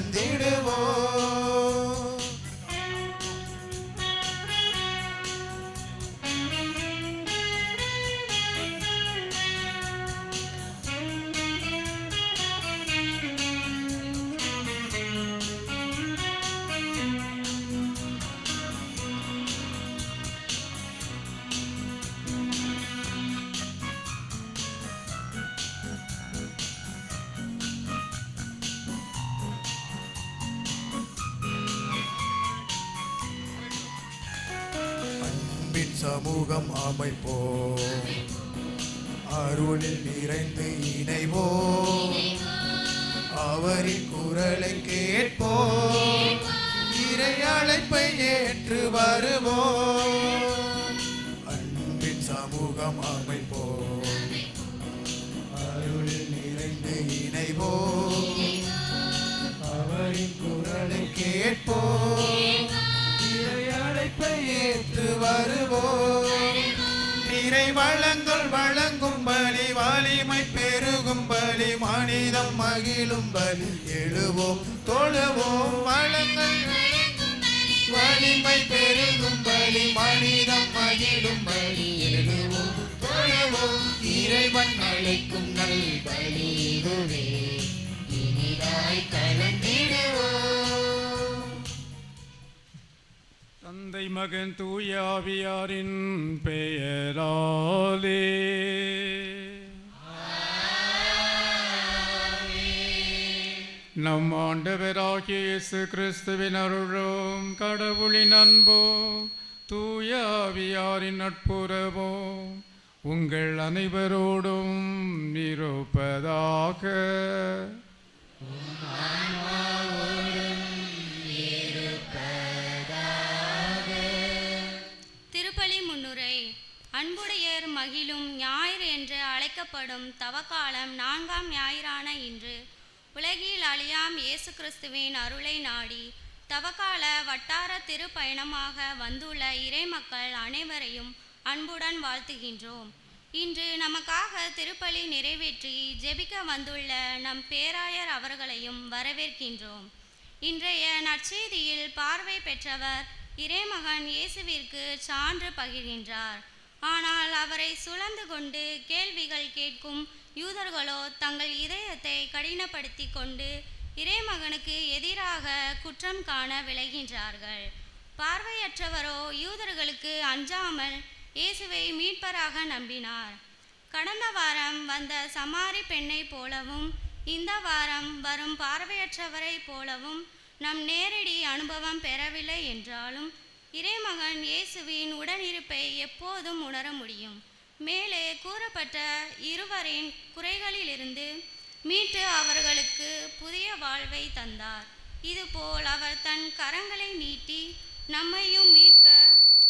கலந்திடுவோம். சமூகம் அமைப்போம், அருளில் நிறைந்து இணைவோம், அவரின் குரலை கேட்போம், இறை அழைப்பை ஏற்று வருவோம். அன்பின் சமூகம் அமைப்போம், அருளில் நிறைந்து இணைவோம், அவரின் குரலை கேட்போம், ஏற்று வருவோம். நிறை வளங்கள் வழங்கும் பலி, வலிமை பெருகும் பலி, மனிதம் மகிழும் பலி, எழுவோம் தொழுவோம். வளங்கள் வலிமை பெருகும் பலி, மனிதம் மகிழும் பலி, எழுவோம் தொழுவோம். இறைவன் அழைக்கும் நல் பலி இதுவே, இனிதாய் கலந்திடுவோம். தந்தை மகன் தூய ஆவியாரின் பெயராலே நம் ஆண்டவராகிய இயேசு கிறிஸ்துவின் அருளும் கடவுளின் அன்பும் தூய ஆவியாரின் நட்புறவும் உங்கள் அனைவரோடும் இருப்பதாக. அன்புடையர் மகிழும் ஞாயிறு என்று அழைக்கப்படும் தவக்காலம் 4ஆம் ஞாயிறான இன்று உலகில் அழியாம் இயேசு கிறிஸ்துவின் அருளை நாடி தவக்கால வட்டார திருப்பயணமாக வந்துள்ள இறைமக்கள் அனைவரையும் அன்புடன் வாழ்த்துகின்றோம். இன்று நமக்காக திருப்பலி நிறைவேற்றி ஜெபிக்க வந்துள்ள நம் பேராயர் அவர்களையும் வரவேற்கின்றோம். இன்றைய நற்செய்தியில் பார்வை பெற்றவர் இறைமகன் இயேசுவிற்கு சான்று பகிர்கின்றார். ஆனால் அவரை சுழந்து கொண்டு கேள்விகள் கேட்கும் யூதர்களோ தங்கள் இதயத்தை கடினப்படுத்தி கொண்டு இறைமகனுக்கு எதிராக குற்றம் காண விளைகின்றார்கள். பார்வையற்றவரோ யூதர்களுக்கு அஞ்சாமல் இயேசுவை மீட்பராக நம்பினார். கடந்த வாரம் வந்த சமாரி பெண்ணை போலவும் இந்த வாரம் வரும் பார்வையற்றவரை போலவும் நம் நேரடி அனுபவம் பெறவில்லை என்றாலும் இறைமகன் இயேசுவின் உடனிருப்பை எப்போதும் உணர முடியும். மேலே கூறப்பட்ட இருவரின் குறைகளிலிருந்து மீட்டு அவர்களுக்கு புதிய வாழ்வை தந்தார். இதுபோல் அவர் தன் கரங்களை நீட்டி நம்மையும் மீட்க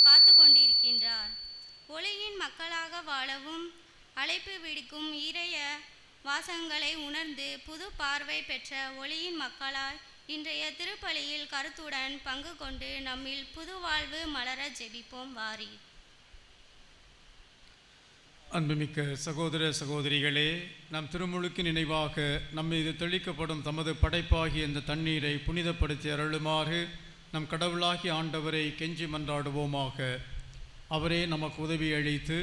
காத்து கொண்டிருக்கின்றார். ஒளியின் மக்களாக வாழவும் அழைப்பு விடுக்கும் இறைய வாசகங்களை உணர்ந்து புது பார்வை பெற்ற ஒளியின் மக்களால் இன்றைய திருப்பலியில் கருத்துடன் பங்கு கொண்டு நம்மில் புது வாழ்வு மலர ஜெபிப்போம். வாரி. அன்புமிக்க சகோதர சகோதரிகளே, நம் திருமுழுக்கு நினைவாக நம்மீது தெளிக்கப்படும் தமது படைப்பாகிய இந்த தண்ணீரை புனிதப்படுத்தி அருளுமாறு நம் கடவுளாகிய ஆண்டவரை கெஞ்சி மன்றாடுவோமாக. அவரே நமக்கு உதவி அளித்து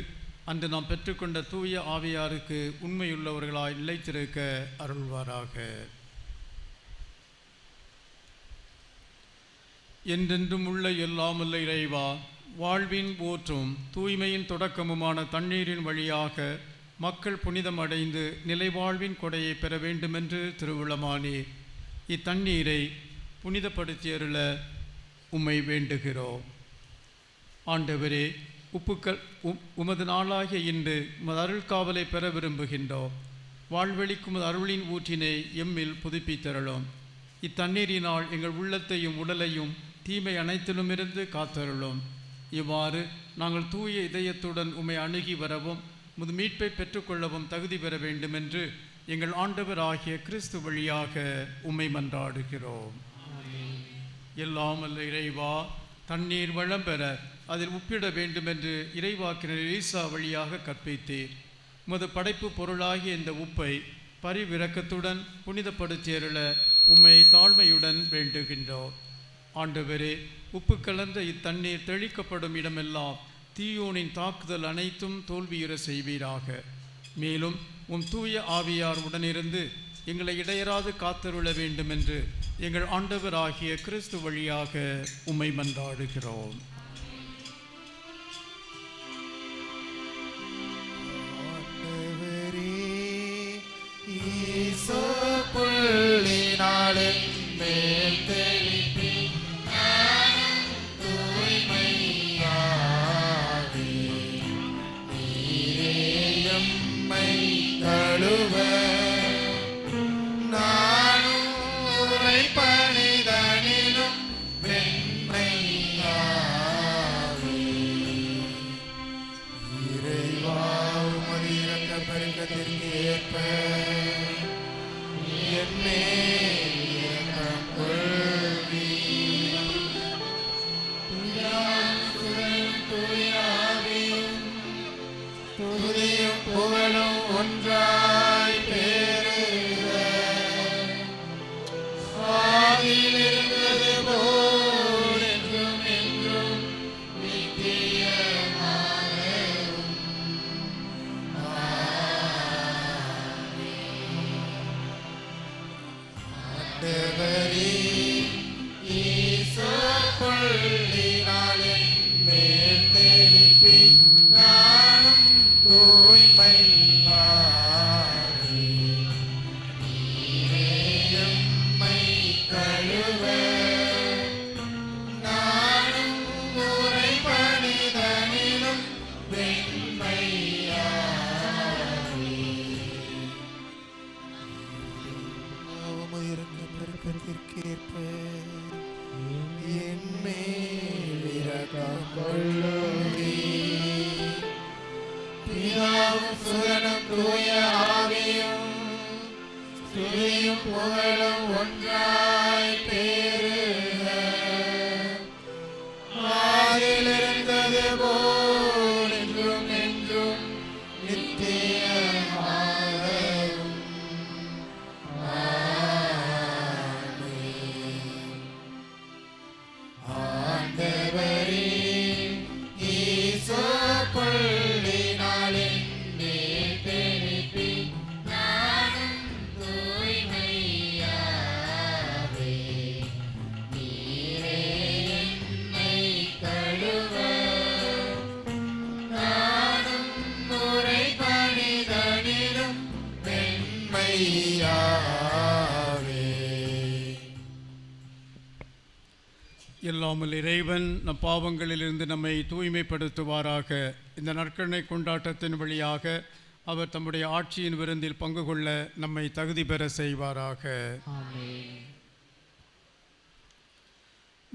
அன்று நாம் பெற்றுக்கொண்ட தூய ஆவியாருக்கு உண்மையுள்ளவர்களாய் நிலைத்திருக்க அருள்வாராக. என்றென்றும் உள்ள எல்லாமல்ல இறைவா, வாழ்வின் ஊற்றும் தூய்மையின் தொடக்கமுமான தண்ணீரின் வழியாக மக்கள் புனிதம் அடைந்து நிலைவாழ்வின் கொடையை பெற வேண்டுமென்று திருவுளமானீர். இத்தண்ணீரை புனிதப்படுத்தியருள உம்மை வேண்டுகிறோம். ஆண்டவரே, உமது நாளாகிய இன்று உமது அருள் காவலை பெற விரும்புகின்றோம். வாழ்வெளிக்கும் அருளின் ஊற்றினை எம்மில் புதுப்பித்தருளும். இத்தண்ணீரினால் எங்கள் உள்ளத்தையும் உடலையும் தீமை அனைத்திலுமிருந்து காத்தருளும். இவ்வாறு நாங்கள் தூய இதயத்துடன் உம்மை அணுகி வரவும் முது மீட்பை பெற்றுக்கொள்ளவும் தகுதி பெற வேண்டுமென்று எங்கள் ஆண்டவர் ஆகிய கிறிஸ்து வழியாக உம்மை மன்றாடுகிறோம். எல்லாம் அல்ல இறைவா, தண்ணீர் வளம் பெற அதில் உப்பிட வேண்டுமென்று இறைவாக்கினர் ஈசா வழியாக கற்பித்தீர். உமது படைப்பு பொருளாகிய இந்த உப்பை பரிவிரக்கத்துடன் புனிதப்படுத்தியருள உம்மை தாழ்மையுடன் வேண்டுகின்றோம். ஆண்டவரே, உப்பு கலந்த இத்தண்ணீர் தெளிக்கப்படும் இடமெல்லாம் தீயோனின் தாக்குதல் அனைத்தும் தோல்வியுற செய்வீராக. மேலும் உம் தூய ஆவியார் உடனிருந்து எங்களை இடையராது காத்தருள வேண்டும் என்று எங்கள் ஆண்டவராகிய கிறிஸ்து வழியாக உம்மை மன்றாடுகிறோம். எல்லாமல் இறைவன் நம் பாவங்களிலிருந்து நம்மை தூய்மைப்படுத்துவாராக. இந்த நற்கருணை கொண்டாட்டத்தின் வழியாக அவர் தம்முடைய ஆட்சியின் விருந்தில் பங்கு கொள்ள நம்மை தகுதி பெற செய்வாராக.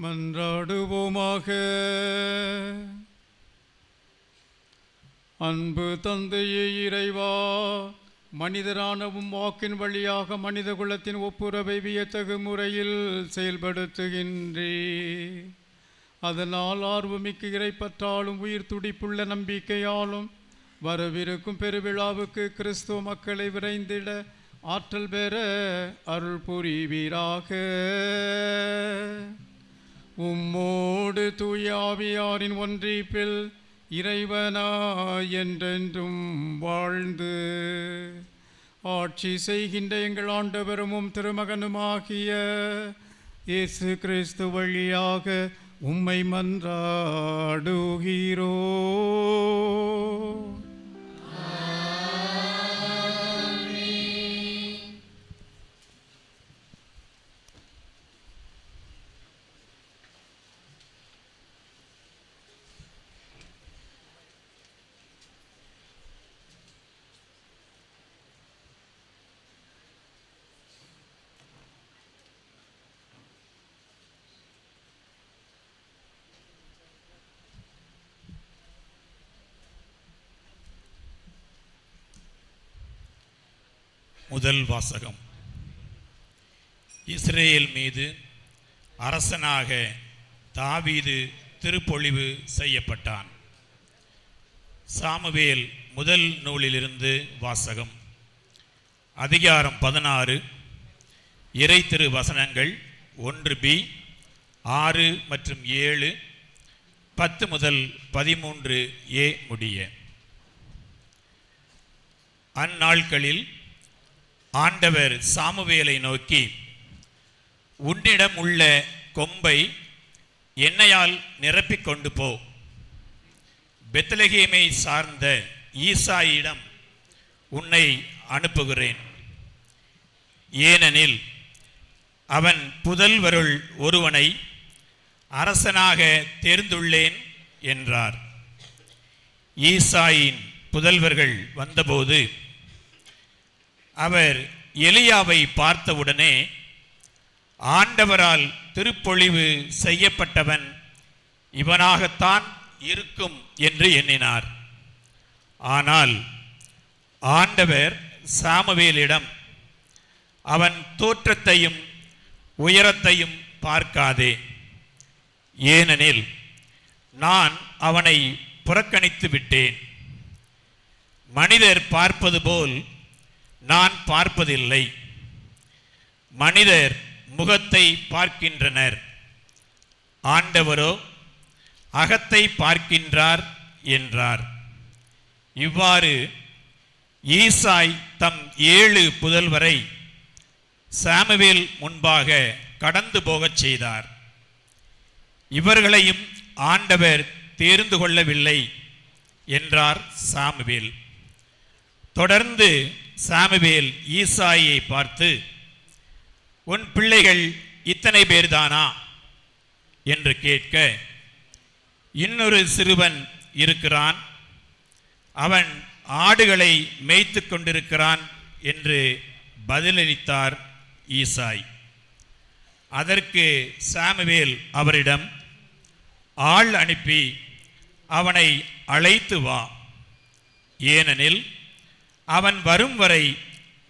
மன்றாடுவோமாக. அன்பு தந்தையே இறைவா, மனிதரானவும் வாக்கின் வழியாக மனித குலத்தின் ஒப்புரவை வியத்தகு முறையில் செயல்படுத்துகின்றே. அதனால் ஆர்வமிக்க இறைப்பற்றாலும் உயிர் துடிப்புள்ள நம்பிக்கையாலும் வரவிருக்கும் பெருவிழாவுக்கு கிறிஸ்துவ மக்களை விரைந்திட ஆற்றல் பெற அருள் புரிவீராக. உம்மோடு தூய ஆவியாரின் ஒன்றிப்பில் இறைவனாய் என்றென்றும் வாழ்ந்து ஆட்சி செய்கின்ற எங்கள் ஆண்டவரும் திருமகனுமாகிய இயேசு கிறிஸ்து வழியாக உம்மை மன்றாடுகிறோ. முதல் வாசகம். இஸ்ரேல் மீது அரசனாக தாவீது திருப்பொழிவு செய்யப்பட்டான். சாமுவேல் முதல் நூலிலிருந்து வாசகம். அதிகாரம் 16. இறை திரு வசனங்கள் 1b 6 மற்றும் 7, 10 முதல் 13a முடிய. அந்நாட்களில் ஆண்டவர் சாமுவேலை நோக்கி, உன்னிடம் உள்ள கொம்பை எண்ணெயால் நிரப்பிக் கொண்டு போ, பெத்லகேமை சார்ந்த ஈசாயிடம் உன்னை அனுப்புகிறேன். ஏனெனில் அவன் புதல்வருள் ஒருவனை அரசனாக தேர்ந்துள்ளேன் என்றார். ஈசாயின் புதல்வர்கள் வந்தபோது அவர் எலியாவை பார்த்தவுடனே, ஆண்டவரால் திருப்பொழிவு செய்யப்பட்டவன் இவனாகத்தான் இருக்கும் என்று எண்ணினார். ஆனால் ஆண்டவர் சாமுவேலிடம், அவன் தோற்றத்தையும் உயரத்தையும் பார்க்காதே, ஏனெனில் நான் அவனை புறக்கணித்து விட்டேன். மனிதர் பார்ப்பது போல் நான் பார்ப்பதில்லை. மனிதர் முகத்தை பார்க்கின்றனர், ஆண்டவரோ அகத்தை பார்க்கின்றார் என்றார். இவ்வாறு ஈசாய் தம் 7 புதல்வரை சாமுவேல் முன்பாக கடந்து போகச் செய்தார். இவர்களையும் ஆண்டவர் தேர்ந்து கொள்ளவில்லை என்றார் சாமுவேல். தொடர்ந்து சாமுவேல் ஈசாயை பார்த்து, உன் பிள்ளைகள் இத்தனை பேர்தானா என்று கேட்க, இன்னொரு சிறுவன் இருக்கிறான், அவன் ஆடுகளை மேய்த்து கொண்டிருக்கிறான் என்று பதிலளித்தார் ஈசாய். அதற்கு சாமுவேல் அவரிடம், ஆள் அனுப்பி அவனை அழைத்து வா, ஏனெனில் அவன் வரும் வரை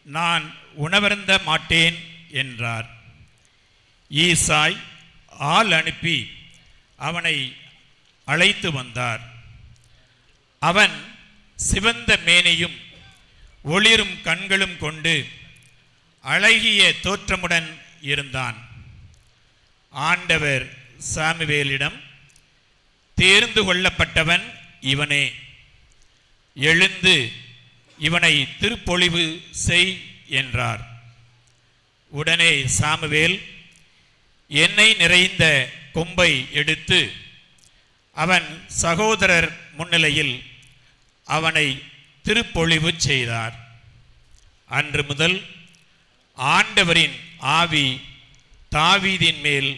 நான் உணவருந்த மாட்டேன் என்றார். ஈசாய் ஆள் அனுப்பி அவனை அழைத்து வந்தார். அவன் சிவந்த மேனியும் ஒளிரும் கண்களும் கொண்டு அழகிய தோற்றமுடன் இருந்தான். ஆண்டவர் சாமுவேலிடம், தேர்ந்து கொள்ளப்பட்டவன் இவனே, எழுந்து இவனை திருப்பொழிவு செய் என்றார். உடனே சாமுவேல் எண்ணெய் நிறைந்த கொம்பை எடுத்து அவன் சகோதரர் முன்னிலையில் அவனை திருப்பொழிவு செய்தார். அன்று முதல் ஆண்டவரின் ஆவி தாவீதின் மேல்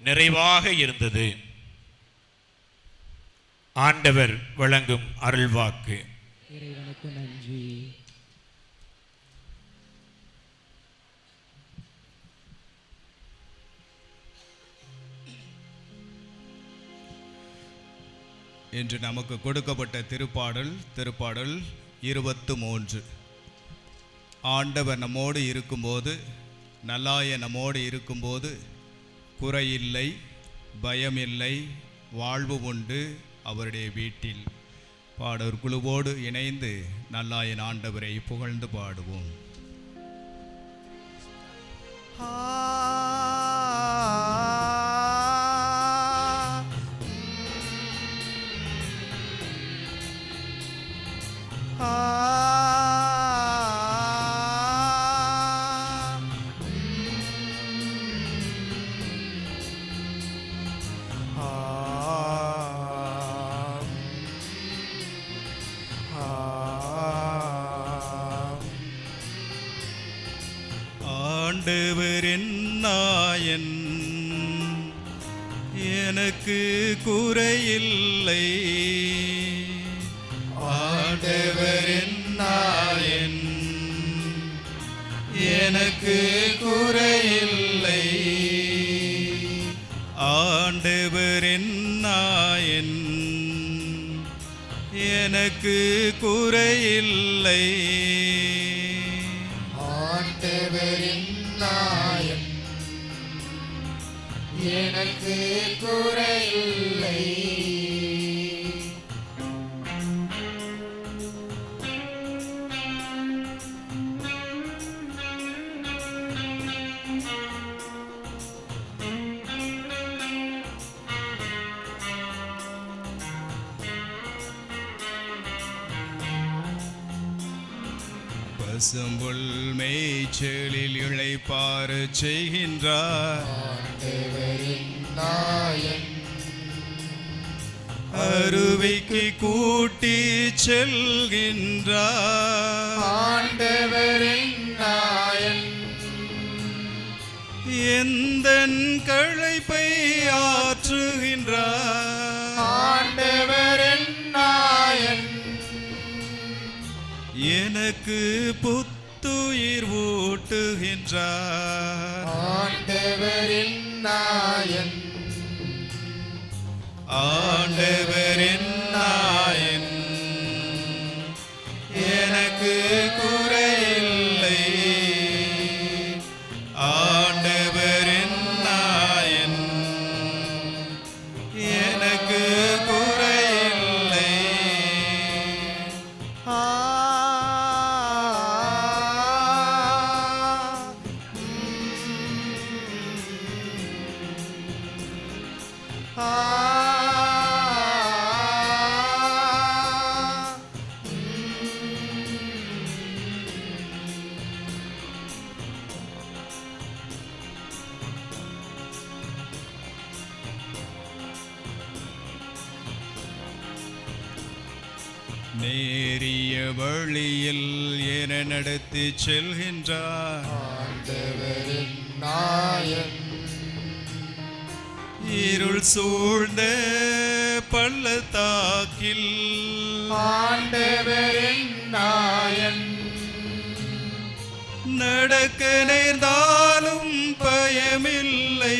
நிறைவாக இருந்தது. ஆண்டவர் வழங்கும் அருள்வாக்கு. இறைவனுக்கு நன்றி. இன்று நமக்கு கொடுக்கப்பட்ட திருப்பாடல் 23. ஆண்டவர் நம்மோடு இருக்கும்போது, நல்லாய நம்மோடு இருக்கும்போது குறையில்லை, பயமில்லை, வாழ்வு உண்டு அவருடைய வீட்டில். பாடவர் குழுவோடு இணைந்து நல்லாயன் ஆண்டவரை புகழ்ந்து பாடுவோம். ஆண்டவரின் நாயன் எனக்கு குறையில்லை. ஆண்டவரின் நாயன் எனக்கு குறையில்லை. ஆண்டவரின் நாயன் எனக்கு குறையில்லை. ஆண்டவரின் நாயன் எனக்கு குறையில்லை. பசும்புல் மேய்ச்சலில் இளைப்பாறு செய்கின்றார். ஆண்டவரின் நாயன் அருவிக்கு கூட்டி செல்கின்றார். ஆண்டவரின் நாயன் எந்தன் களைப்பை ஆற்றுகின்றார். ஆண்டவரின் நாயன் எனக்கு புத்துயிர் ஊட்டுகின்றார். ஆண்டவரின் நாயன் ஆண்டவரின் நாயன் எனக்கு குறையில்லை. ஆண்டவரின் நாயன் எனக்கு குறையில்லை. ஆ நேரிய வழியில் என நடத்தி செல்கின்றார். ஆண்டவரின் நாயன் இருள் சூழ்ந்த பள்ளத்தாக்கில் ஆண்டவரின் நாயன் நடக்க நேர்ந்தாலும் பயமில்லை.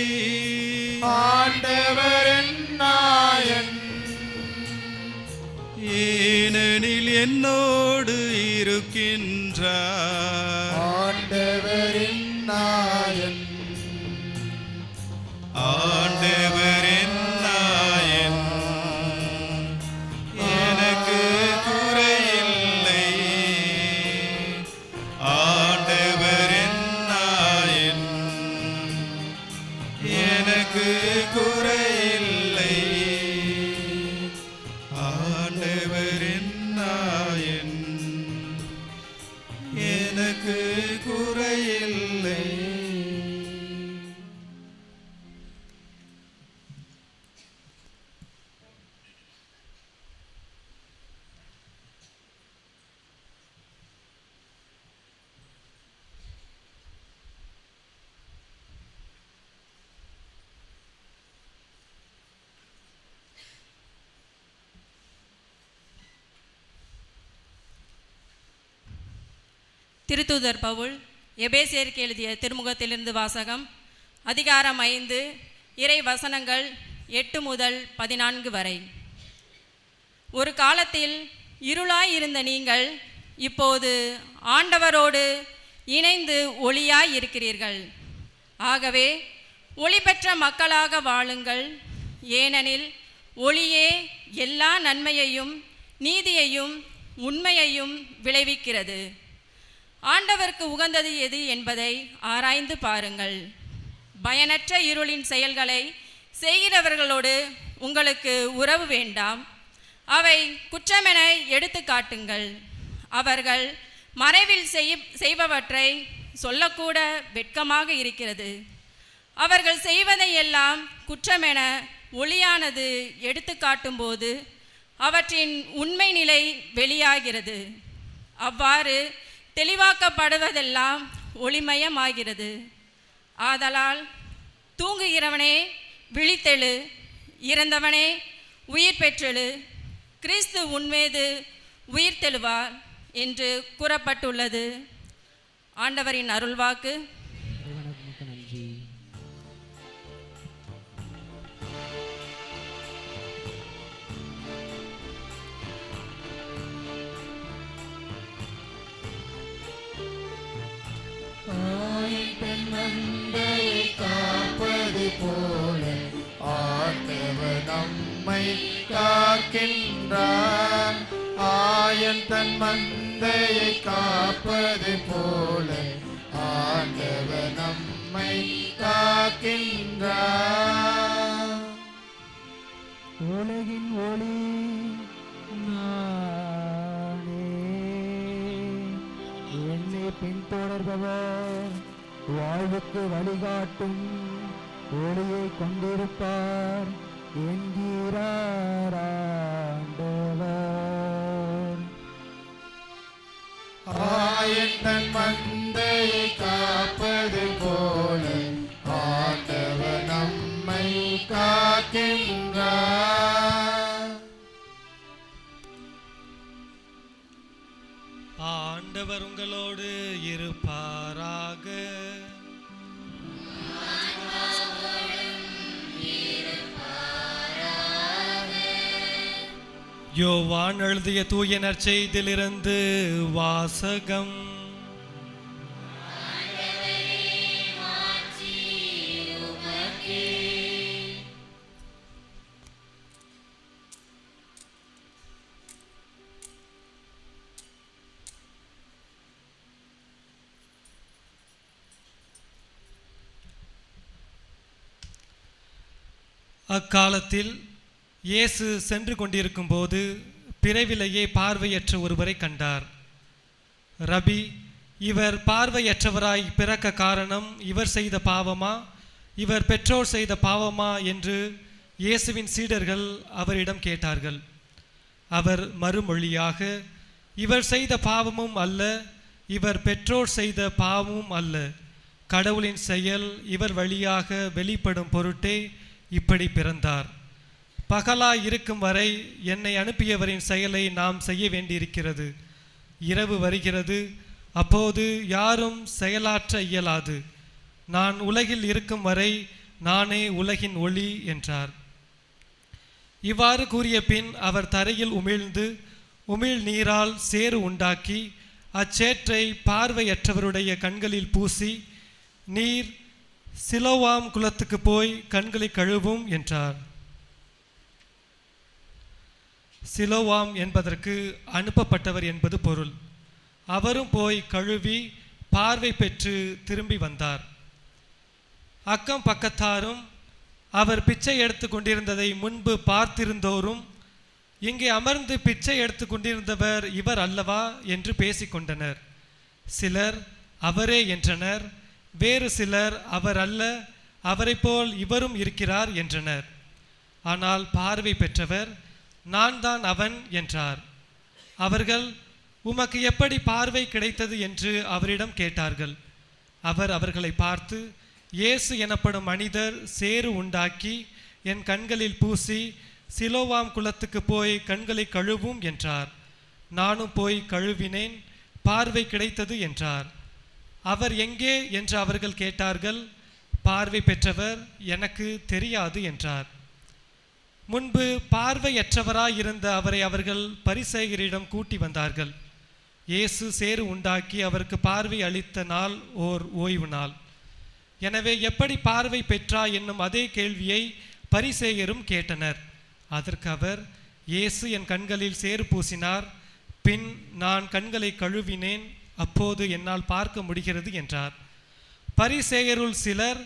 ஆண்டவரின் நாயன் ஏனெனில் என்னோடு இருக்கின்றார். ஆண்டவரின் நாயன் ஆண்டவரின் நாயன் எனக்கு குறையில்லை. ஆண்டவரின் நாயன் எனக்கு குறையில்லை. ஆண்டவரின் நாயன் எனக்கு குறையில்லை. திருத்தூதர் பவுல் எபேசியருக்கு எழுதிய திருமுகத்திலிருந்து வாசகம். அதிகாரம் 5, இறை வசனங்கள் 8 முதல் 14 வரை. ஒரு காலத்தில் இருளாய் இருந்த நீங்கள் இப்போது ஆண்டவரோடு இணைந்து ஒளியாய் இருக்கிறீர்கள். ஆகவே ஒளி பெற்ற மக்களாக வாழுங்கள். ஏனெனில் ஒளியே எல்லா நன்மையையும் நீதியையும் உண்மையையும் விளைவிக்கிறது. ஆண்டவருக்கு உகந்தது எது என்பதை ஆராய்ந்து பாருங்கள். பயனற்ற இருளின் செயல்களை செய்கிறவர்களோடு உங்களுக்கு உறவு வேண்டாம். அவை குற்றமென எடுத்து காட்டுங்கள். அவர்கள் மறைவில் செய்பவற்றை சொல்லக்கூட வெட்கமாக இருக்கிறது. அவர்கள் செய்வதையெல்லாம் குற்றமென ஒளியானது எடுத்து காட்டும்போது அவற்றின் உண்மை நிலை வெளியாகிறது. அவ்வாறு தெளிவாக்கப்படுவதெல்லாம் ஒளிமயமாகிறது. ஆதலால் தூங்குகிறவனே விழித்தெழு, இறந்தவனே உயிர் பெற்றெழு, கிறிஸ்து உன்மீது உயிர் தெழுவார் என்று கூறப்பட்டுள்ளது. ஆண்டவரின் அருள்வாக்கு. நன்றி. நன்மையை காப்பது போல ஆண்டவர் நம்மை காக்கின்றார். ஆயன் தன் மந்தையை காப்பது போல ஆண்டவர் நம்மை காக்கின்றார். உலகின் ஒளி நானே, என்னை ஆண்டவர் வாழ்வுக்கு வழிகாட்டும் ஒளியை கொண்டிருப்பார் என்கிறார் ஆண்டவர். ஆயன் தன் மந்தையை காப்பது போல ஆண்டவர் நம்மை காக்கின்றார். ஆண்டவர் உங்களோடு இருப்பாராக. யோவான் எழுதிய தூய நற்செய்தியிலிருந்து வாசகம். அக்காலத்தில் இயேசு சென்று கொண்டிருக்கும் போது பிறவிலேயே பார்வையற்ற ஒருவரை கண்டார். ரபி, இவர் பார்வையற்றவராய் பிறக்க காரணம் இவர் செய்த பாவமா, இவர் பெற்றோர் செய்த பாவமா என்று இயேசுவின் சீடர்கள் அவரிடம் கேட்டார்கள். அவர் மறுமொழியாக, இவர் செய்த பாவமும் அல்ல, இவர் பெற்றோர் செய்த பாவமும் அல்ல, கடவுளின் செயல் இவர் வழியாக வெளிப்படும் பொருட்டே இப்படி பிறந்தார். பகலாய் இருக்கும் வரை என்னை அனுப்பியவரின் செயலை நாம் செய்ய வேண்டியிருக்கிறது. இரவு வருகிறது, அப்போது யாரும் செயலாற்ற இயலாது. நான் உலகில் இருக்கும் வரை நானே உலகின் ஒளி என்றார். இவ்வாறு கூறிய பின் அவர் தரையில் உமிழ்ந்து உமிழ் நீரால் சேறு உண்டாக்கி அச்சேற்றை பார்வையற்றவருடைய கண்களில் பூசி, நீர் சிலோவாம் குளத்துக்கு போய் கண்களை கழுவும் என்றார். சிலோவாம் என்பதற்கு அனுப்பப்பட்டவர் என்பது பொருள். அவரும் போய் கழுவி பார்வை பெற்று திரும்பி வந்தார். அக்கம் பக்கத்தாரும் அவர் பிச்சை எடுத்து கொண்டிருந்ததை முன்பு பார்த்திருந்தோரும், இங்கே அமர்ந்து பிச்சை எடுத்து கொண்டிருந்தவர் இவர் அல்லவா என்று பேசிக்கொண்டனர். சிலர் அவரே என்றனர், வேறு சிலர் அவர் அல்ல, அவரை போல் இவரும் இருக்கிறார் என்றனர். ஆனால் பார்வை பெற்றவர், நான் தான் அவன் என்றார். அவர்கள், உமக்கு எப்படி பார்வை கிடைத்தது என்று அவரிடம் கேட்டார்கள். அவர் அவர்களை பார்த்து, இயேசு எனப்படும் மனிதர் சேறு உண்டாக்கி என் கண்களில் பூசி சிலோவாம் குளத்துக்கு போய் கண்களை கழுவும் என்றார். நானும் போய் கழுவினேன், பார்வை கிடைத்தது என்றார். அவர் எங்கே என்று அவர்கள் கேட்டார்கள். பார்வை பெற்றவர், எனக்கு தெரியாது என்றார். முன்பு பார்வையற்றவராயிருந்த அவரை அவர்கள் பரிசேயரிடம் கூட்டி வந்தார்கள். இயேசு சேறு உண்டாக்கி அவருக்கு பார்வை அளித்த நாள் ஓர் ஓய்வு நாள். எனவே எப்படி பார்வை பெற்றாய் என்னும் அதே கேள்வியை பரிசேயரும் கேட்டனர். அதற்கு அவர், இயேசு என் கண்களில் சேறு பூசினார், பின் நான் கண்களை கழுவினேன், அப்போது என்னால் பார்க்க முடிகிறது என்றார். பரிசேயருள் சிலர்,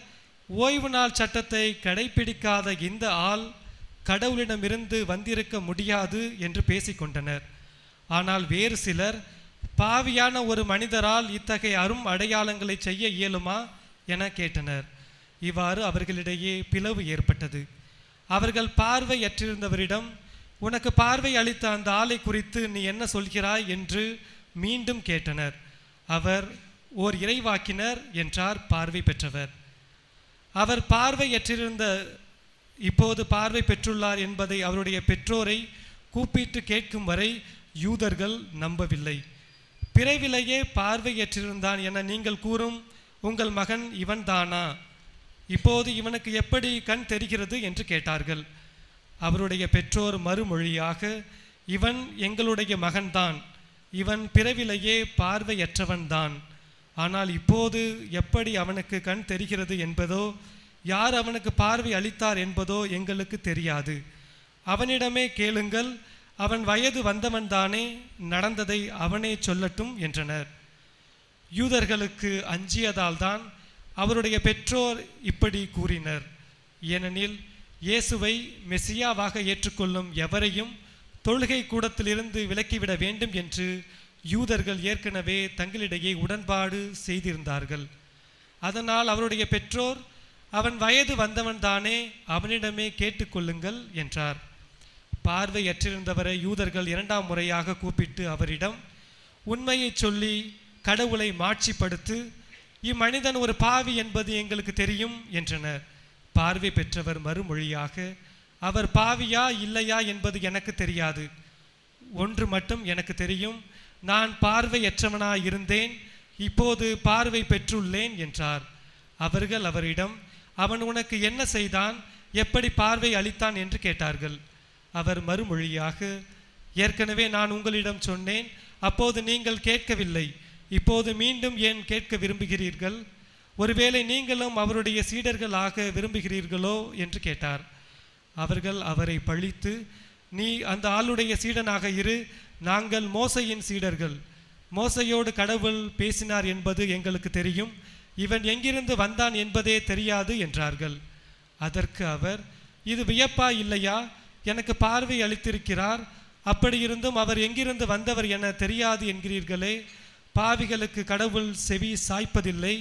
ஓய்வு நாள் சட்டத்தை கடைபிடிக்காத இந்த ஆள் கடவுளிடமிருந்து வந்திருக்க முடியாது என்று பேசிக்கொண்டனர். ஆனால் வேறு சிலர், பாவியான ஒரு மனிதரால் இத்தகைய அரும் அடையாளங்களை செய்ய இயலுமா என கேட்டனர். இவ்வாறு அவர்களிடையே பிளவு ஏற்பட்டது. அவர்கள் பார்வையற்றிருந்தவரிடம், உனக்கு பார்வை அளித்த அந்த ஆளை குறித்து நீ என்ன சொல்கிறாய் என்று மீண்டும் கேட்டனர். அவர், ஓர் இறைவாக்கினர் என்றார் பார்வை பெற்றவர். அவர் பார்வையற்றிருந்த இப்போது பார்வை பெற்றுள்ளார் என்பதை அவருடைய பெற்றோரை கூப்பிட்டு கேட்கும் வரை யூதர்கள் நம்பவில்லை. பிறவிலேயே பார்வையற்றிருந்தான் என நீங்கள் கூறும் உங்கள் மகன் இவன் தானா? இப்போது இவனுக்கு எப்படி கண் தெரிகிறது என்று கேட்டார்கள். அவருடைய பெற்றோர் மறுமொழியாக, இவன் எங்களுடைய மகன்தான், இவன் பிறவிலேயே பார்வையற்றவன்தான். ஆனால் இப்போது எப்படி அவனுக்கு கண் தெரிகிறது என்பதோ, யார் அவனுக்கு பார்வை அளித்தார் என்பதோ எங்களுக்கு தெரியாது. அவனிடமே கேளுங்கள், அவன் வயது வந்தவன்தானே, நடந்ததை அவனே சொல்லட்டும் என்றனர். யூதர்களுக்கு அஞ்சியதால் தான் அவருடைய பெற்றோர் இப்படி கூறினர். ஏனெனில் இயேசுவை மெசியாவாக ஏற்றுக்கொள்ளும் எவரையும் தொழுகை கூடத்திலிருந்து விலக்கிவிட வேண்டும் என்று யூதர்கள் ஏற்கனவே தங்களிடையே உடன்பாடு செய்திருந்தார்கள். அதனால் அவருடைய பெற்றோர், அவன் வயது வந்தவன் தானே, அவனிடமே கேட்டுக்கொள்ளுங்கள் என்றார். பார்வையற்றிருந்தவரை யூதர்கள் 2ஆம் முறையாக கூப்பிட்டு அவரிடம், உண்மையை சொல்லி கடவுளை மாட்சிப்படுத்து, இம்மனிதன் ஒரு பாவி என்பது எங்களுக்கு தெரியும் என்றனர். பார்வை பெற்றவர் மறுமொழியாக, அவர் பாவியா இல்லையா என்பது எனக்கு தெரியாது. ஒன்று மட்டும் எனக்கு தெரியும், நான் பார்வையற்றவனாய் இருந்தேன், இப்போது பார்வை பெற்றுள்ளேன் என்றார். அவர்கள் அவரிடம், அவன் உனக்கு என்ன செய்தான், எப்படி பார்வை அளித்தான் என்று கேட்டார்கள். அவர் மறுமொழியாக, ஏற்கனவே நான் உங்களிடம் சொன்னேன், அப்போது நீங்கள் கேட்கவில்லை, இப்போது மீண்டும் ஏன் கேட்க விரும்புகிறீர்கள்? ஒருவேளை நீங்களும் அவருடைய சீடர்களாக விரும்புகிறீர்களோ என்று கேட்டார். அவர்கள் அவரை பழித்து, நீ அந்த ஆளுடைய சீடனாக இரு, நாங்கள் மோசையின் சீடர்கள். மோசையோடு கடவுள் பேசினார் என்பது எங்களுக்கு தெரியும், இவன் எங்கிருந்து வந்தான் என்பதே தெரியாது என்றார்கள். அதற்கு அவர், இது வியப்பா இல்லையா? எனக்கு பார்வை அளித்திருக்கிறார், அப்படியிருந்தும் அவர் எங்கிருந்து வந்தவர் என தெரியாது என்கிறீர்களே. பாவிகளுக்கு கடவுள் செவி சாய்ப்பதில்லை.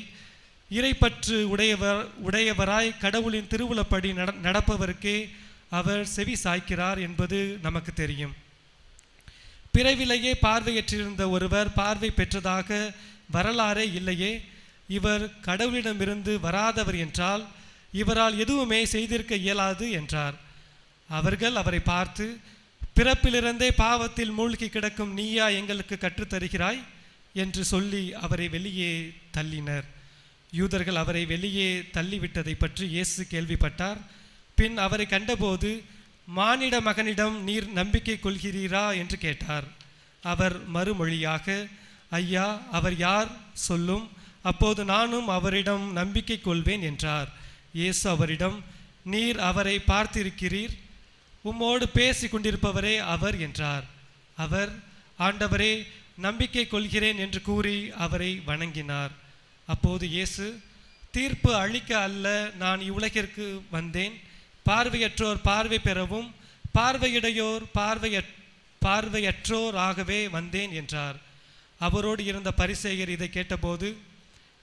இறைப்பற்று உடையவராய் கடவுளின் திருவுளப்படி நடப்பவருக்கே அவர் செவி சாய்க்கிறார் என்பது நமக்கு தெரியும். பிறவிலேயே பார்வையற்றிருந்த ஒருவர் பார்வை பெற்றதாக வரலாறே இல்லையே. இவர் கடவுளிடமிருந்து வராதவர் என்றால் இவரால் எதுவுமே செய்திருக்க இயலாது என்றார். அவர்கள் அவரை பார்த்து, பிறப்பிலிருந்தே பாவத்தில் மூழ்கி கிடக்கும் நீயா எங்களுக்கு கற்றுத்தருகிறாய் என்று சொல்லி அவரை வெளியே தள்ளினர். யூதர்கள் அவரை வெளியே தள்ளிவிட்டதை பற்றி இயேசு கேள்விப்பட்டார். பின் அவரை கண்டபோது, மானிட மகனிடம் நீர் நம்பிக்கை கொள்கிறீரா என்று கேட்டார். அவர் மறுமொழியாக, ஐயா, அவர் யார் சொல்லும், அப்போது நானும் அவரிடம் நம்பிக்கை கொள்வேன் என்றார். இயேசு அவரிடம், நீர் அவரை பார்த்திருக்கிறீர், உம்மோடு பேசி கொண்டிருப்பவரே அவர் என்றார். அவர், ஆண்டவரே, நம்பிக்கை கொள்கிறேன் என்று கூறி அவரை வணங்கினார். அப்போது இயேசு, தீர்ப்பு அளிக்க அல்ல நான் இவ்வுலகிற்கு வந்தேன், பார்வையற்றோர் பார்வை பெறவும் பார்வையுடையோர் பார்வையற்றோராகவே வந்தேன் என்றார். அவரோடு இருந்த பரிசேயர் இதை கேட்டபோது,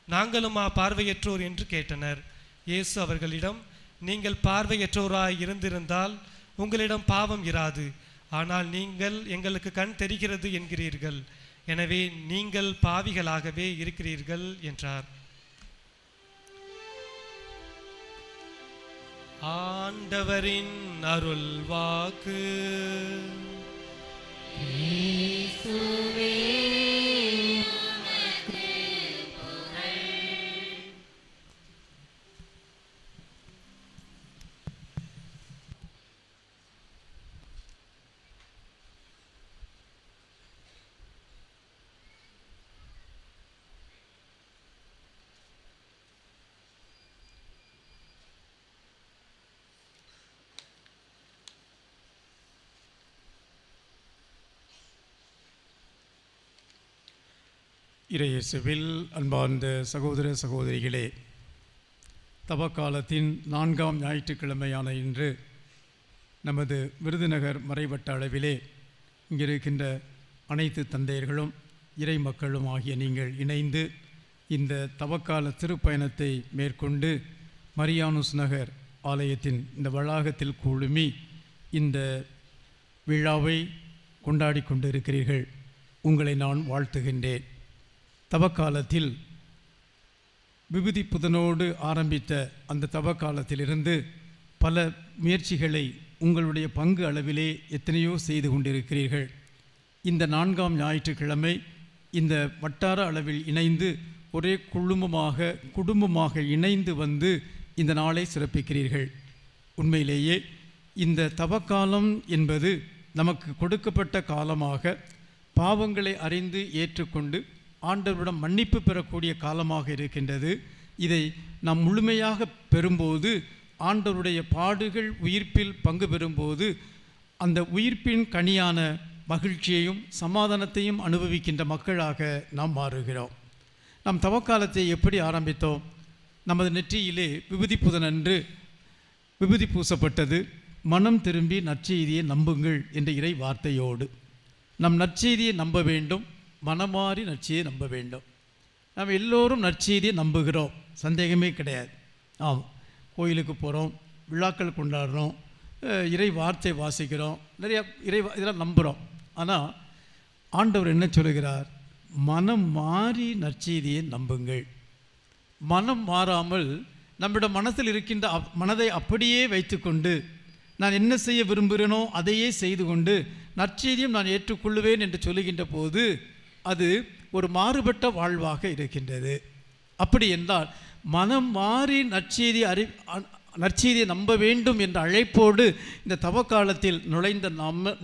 நாங்களுமா பார்வையற்றோர் என்று கேட்டனர். இயேசு அவர்களிடம், நீங்கள் பார்வையற்றோராய் இருந்திருந்தால் உங்களிடம் பாவம் இராது. ஆனால் நீங்கள் எங்களுக்கு கண் தெரிகிறது என்கிறீர்கள், எனவே நீங்கள் பாவிகளாகவே இருக்கிறீர்கள் என்றார். ஆண்டவரின் அருள் வாக்கு. இறையேசுவில் அன்பார்ந்த சகோதர சகோதரிகளே, தவக்காலத்தின் 4ஆம் ஞாயிற்றுக்கிழமையான இன்று நமது விருதுநகர் மறைவட்ட அளவிலே இங்கிருக்கின்ற அனைத்து தந்தையர்களும் இறை மக்களும் ஆகிய நீங்கள் இணைந்து இந்த தவக்கால திருப்பயணத்தை மேற்கொண்டு மரியானுஸ் நகர் ஆலயத்தின் இந்த வளாகத்தில் குழுமி இந்த விழாவை கொண்டாடி கொண்டிருக்கிறீர்கள். உங்களை நான் வாழ்த்துகின்றேன். தவக்காலத்தில் விபூதி புதனோடு ஆரம்பித்த அந்த தவக்காலத்திலிருந்து பல முயற்சிகளை உங்களுடைய பங்கு அளவிலே எத்தனையோ செய்து கொண்டிருக்கிறீர்கள். இந்த 4ஆம் ஞாயிற்றுக்கிழமை இந்த வட்டார அளவில் இணைந்து ஒரே குடும்பமாக இணைந்து வந்து இந்த நாளை சிறப்பிக்கிறீர்கள். உண்மையிலேயே இந்த தவக்காலம் என்பது நமக்கு கொடுக்கப்பட்ட காலமாக பாவங்களை அறிந்து ஏற்றுக்கொண்டு ஆண்டவரிடம் மன்னிப்பு பெறக்கூடிய காலமாக இருக்கின்றது. இதை நாம் முழுமையாக பெறும்போது, ஆண்டவருடைய பாடுகள் உயிர்ப்பில் பங்கு பெறும்போது, அந்த உயிர்ப்பின் கனியான மகிழ்ச்சியையும் சமாதானத்தையும் அனுபவிக்கின்ற மக்களாக நாம் மாறுகிறோம். நாம் தவக்காலத்தை எப்படி ஆரம்பித்தோம்? நமது நெற்றியிலே விபூதி புதனன்று விபூதி பூசப்பட்டது. மனம் திரும்பி நற்செய்தியை நம்புங்கள் என்ற இறை வார்த்தையோடு நம் நற்செய்தியை நம்ப வேண்டும், மனமாறி நற்செய்தியை நம்ப வேண்டும். நாம் எல்லோரும் நற்செய்தியை நம்புகிறோம், சந்தேகமே கிடையாது. ஆமாம், கோயிலுக்கு போகிறோம், விழாக்கள் கொண்டாடுறோம், இறை வார்த்தை வாசிக்கிறோம், நிறைய இதெல்லாம் நம்புகிறோம். ஆனால் ஆண்டவர் என்ன சொல்கிறார்? மனம் மாறி நற்செய்தியை நம்புங்கள். மனம் மாறாமல் நம்முடைய மனத்தில் இருக்கின்ற மனதை அப்படியே வைத்துக்கொண்டு நான் என்ன செய்ய விரும்புகிறேனோ அதையே செய்து கொண்டு நற்செய்தியும் நான் ஏற்றுக்கொள்ளுவேன் என்று சொல்லுகின்ற போது அது ஒரு மாறுபட்ட வாழ்வாக இருக்கின்றது. அப்படி என்றால் மனம் மாறி நற்செய்தியை நம்ப வேண்டும் என்ற அழைப்போடு இந்த தவக்காலத்தில் நுழைந்த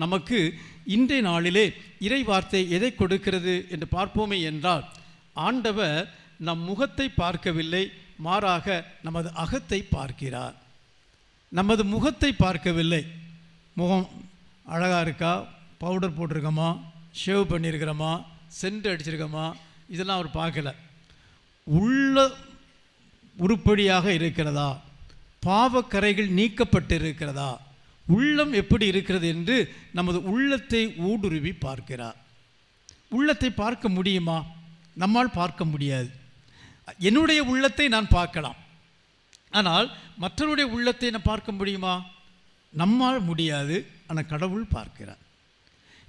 நமக்கு இன்றைய நாளிலே இறை வார்த்தை எதை கொடுக்கிறது என்று பார்ப்போமே என்றால், ஆண்டவர் நம் முகத்தை பார்க்கவில்லை, மாறாக நமது அகத்தை பார்க்கிறார். நமது முகத்தை பார்க்கவில்லை. முகம் அழகாக இருக்கா, பவுடர் போட்டிருக்கோமா, ஷேவ் பண்ணியிருக்கிறோமா, சென்ட் அடிச்சிருக்கோமா, இதெல்லாம் அவர் பார்க்கல. உள்ள உருப்படியாக இருக்கிறதா, பாவக்கரைகள் நீக்கப்பட்டு இருக்கிறதா, உள்ளம் எப்படி இருக்கிறது என்று நமது உள்ளத்தை ஊடுருவி பார்க்கிறார். உள்ளத்தை பார்க்க முடியுமா? நம்மால் பார்க்க முடியாது. என்னுடைய உள்ளத்தை நான் பார்க்கலாம், ஆனால் மற்றவருடைய உள்ளத்தை நான் பார்க்க முடியுமா? நம்மால் முடியாது, ஆனால் கடவுள் பார்க்கிறார்.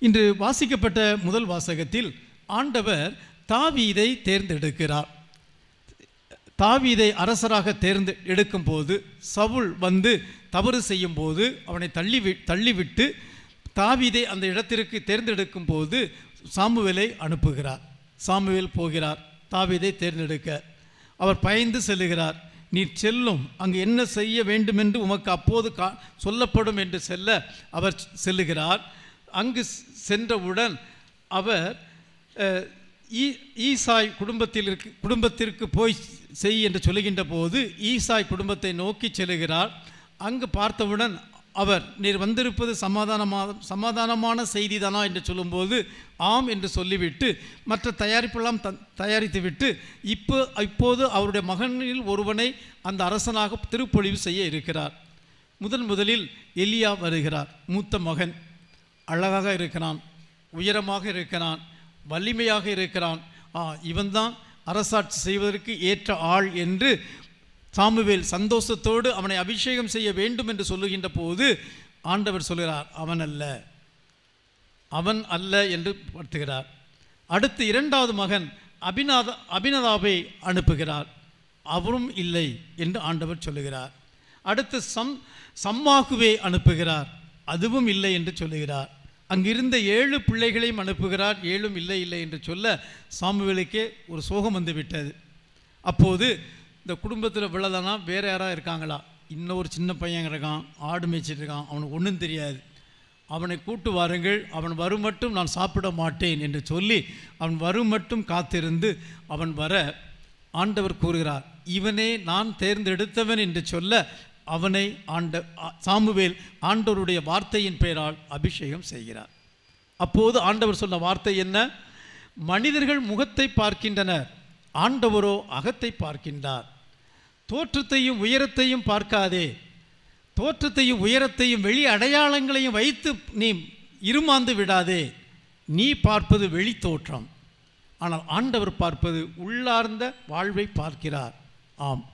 இன்று வாசிக்கப்பட்ட முதல் வாசகத்தில் ஆண்டவர் தாவீதை தேர்ந்தெடுக்கிறார். தாவீதை அரசராக எடுக்கும் போது சவுல் வந்து தவறு செய்யும் போது அவனை தள்ளிவிட்டு தாவீதை அந்த இடத்திற்கு தேர்ந்தெடுக்கும் போது சாமுவேலை அனுப்புகிறார். சாமுவேல் போகிறார் தாவீதை தேர்ந்தெடுக்க. அவர் பயந்து செல்லுகிறார். நீர் செல்லும், அங்கு என்ன செய்ய வேண்டுமென்று உமக்கு அப்போது சொல்லப்படும் என்று செல்ல அவர் செல்லுகிறார். அங்கு சென்றவுடன் அவர் ஈசாய் குடும்பத்திற்கு போய் செய் என்று சொல்லுகின்ற போது ஈசாய் குடும்பத்தை நோக்கி செல்லுகிறார். அங்கு பார்த்தவுடன் அவர் நீர் வந்திருப்பது சமாதானமான செய்தி தானா என்று சொல்லும்போது ஆம் என்று சொல்லிவிட்டு மற்ற தயாரிப்பெல்லாம் தயாரித்துவிட்டு இப்போது அவருடைய மகனில் ஒருவனை அந்த அரசனாக திருப்பொழிவு செய்ய இருக்கிறார். முதலில் எலியா வருகிறார். மூத்த மகன், அழகாக இருக்கிறான், உயரமாக இருக்கிறான், வலிமையாக இருக்கிறான். இவன்தான் அரசாட்சி செய்வதற்கு ஏற்ற ஆள் என்று சாமுவேல் சந்தோஷத்தோடு அவனை அபிஷேகம் செய்ய வேண்டும் என்று சொல்லுகின்ற போது ஆண்டவர் சொல்கிறார், அவன் அல்ல என்று படுத்துகிறார். அடுத்து இரண்டாவது மகன் அபினதாபை அனுப்புகிறார். அவரும் இல்லை என்று ஆண்டவர் சொல்லுகிறார். அடுத்து சம்மாகுவை அனுப்புகிறார். அதுவும் இல்லை என்று சொல்லுகிறார். அங்கிருந்த 7 பிள்ளைகளையும் அனுப்புகிறார். 7 இல்லை என்று சொல்ல சாமுவேலுக்கே ஒரு சோகம் வந்து விட்டது. அப்போது இந்த குடும்பத்தில் விழதானா வேறு யாராக இருக்காங்களா? இன்னொரு சின்ன பையன் இருக்கான், ஆடு மேய்ச்சிட்டு இருக்கான், அவனுக்கு ஒன்றும் தெரியாது, அவனை கூட்டு வாருங்கள், அவன் வரும் மட்டும் நான் சாப்பிட மாட்டேன் என்று சொல்லி அவன் வரும் மட்டும் காத்திருந்து அவன் வர ஆண்டவர் கூறுகிறார், இவனே நான் தேர்ந்தெடுத்தவன் என்று சொல்ல அவனை சாமுவேல் ஆண்டவருடைய வார்த்தையின் பெயரால் அபிஷேகம் செய்கிறார். அப்போது ஆண்டவர் சொன்ன வார்த்தை என்ன? மனிதர்கள் முகத்தை பார்க்கின்றனர், ஆண்டவரோ அகத்தை பார்க்கின்றார். தோற்றத்தையும் உயரத்தையும் பார்க்காதே, தோற்றத்தையும் உயரத்தையும் வெளி அடையாளங்களையும் வைத்து நீ இருமாந்து விடாதே. நீ பார்ப்பது வெளி தோற்றம், ஆனால் ஆண்டவர் பார்ப்பது உள்ளார்ந்த வாழ்வை பார்க்கிறார். ஆம்,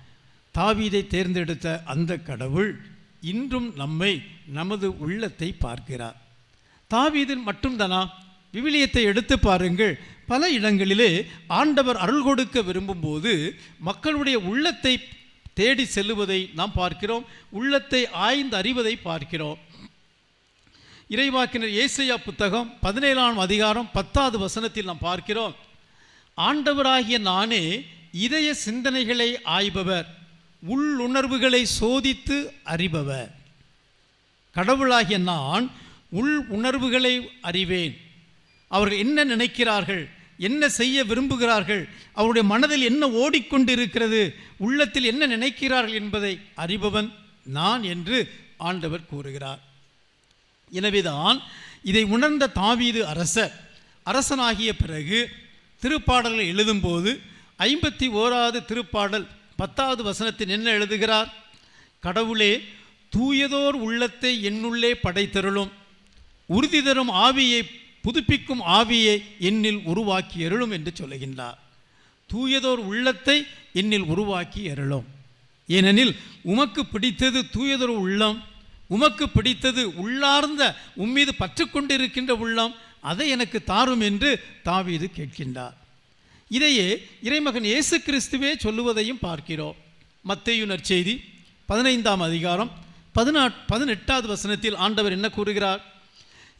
தாவீதை தேர்ந்தெடுத்த அந்த கடவுள் இன்றும் நமது உள்ளத்தை பார்க்கிறார். தாவீதின் மட்டும்தானா? விவிலியத்தை எடுத்து பாருங்கள். பல இடங்களிலே ஆண்டவர் அருள் கொடுக்க விரும்பும்போது மக்களுடைய உள்ளத்தை தேடி செல்லுவதை நாம் பார்க்கிறோம். உள்ளத்தை ஆய்ந்து அறிவதை பார்க்கிறோம். இறைவாக்கினர் ஏசாயா புத்தகம் 17ஆம் அதிகாரம் 10வது வசனத்தில் நாம் பார்க்கிறோம், ஆண்டவராகிய நானே இதய சிந்தனைகளை ஆய்பவர், உள்ளுணர்வுகளை சோதித்து அறிபவர். கடவுளாகிய நான் உள் உணர்வுகளை அறிவேன். அவர்கள் என்ன நினைக்கிறார்கள், என்ன செய்ய விரும்புகிறார்கள், அவருடைய மனதில் என்ன ஓடிக்கொண்டிருக்கிறது, உள்ளத்தில் என்ன நினைக்கிறார்கள் என்பதை அறிபவன் நான் என்று ஆண்டவர் கூறுகிறார். எனவேதான் இதை உணர்ந்த தாவீது அரசனாகிய பிறகு திருப்பாடல்களை எழுதும்போது 51வது திருப்பாடல் 10வது வசனத்தில் என்ன எழுதுகிறார்? கடவுளே, தூயதோர் உள்ளத்தை என்னுள்ளே படைத்தருளும், உறுதி தரும் ஆவியை புதுப்பிக்கும் ஆவியை என்னில் உருவாக்கி அருளும் என்று சொல்லுகின்றார். தூயதோர் உள்ளத்தை என்னில் உருவாக்கி அருளும். ஏனெனில் உமக்கு பிடித்தது தூயதொரு உள்ளம், உமக்கு பிடித்தது உள்ளார்ந்த உம்மீது பற்று கொண்டிருக்கின்ற உள்ளம், அதை எனக்கு தாரும் என்று தாவீது கேட்கின்றார். இதையே இறைமகன் இயேசு கிறிஸ்துவே சொல்லுவதையும் பார்க்கிறோம். மத்தேயு நற்செய்தி 15ஆம் அதிகாரம் 18வது வசனத்தில் ஆண்டவர் என்ன கூறுகிறார்?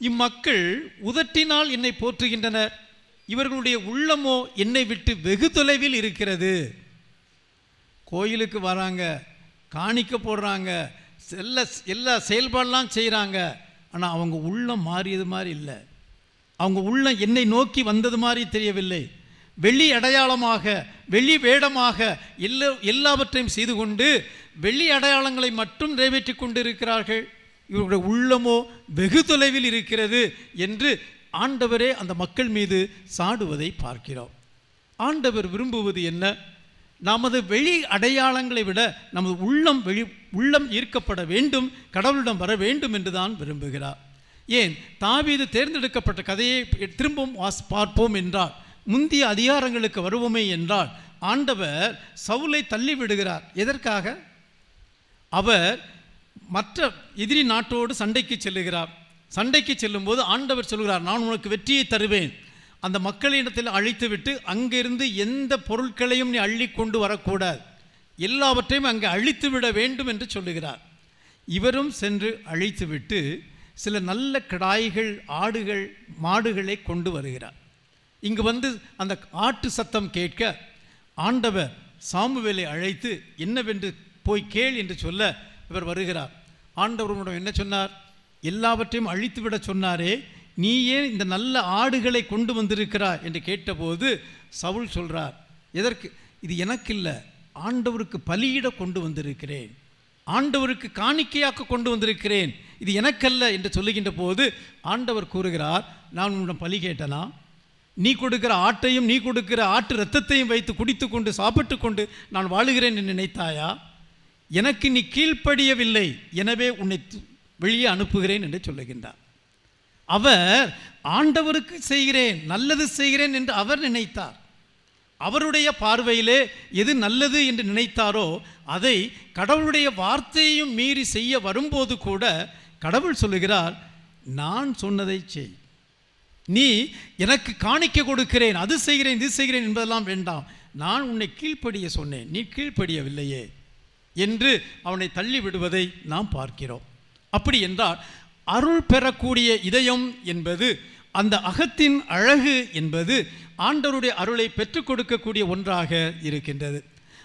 இம்மக்கள் உதட்டினால் என்னை போற்றுகின்றனர், இவர்களுடைய உள்ளமோ என்னை விட்டு வெகு தொலைவில் இருக்கிறது. கோயிலுக்கு வராங்க, காணிக்க போடுறாங்க, எல்லா செயல்பாடெல்லாம் செய்கிறாங்க, ஆனால் அவங்க உள்ளம் மாறியது மாதிரி இல்லை. அவங்க உள்ளம் என்னை நோக்கி வந்தது மாதிரி தெரியவில்லை. வெள்ளி அடையாளமாக, வெள்ளி வேடமாக எல்லாவற்றையும் செய்து கொண்டு வெள்ளி அடையாளங்களை மட்டும் நிறைவேற்றி கொண்டு இருக்கிறார்கள். இவருடைய உள்ளமோ வெகு தொலைவில் இருக்கிறது என்று ஆண்டவரே அந்த மக்கள் மீது சாடுவதை பார்க்கிறோம். ஆண்டவர் விரும்புவது என்ன? நமது வெளி அடையாளங்களை விட நமது உள்ளம் ஈர்க்கப்பட வேண்டும், கடவுளிடம் வர வேண்டும் என்று தான் விரும்புகிறார். ஏன் தாவீது தேர்ந்தெடுக்கப்பட்ட கதையை திரும்பவும் பார்ப்போம் என்றால், முந்திய அதிகாரங்களுக்கு வருவோமே என்றால், ஆண்டவர் சவுலை தள்ளி விடுகிறார். எதற்காக? அவர் மற்ற எதிரி நாட்டோடு சண்டைக்கு செல்லுகிறார். சண்டைக்கு செல்லும்போது ஆண்டவர் சொல்கிறார், நான் உனக்கு வெற்றியை தருவேன், அந்த மக்களிடத்தில் அழித்துவிட்டு அங்கிருந்து எந்த பொருட்களையும் நீ அள்ளி கொண்டு வரக்கூடாது, எல்லாவற்றையும் அங்கே அழித்து விட வேண்டும் என்று சொல்லுகிறார். இவரும் சென்று அழித்துவிட்டு சில நல்ல கிடாய்கள், ஆடுகள், மாடுகளை கொண்டு வருகிறார். இங்கு வந்து அந்த ஆட்டு சத்தம் கேட்க ஆண்டவர் சாமுவேலை அழைத்து என்னவென்று போய் கேள் என்று சொல்ல இவர் வருகிறார். ஆண்டவரிடம் என்ன சொன்னார்? எல்லாவற்றையும் அழித்துவிட சொன்னாரே, நீ ஏன் இந்த நல்ல ஆடுகளை கொண்டு வந்திருக்கிறாய் என்று கேட்டபோது சவுல் சொல்கிறார், எதற்கு? இது எனக்கு இல்லை, ஆண்டவருக்கு பலியிட கொண்டு வந்திருக்கிறேன், ஆண்டவருக்கு காணிக்கையாக்க கொண்டு வந்திருக்கிறேன், இது எனக்கல்ல என்று சொல்லுகின்ற போது ஆண்டவர் கூறுகிறார், நான் உன்னிடம் பலி கேட்டனா? நீ கொடுக்கிற ஆட்டையும் நீ கொடுக்கிற ஆட்டு இரத்தத்தையும் வைத்து குடித்து கொண்டு சாப்பிட்டு கொண்டு நான் வாழுகிறேன் என்று நினைத்தாயா? எனக்கு நீ கீழ்ப்படியவில்லை, எனவே உன்னை வெளியே அனுப்புகிறேன் என்று சொல்லுகின்றார். அவர் ஆண்டவருக்கு செய்கிறேன், நல்லது செய்கிறேன் என்று அவர் நினைத்தார். அவருடைய பார்வையிலே எது நல்லது என்று நினைத்தாரோ அதை கடவுளுடைய வார்த்தையையும் மீறி செய்ய வரும்போது கூட கடவுள் சொல்லுகிறார், நான் சொன்னதை செய், நீ எனக்கு காணிக்க கொடுக்கிறேன், அது செய்கிறேன் இது செய்கிறேன் என்பதெல்லாம் வேண்டாம், நான் உன்னை கீழ்ப்படிய சொன்னேன், நீ கீழ்ப்படியவில்லையே என்று அவனை தள்ளி விடுவதை நாம் பார்க்கிறோம். அப்படி என்றால் அருள் பெறக்கூடிய இதயம் என்பது, அந்த அகத்தின் அழகு என்பது ஆண்டவருடைய அருளை பெற்றுக் கொடுக்கக்கூடிய ஒன்றாக இருக்கின்றது.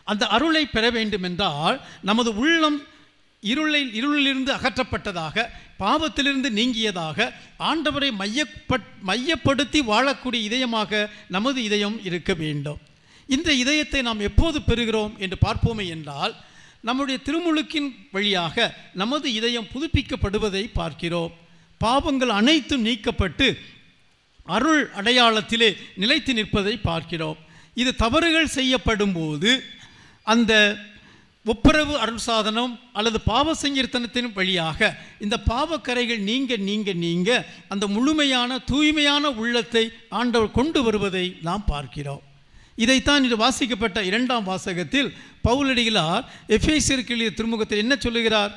அந்த அருளை பெற வேண்டுமென்றால் நமது உள்ளம் இருளிலிருந்து அகற்றப்பட்டதாக, பாவத்திலிருந்து நீங்கியதாக, ஆண்டவரை மையப்படுத்தி வாழக்கூடிய இதயமாக நமது இதயம் இருக்க வேண்டும். இந்த இதயத்தை நாம் எப்போது பெறுகிறோம் என்று பார்ப்போமே என்றால், நம்முடைய திருமுழுக்கின் வழியாக நமது இதயம் புதுப்பிக்கப்படுவதை பார்க்கிறோம். பாவங்கள் அனைத்தும் நீக்கப்பட்டு அருள் அடையாளத்திலே நிலைத்து நிற்பதை பார்க்கிறோம். இது தவறுகள் செய்யப்படும் போது அந்த ஒப்புரவு அருள் சாதனம் அல்லது பாவ சங்கீர்த்தனத்தின் வழியாக இந்த பாவக்கரைகள் நீங்க அந்த முழுமையான தூய்மையான உள்ளத்தை ஆண்டவர் கொண்டு வருவதை நாம் பார்க்கிறோம். இதைத்தான் இது வாசிக்கப்பட்ட 2ஆம் வாசகத்தில் பவுலடிகளார் எபேசியருக்கு எழுதிய திருமுகத்தில் என்ன சொல்லுகிறார்?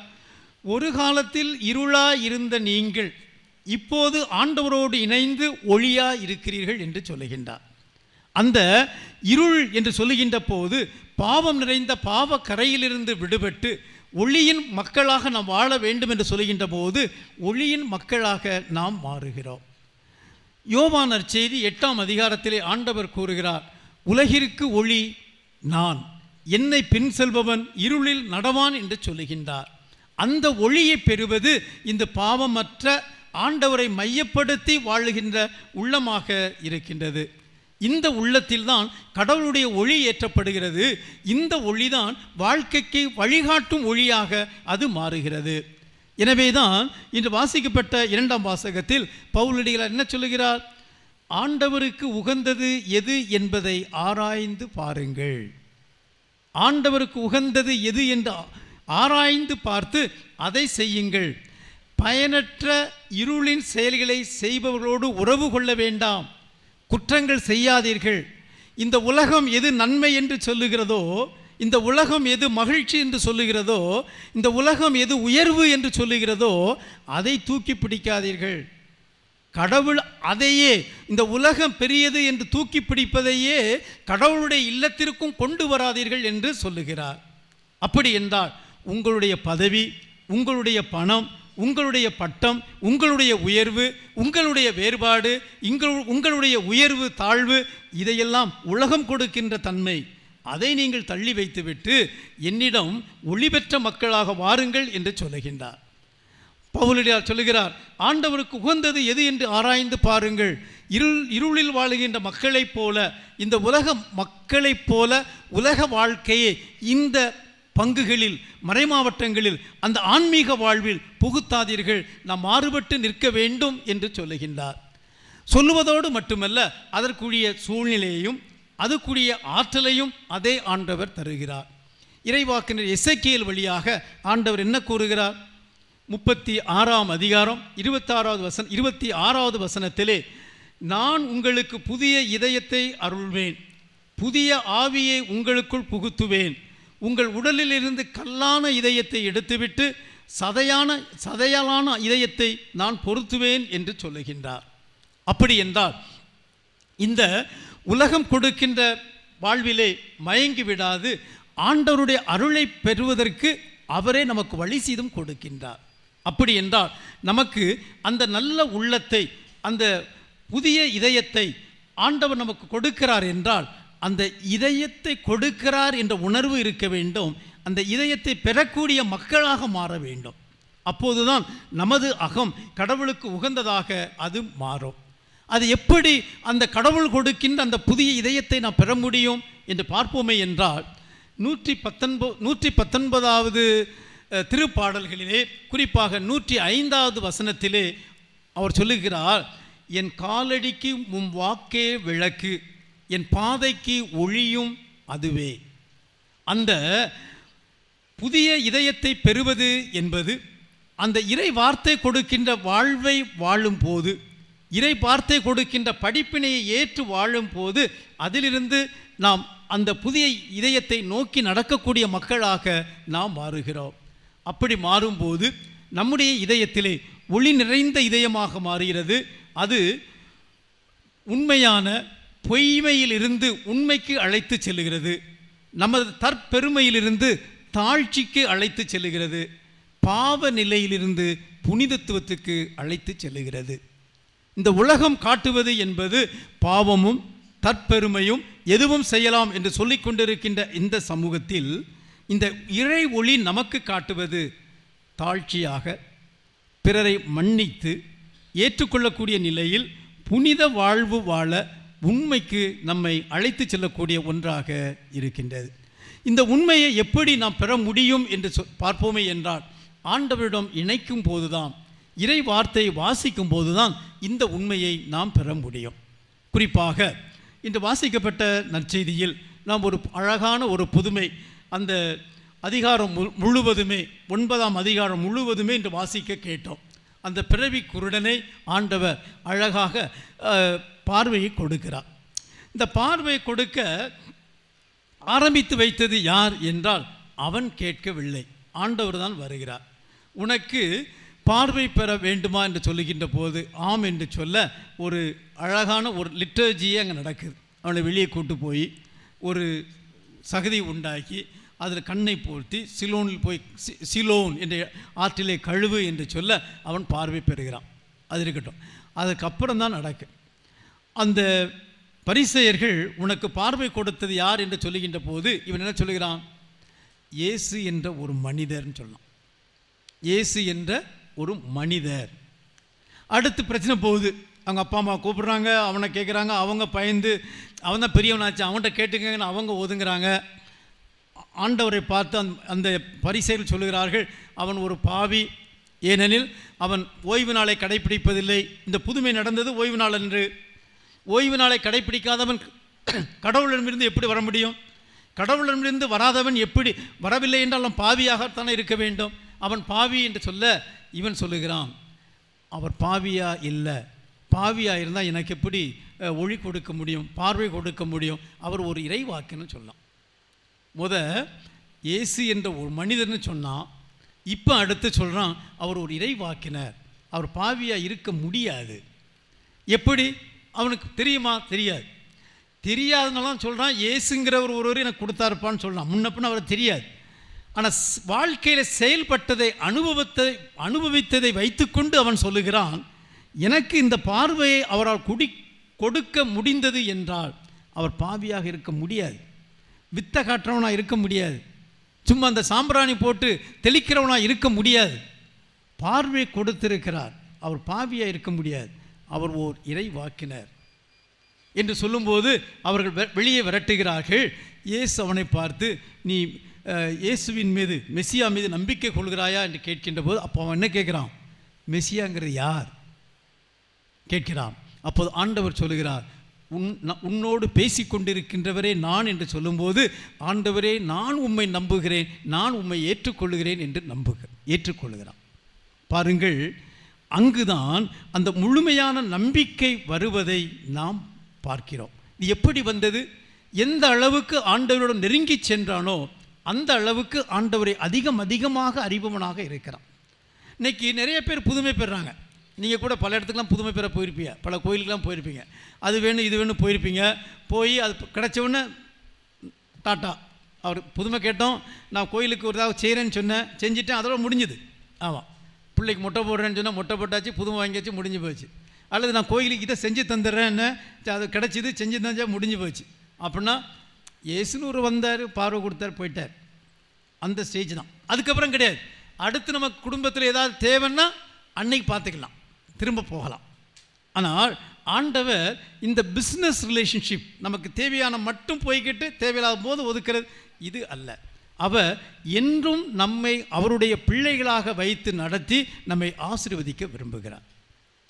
ஒரு காலத்தில் இருளாய் இருந்த நீங்கள் இப்போது ஆண்டவரோடு இணைந்து ஒளியாய் இருக்கிறீர்கள் என்று சொல்லுகின்றார். அந்த இருள் என்று சொல்லுகின்ற போது பாவம் நிறைந்த பாவ கரையிலிருந்து விடுபட்டு ஒளியின் மக்களாக நாம் வாழ வேண்டும் என்று சொல்லுகின்ற போது ஒளியின் மக்களாக நாம் மாறுகிறோம். யோவான் நற்செய்தி 8ஆம் அதிகாரத்திலே ஆண்டவர் கூறுகிறார், உலகிற்கு ஒளி நான், என்னை பின் செல்பவன் இருளில் நடவான் என்று சொல்லுகின்றார். அந்த ஒளியை பெறுவது இந்த பாவமற்ற ஆண்டவரை மையப்படுத்தி வாழுகின்ற உள்ளமாக இருக்கின்றது. இந்த உள்ளத்தில்தான் கடவுளுடைய ஒளி ஏற்றப்படுகிறது. இந்த ஒளிதான் வாழ்க்கைக்கு வழிகாட்டும் ஒளியாக அது மாறுகிறது. எனவேதான் இன்று வாசிக்கப்பட்ட 2ஆம் வாசகத்தில் பவுலடிகளார் என்ன சொல்லுகிறார்? ஆண்டவருக்கு உகந்தது எது என்பதை ஆராய்ந்து பாருங்கள். ஆண்டவருக்கு உகந்தது எது என்று ஆராய்ந்து பார்த்து அதை செய்யுங்கள். பயனற்ற இருளின் செயல்களை செய்பவர்களோடு உறவு கொள்ள வேண்டாம், குற்றங்கள் செய்யாதீர்கள். இந்த உலகம் எது நன்மை என்று சொல்லுகிறதோ, இந்த உலகம் எது மகிழ்ச்சி என்று சொல்லுகிறதோ, இந்த உலகம் எது உயர்வு என்று சொல்லுகிறதோ அதை தூக்கி பிடிக்காதீர்கள். கடவுள் அதையே, இந்த உலகம் பெரியது என்று தூக்கி பிடிப்பதையே கடவுளுடைய இல்லத்திற்கும் கொண்டு வராதீர்கள் என்று சொல்லுகிறார். அப்படி என்றால் உங்களுடைய பதவி, உங்களுடைய பணம், உங்களுடைய பட்டம், உங்களுடைய உயர்வு, உங்களுடைய வேறுபாடு, உங்களுடைய உயர்வு தாழ்வு, இதையெல்லாம் உலகம் கொடுக்கின்ற தன்மை, அதை நீங்கள் தள்ளி வைத்துவிட்டு என்னிடம் ஒளி பெற்ற மக்களாக வாருங்கள் என்று சொல்லுகின்றார். பவுலடியார் சொல்லுகிறார், ஆண்டவருக்கு உகந்தது எது என்று ஆராய்ந்து பாருங்கள். இருளில் வாழுகின்ற மக்களைப் போல, இந்த உலக மக்களைப் போல உலக வாழ்க்கையை இந்த பங்குகளில், மறைமாவட்டங்களில், அந்த ஆன்மீக வாழ்வில் புகுத்தாதீர்கள். நாம் மாறுபட்டு நிற்க வேண்டும் என்று சொல்லுகின்றார். சொல்லுவதோடு மட்டுமல்ல, அதற்குரிய சூழ்நிலையையும் அதுக்குரிய ஆற்றலையும் அதே ஆண்டவர் தருகிறார். இறைவாக்கினர் எசேக்கியேல் வழியாக ஆண்டவர் என்ன கூறுகிறார்? 36ஆம் அதிகாரம் 26வது வசனத்திலே, நான் உங்களுக்கு புதிய இதயத்தை அருள்வேன், புதிய ஆவியை உங்களுக்குள் புகுத்துவேன், உங்கள் உடலிலிருந்து கல்லான இதயத்தை எடுத்துவிட்டு சதையாலான இதயத்தை நான் பொருத்துவேன் என்று சொல்லுகின்றார். அப்படி என்றால் இந்த உலகம் கொடுக்கின்ற வாழ்விலே மயங்கி விடாது ஆண்டவருடைய அருளை பெறுவதற்கு அவரே நமக்கு வழி செய்தும் கொடுக்கின்றார். அப்படி என்றால் நமக்கு அந்த நல்ல உள்ளத்தை, அந்த புதிய இதயத்தை ஆண்டவர் நமக்கு கொடுக்கிறார் என்றால், அந்த இதயத்தை கொடுக்கிறார் என்ற உணர்வு இருக்க வேண்டும். அந்த இதயத்தை பெறக்கூடிய மக்களாக மாற வேண்டும். அப்போதுதான் நமது அகம் கடவுளுக்கு உகந்ததாக அது மாறும். அது எப்படி அந்த கடவுள் கொடுக்கின்ற அந்த புதிய இதயத்தை நாம் பெற முடியும் என்று பார்ப்போமே என்றால், 119வது திருப்பாடல்களிலே, குறிப்பாக 105வது வசனத்திலே அவர் சொல்லுகிறார், என் காலடிக்கு உம் வாக்கே விளக்கு, என் பாதைக்கு ஒளியும் அதுவே. அந்த புதிய இதயத்தை பெறுவது என்பது அந்த இறை வார்த்தை கொடுக்கின்ற வாழ்வை வாழும் போது, இறை வார்த்தை கொடுக்கின்ற படிப்பினையை ஏற்று வாழும் போது, அதிலிருந்து நாம் அந்த புதிய இதயத்தை நோக்கி நடக்கக்கூடிய மக்களாக நாம் மாறுகிறோம். அப்படி மாறும்போது நம்முடைய இதயத்திலே ஒளி நிறைந்த இதயமாக மாறுகிறது. அது உண்மையான பொய்மையிலிருந்து உண்மைக்கு அழைத்து செல்லுகிறது. நமது தற்பெருமையிலிருந்து தாழ்ச்சிக்கு அழைத்து செல்லுகிறது. பாவ நிலையிலிருந்து புனிதத்துவத்துக்கு அழைத்து செல்லுகிறது. இந்த உலகம் காட்டுவது என்பது பாவமும் தற்பெருமையும் எதுவும் செய்யலாம் என்று சொல்லிக் கொண்டிருக்கின்ற இந்த சமூகத்தில் இந்த இறை ஒளி நமக்கு காட்டுவது தாழ்ச்சியாக, பிறரை மன்னித்து ஏற்றுக்கொள்ளக்கூடிய நிலையில் புனித வாழ்வு வாழ உண்மைக்கு நம்மை அழைத்து செல்லக்கூடிய ஒன்றாக இருக்கின்றது. இந்த உண்மையை எப்படி நாம் பெற முடியும் என்று பார்ப்போமே என்றால், ஆண்டவரிடம் இணைக்கும் போதுதான், இறை வார்த்தையை வாசிக்கும் போதுதான் இந்த உண்மையை நாம் பெற முடியும். குறிப்பாக இன்று வாசிக்கப்பட்ட நற்செய்தியில் நாம் ஒரு அழகான ஒரு புதுமை, அந்த அதிகாரம் முழுவதுமே, 9ஆம் அதிகாரம் முழுவதுமே இன்று வாசிக்க கேட்டோம். அந்த பிறவி குருடனை ஆண்டவர் அழகாக பார்வையை கொடுக்கிறார். இந்த பார்வையை கொடுக்க ஆரம்பித்து வைத்தது யார் என்றால், அவன் கேட்கவில்லை, ஆண்டவர் தான் வருகிறார். உனக்கு பார்வை பெற வேண்டுமா என்று சொல்லுகின்ற போது ஆம் என்று சொல்ல ஒரு அழகான ஒரு லிட்டர்ஜியே அங்கே நடக்குது. அவனை வெளியே கூட்டு போய் ஒரு சகதி உண்டாக்கி அதில் கண்ணை போர்த்தி சிலோனில் போய் சிலோன் என்ற ஆற்றிலே கழுவு என்று சொல்ல அவன் பார்வை பெறுகிறான். அது இருக்கட்டும், அதுக்கப்புறம் தான் நடக்கு. அந்த பரிசேயர்கள் உனக்கு பார்வை கொடுத்தது யார் என்று சொல்லுகின்ற போது இவன் என்ன சொல்லுகிறான்? இயேசு என்ற ஒரு மனிதர்னு சொல்லலாம். இயேசு என்ற ஒரு மனிதர். அடுத்து பிரச்சனை போகுது. அவங்க அப்பா அம்மா கூப்பிடுறாங்க, அவனை கேட்குறாங்க, அவங்க பயந்து அவன் தான் பெரியவனாச்சு அவன்கிட்ட கேட்டுக்கங்கன்னு அவங்க ஒதுங்குறாங்க. ஆண்டவரை பார்த்து அந்த பரிசேயர்கள் சொல்லுகிறார்கள், அவன் ஒரு பாவி, ஏனெனில் அவன் ஓய்வு நாளை கடைப்பிடிப்பதில்லை. இந்த புதுமை நடந்தது ஓய்வு நாள் என்று. ஓய்வு நாளை கடைப்பிடிக்காதவன் கடவுளிடமிருந்து எப்படி வர முடியும்? கடவுளிடமிருந்து வராதவன் எப்படி வரவில்லை என்றால் அவன் பாவியாகத்தானே இருக்க வேண்டும். அவன் பாவி என்று சொல்ல இவன் சொல்லுகிறான், அவர் பாவியா இல்லை, பாவியாக இருந்தால் எனக்கு எப்படி ஒளி கொடுக்க முடியும், பார்வை கொடுக்க முடியும், அவர் ஒரு இறைவாக்குன்னு சொல்லலாம். இயேசு என்ற ஒரு மனிதர்னு சொன்னான், இப்போ அடுத்து சொல்கிறான் அவர் ஒரு இறைவாக்கினர், அவர் பாவியாக இருக்க முடியாது. எப்படி அவனுக்கு தெரியுமா? தெரியாது. தெரியாதனாலாம் சொல்கிறான் இயேசுங்கிறவர் ஒருவர் எனக்கு கொடுத்தாருப்பான்னு சொல்லலாம். முன்னப்பின்னு அவரை தெரியாது. ஆனால் வாழ்க்கையில் செயல்பட்டதை அனுபவித்ததை வைத்துக்கொண்டு அவன் சொல்லுகிறான், எனக்கு இந்த பார்வையை அவரால் கொடுக்க முடிந்தது என்றால் அவர் பாவியாக இருக்க முடியாது, வித்த காட்டுறவனாக இருக்க முடியாது, சும்மா அந்த சாம்பிராணி போட்டு தெளிக்கிறவனாக இருக்க முடியாது. பார்வை கொடுத்திருக்கிறார், அவர் பாவியாக இருக்க முடியாது, அவர் ஓர் இறைவாக்கினர் என்று சொல்லும்போது அவர்கள் வெளியே விரட்டுகிறார்கள். இயேசு அவனை பார்த்து, நீ இயேசுவின் மீது, மெசியா மீது நம்பிக்கை கொள்கிறாயா என்று கேட்கின்ற போது, அப்போ அவன் என்ன கேட்குறான்? மெசியாங்கிறது யார் கேட்கிறான். அப்போது ஆண்டவர் சொல்லுகிறார், உன்னோடு பேசி கொண்டிருக்கின்றவரே நான் என்று சொல்லும்போது, ஆண்டவரே நான் உம்மை நம்புகிறேன், நான் உம்மை ஏற்றுக்கொள்கிறேன் என்று ஏற்றுக்கொள்கிறான். பாருங்கள், அங்குதான் அந்த முழுமையான நம்பிக்கை வருவதை நாம் பார்க்கிறோம். இது எப்படி வந்தது? எந்த அளவுக்கு ஆண்டவரிடம் நெருங்கி சென்றானோ அந்த அளவுக்கு ஆண்டவரை அதிகமாக அறிபவனாக இருக்கிறான். இன்னைக்கு நிறைய பேர் புதுமை பெறாங்க. நீங்கள் கூட பல இடத்துக்குலாம் புதுமை பெற போயிருப்பீங்க, பல கோயிலுக்கெலாம் போயிருப்பீங்க, அது வேணும் இது வேணும் போயிருப்பீங்க. போய் அது கிடைச்சவுடனே டாட்டா, அவர் புதுமை கேட்டோம், நான் கோயிலுக்கு ஒரு ஏதாவது செய்கிறேன்னு சொன்னேன், செஞ்சுட்டேன், அதோட முடிஞ்சுது. ஆமாம், பிள்ளைக்கு மொட்டை போடுறேன்னு சொன்னால் மொட்டை போட்டாச்சு, புதுமை வாங்கியாச்சு, முடிஞ்சு போச்சு. அல்லது நான் கோயிலுக்கு இதை செஞ்சு தந்துடுறேன்னு, அது கிடச்சிது, செஞ்சு தந்தா முடிஞ்சு போச்சு. அப்படின்னா இயேசுன்னு வந்தார், பார்வை கொடுத்தார், போயிட்டார். அந்த ஸ்டேஜ் தான். அதுக்கப்புறம் கிடையாது. அடுத்து நம்ம குடும்பத்தில் ஏதாவது தேவைன்னா அன்னைக்கு பார்த்துக்கலாம், திரும்ப போகலாம். ஆனால் ஆண்டவர் இந்த பிஸ்னஸ் ரிலேஷன்ஷிப், நமக்கு தேவையான மட்டும் போய்கிட்டு தேவையில்லாத போது ஒதுக்கிறது, இது அல்ல. அவர் என்றும் நம்மை அவருடைய பிள்ளைகளாக வைத்து நடத்தி நம்மை ஆசீர்வதிக்க விரும்புகிறார்.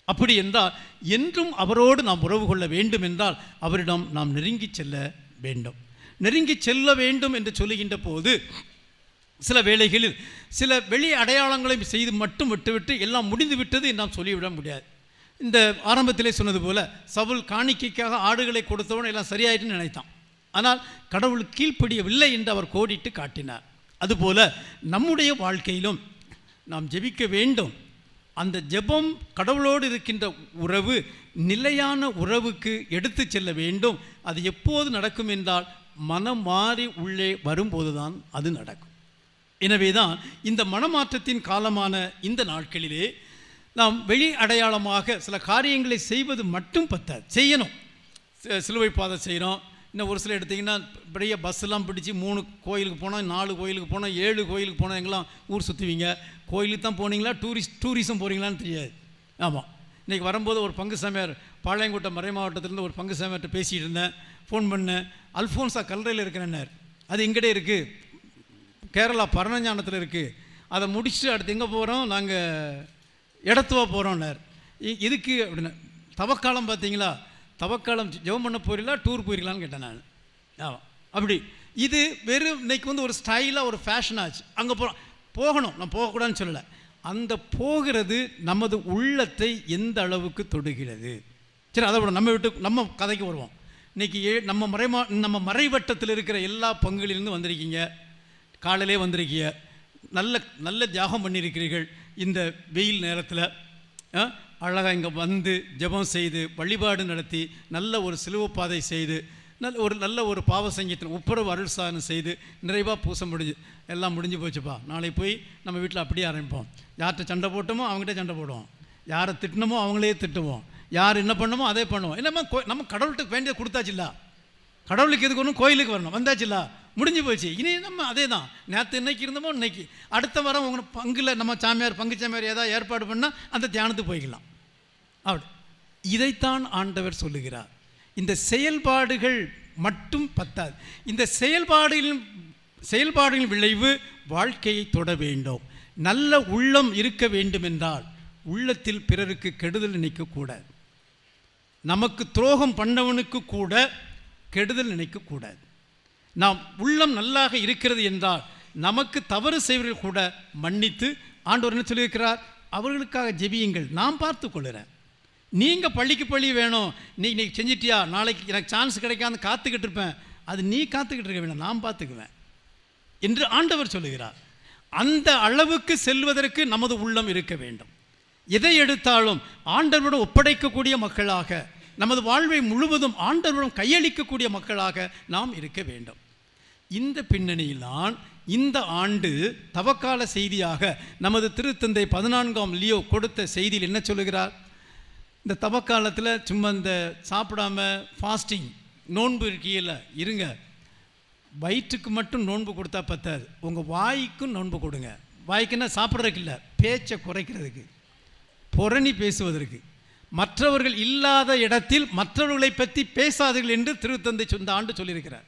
அப்படி என்றால் என்றும் அவரோடு நாம் உறவு கொள்ள வேண்டும் என்றால் அவரிடம் நாம் நெருங்கி செல்ல வேண்டும். நெருங்கி செல்ல வேண்டும் என்று சொல்லுகின்ற போது சில வேளைகளில் சில வெளி அடையாளங்களை செய்து மட்டும் விட்டுவிட்டு எல்லாம் முடிந்து விட்டது நாம் சொல்லிவிட முடியாது. இந்த ஆரம்பத்திலே சொன்னது போல சவுல் காணிக்கைக்காக ஆடுகளை கொடுத்தவன் எல்லாம் சரியாயிட்டுன்னு நினைத்தான். ஆனால் கடவுள் கீழ்ப்படியவில்லை என்று அவர் கோடிட்டு காட்டினார். அதுபோல நம்முடைய வாழ்க்கையிலும் நாம் ஜெபிக்க வேண்டும். அந்த ஜெபம் கடவுளோடு இருக்கின்ற உறவு நிலையான உறவுக்கு எடுத்து செல்ல வேண்டும். அது எப்போது நடக்கும் என்றால் மனம் மாறி உள்ளே வரும்போது தான் அது நடக்கும். எனவே தான் இந்த மனமாற்றத்தின் காலமான இந்த நாட்களிலே நாம் வெளி அடையாளமாக சில காரியங்களை செய்வது மட்டும் பத்தாது, செய்யணும். சிலுவை பாதை செய்கிறோம். இன்னும் ஒரு சில எடுத்திங்கன்னா பெரிய பஸ்ஸெல்லாம் பிடிச்சி 3 கோயிலுக்கு போனோம், 4 கோயிலுக்கு போனோம், 7 கோயிலுக்கு போனோம், எங்கெல்லாம் ஊர் சுற்றுவீங்க. கோயிலுக்கு தான் போனீங்களா, டூரிசம் போகிறீங்களான்னு தெரியாது. ஆமாம், இன்றைக்கி வரும்போது ஒரு பங்கு சாமியார், பாளையங்கோட்டை மறை மாவட்டத்திலேருந்து ஒரு பங்கு சாமியார்கிட்ட பேசிகிட்டு இருந்தேன். ஃபோன் பண்ணேன், அல்ஃபோன்ஸா கல்லறையில் இருக்கிறேன்னார். அது எங்கிட்டே இருக்குது, கேரளா பரணஞானத்தில் இருக்குது. அதை முடிச்சுட்டு அடுத்து எங்கே போகிறோம், நாங்கள் இடத்துவா போகிறோம்னார். இதுக்கு அப்படின்னு தவக்காலம் பார்த்தீங்களா, தவக்காலம் ஜெபம் பண்ண போகிறீங்களா, டூர் போயிருக்கலான்னு கேட்டேன் நான். ஆமாம், அப்படி இது வெறும் இன்றைக்கி ஒரு ஸ்டைலாக ஒரு ஃபேஷன் ஆச்சு. அங்கே போகணும், நான் போகக்கூடாதுன்னு சொல்லலை. அந்த போகிறது நமது உள்ளத்தை எந்த அளவுக்கு தொடுகிறது. சரி, அதை விட நம்ம கதைக்கு வருவோம். இன்றைக்கி நம்ம மறைவட்டத்தில் இருக்கிற எல்லா பங்குகளிலிருந்து வந்திருக்கீங்க, காலையிலே வந்திருக்கீங்க, நல்ல தியாகம் பண்ணியிருக்கிறீர்கள். இந்த வெயில் நேரத்தில் அழகாக இங்கே வந்து ஜெபம் செய்து வழிபாடு நடத்தி நல்ல ஒரு சிலுவை பாதை செய்து நல்ல ஒரு பாவ சங்கீதத்தில் ஒப்புரவு அருள் சாதனை செய்து நிறைவாக பூச எல்லாம் முடிஞ்சு போச்சுப்பா. நாளை போய் நம்ம வீட்டில் அப்படியே ஆரம்பிப்போம். யார்கிட்ட சண்டை போட்டோமோ அவங்ககிட்ட சண்டை போடுவோம், யாரை திட்டினமோ அவங்களே திட்டுவோம், யார் என்ன பண்ணமோ அதே பண்ணுவோம். என்னம்மா நம்ம கடவுள்கிட்ட வேண்டியதை கொடுத்தாச்சுல்ல, கடவுளுக்கு எதுக்கு ஒன்றும் கோயிலுக்கு வரணும், வந்தாச்சுல்ல, முடிஞ்சு போச்சு. இனி நம்ம அதே தான், நேற்று இன்னைக்கு இருந்தோமோ இன்னைக்கு, அடுத்த வாரம் உங்களுக்கு பங்கில் நம்ம பங்கு சாமியார் ஏதாவது ஏற்பாடு பண்ணால் அந்த தியானத்துக்கு போய்க்கலாம். அப்படி இதைத்தான் ஆண்டவர் சொல்லுகிறார். இந்த செயல்பாடுகள் மட்டும் பத்தாது, இந்த செயல்பாடுகளின் விளைவு வாழ்க்கையை தொட வேண்டும். நல்ல உள்ளம் இருக்க வேண்டும் என்றால் உள்ளத்தில் பிறருக்கு கெடுதல் நினைக்கக்கூடாது. நமக்கு துரோகம் பண்ணவனுக்கு கூட கெடுதல் நினைக்கக்கூடாது. நாம் உள்ளம் நல்லாக இருக்கிறது என்றால் நமக்கு தவறு செய்வர்கள் கூட மன்னித்து, ஆண்டவர் என்ன சொல்லியிருக்கிறார், அவர்களுக்காக ஜெபியுங்கள், நான் பார்த்து கொள்ளுறேன். நீங்கள் பள்ளிக்கு பள்ளி வேணும், நீ செஞ்சிட்டியா, நாளைக்கு எனக்கு சான்ஸ் கிடைக்காது காத்துக்கிட்டு இருப்பேன், அது நீ காத்துக்கிட்டு இருக்க வேண்டாம், நான் பார்த்துக்குவேன் என்று ஆண்டவர் சொல்லுகிறார். அந்த அளவுக்கு செல்வதற்கு நமது உள்ளம் இருக்க வேண்டும். எதை எடுத்தாலும் ஆண்டவரிடம் ஒப்படைக்கக்கூடிய மக்களாக, நமது வாழ்வை முழுவதும் ஆண்டவரிடம் கையளிக்கக்கூடிய மக்களாக நாம் இருக்க வேண்டும். இந்த பின்னணியில்தான் இந்த ஆண்டு தவக்கால செய்தியாக நமது திருத்தந்தை 14ஆம் லியோ கொடுத்த செய்தியில் என்ன சொல்லுகிறார்? இந்த தவக்காலத்தில் சும்மா இந்த சாப்பிடாம ஃபாஸ்டிங் நோன்பு இருக்கையில் இருங்க, வயிற்றுக்கு மட்டும் நோன்பு கொடுத்தா பத்தாது, உங்கள் வாய்க்கும் நோன்பு கொடுங்க. வாய்க்குன்னா சாப்பிட்றதுக்கு இல்லை, பேச்சை குறைக்கிறதுக்கு, புரணி பேசுவதற்கு, மற்றவர்கள் இல்லாத இடத்தில் மற்றவர்களை பற்றி பேசாதீர்கள் என்று திருத்தந்தை இந்த ஆண்டு சொல்லியிருக்கிறார்.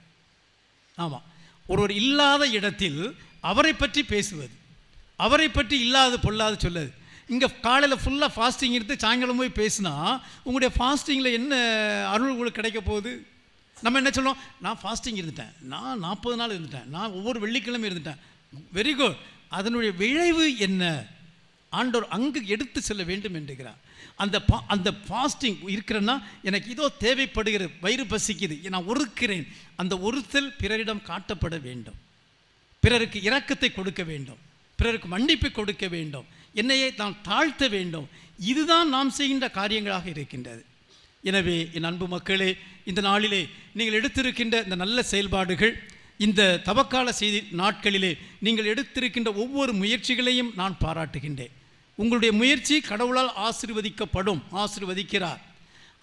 ஆமாம், ஒருவர் இல்லாத இடத்தில் அவரை பற்றி பேசுவது, அவரை பற்றி இல்லாத பொல்லாது சொல்லுது. இங்கே காலையில் ஃபுல்லாக ஃபாஸ்டிங் எடுத்து சாயங்காலம் போய் பேசினா உங்களுடைய ஃபாஸ்டிங்கில் என்ன அருள் உங்களுக்கு கிடைக்க போகுது? நம்ம என்ன சொல்லுவோம், நான் ஃபாஸ்டிங் இருந்துட்டேன், நான் 40 நாள் இருந்துட்டேன், நான் ஒவ்வொரு வெள்ளிக்கிழமை இருந்துட்டேன், வெரி குட். அதனுடைய விளைவு என்ன? ஆண்டவர் அங்கு எடுத்து செல்ல வேண்டும் என்கிறார். அந்த ஃபாஸ்டிங் இருக்கிறேன்னா எனக்கு இதோ தேவைப்படுகிறது, வயிறு பசிக்குது, நான் ஒருக்கிறேன். அந்த ஒருத்தல் பிறரிடம் காட்டப்பட வேண்டும், பிறருக்கு இரக்கத்தை கொடுக்க வேண்டும், பிறருக்கு மன்னிப்பு கொடுக்க வேண்டும், என்னையே நான் தாழ்த்த வேண்டும். இதுதான் நாம் செய்கின்ற காரியங்களாக இருக்கின்றது. எனவே என் அன்பு மக்களே, இந்த நாளிலே நீங்கள் எடுத்திருக்கின்ற இந்த நல்ல செயல்பாடுகள், இந்த தவக்கால செய்தி நாட்களிலே நீங்கள் எடுத்திருக்கின்ற ஒவ்வொரு முயற்சிகளையும் நான் பாராட்டுகின்றேன். உங்களுடைய முயற்சி கடவுளால் ஆசீர்வதிக்கிறார்.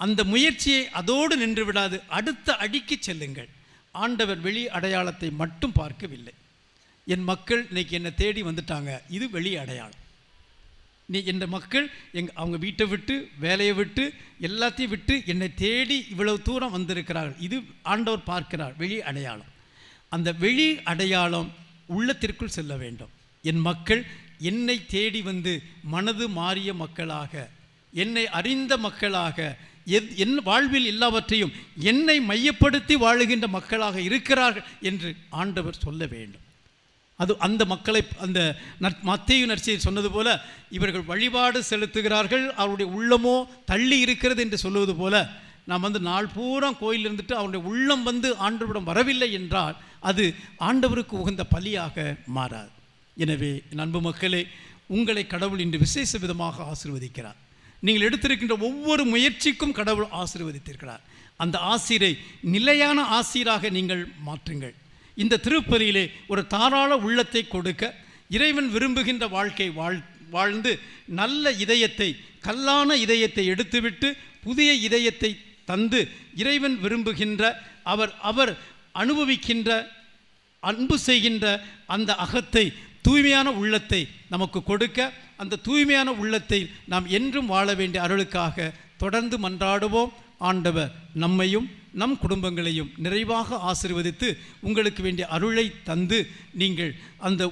அந்த முயற்சியை அதோடு நின்று விடாது, அடுத்த அடிக்கு செல்லுங்கள். ஆண்டவர் வெளி அடையாளத்தை மட்டும் பார்க்கவில்லை. என் மக்கள் இன்னைக்கு என்னை தேடி வந்துட்டாங்க, இது வெளி அடையாளம். என் மக்கள் அவங்க வீட்டை விட்டு, வேலையை விட்டு, எல்லாத்தையும் விட்டு என்னை தேடி இவ்வளவு தூரம் வந்திருக்கிறார்கள், இது ஆண்டவர் பார்க்கிறார், வெளி அடையாளம். அந்த வெளி அடையாளம் உள்ளத்திற்குள் செல்ல வேண்டும். என் மக்கள் என்னை தேடி வந்து மனது மாறிய மக்களாக, என்னை அறிந்த மக்களாக, என் வாழ்வில் எல்லாவற்றையும் என்னை மையப்படுத்தி வாழுகின்ற மக்களாக இருக்கிறார்கள் என்று ஆண்டவர் சொல்ல வேண்டும். அது அந்த மக்களை, அந்த மத்தேயு நற்செய்தி சொன்னது போல, இவர்கள் வழிபாடு செலுத்துகிறார்கள், அவருடைய உள்ளமோ தள்ளி இருக்கிறது என்று சொல்லுவது போல, நாம் நாள் பூரா கோயில் இருந்துட்டு அவருடைய உள்ளம் ஆண்டவரிடம் வரவில்லை என்றால் அது ஆண்டவருக்கு உகந்த பலியாக மாறாது. எனவே அன்பு மக்களே, உங்களை கடவுள் இன்று விசேஷ விதமாக ஆசீர்வதிக்கிறார். நீங்கள் எடுத்திருக்கின்ற ஒவ்வொரு முயற்சிக்கும் கடவுள் ஆசீர்வதித்திருக்கிறார். அந்த ஆசீரை நிலையான ஆசீராக நீங்கள் மாற்றுங்கள். இந்த திருப்பலியிலே ஒரு தாராள உள்ளத்தை கொடுக்க, இறைவன் விரும்புகின்ற வாழ்க்கை வாழ்ந்து நல்ல இதயத்தை, கல்லான இதயத்தை எடுத்துவிட்டு புதிய இதயத்தை தந்து, இறைவன் விரும்புகின்ற, அவர் அனுபவிக்கின்ற, அன்பு செய்கின்ற அந்த அகத்தை, தூய்மையான உள்ளத்தை நமக்கு கொடுக்க, அந்த தூய்மையான உள்ளத்தை நாம் என்றும் வாழ வேண்டிய அருளுக்காக தொடர்ந்து மன்றாடுவோம். ஆண்டவர் நம்மையும் நம் குடும்பங்களையும் நிறைவாக ஆசீர்வதித்து உங்களுக்கு வேண்டிய அருளை தந்து, நீங்கள் அந்த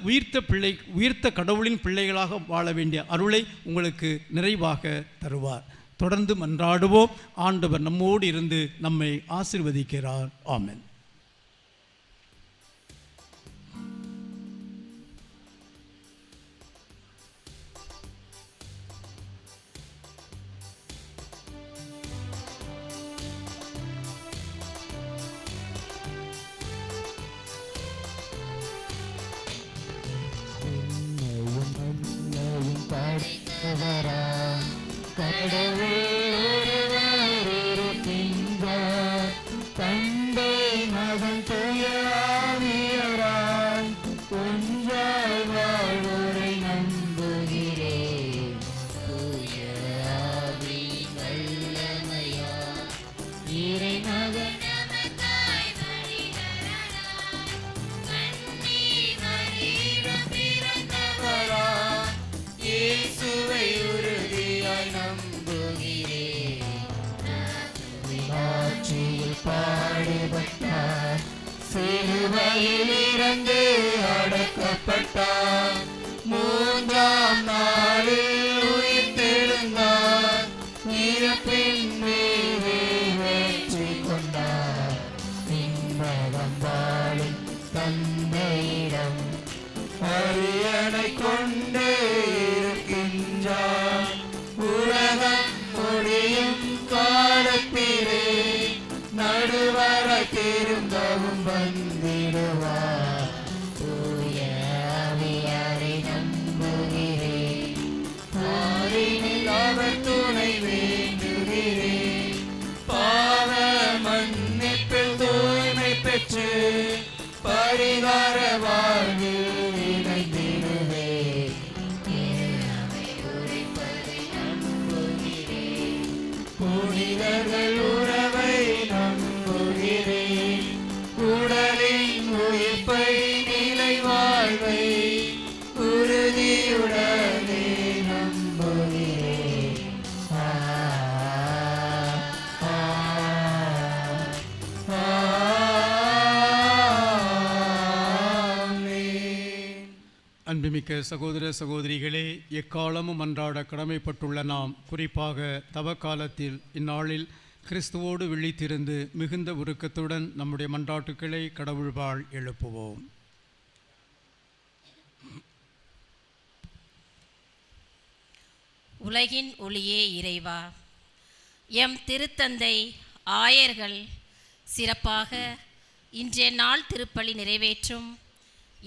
உயிர்த்த கடவுளின் பிள்ளைகளாக வாழ வேண்டிய அருளை உங்களுக்கு நிறைவாக தருவார். தொடர்ந்து மன்றாடுவோம். ஆண்டவர் நம்மோடு இருந்து நம்மை ஆசீர்வதிக்கிறார். ஆமென். சிலுவையிலிருந்து அடக்கப்பட்டார், மூன்றாம் நாளில் உயிர்த்தெழுந்தார், இறப்பின் மீது வெற்றி கொண்டார். இன்பகம் வாழும் தந்தையிடம் அரியணை கொண்டு இருக்கின்றார். அன்புமிக்க சகோதர சகோதரிகளே, எக்காலமும் அன்றாட கடமைப்பட்டுள்ள நாம் குறிப்பாக தவக்காலத்தில் இந்நாளில் கிறிஸ்துவோடு விழித்திருந்து மிகுந்த உருக்கத்துடன் நம்முடைய மன்றாட்டுக்களை கடவுள்வாழ் எழுப்புவோம். உலகின் ஒளியே இறைவா, எம் திருத்தந்தை ஆயர்கள் சிறப்பாக இன்றைய நாள் திருப்பலி நிறைவேற்றும்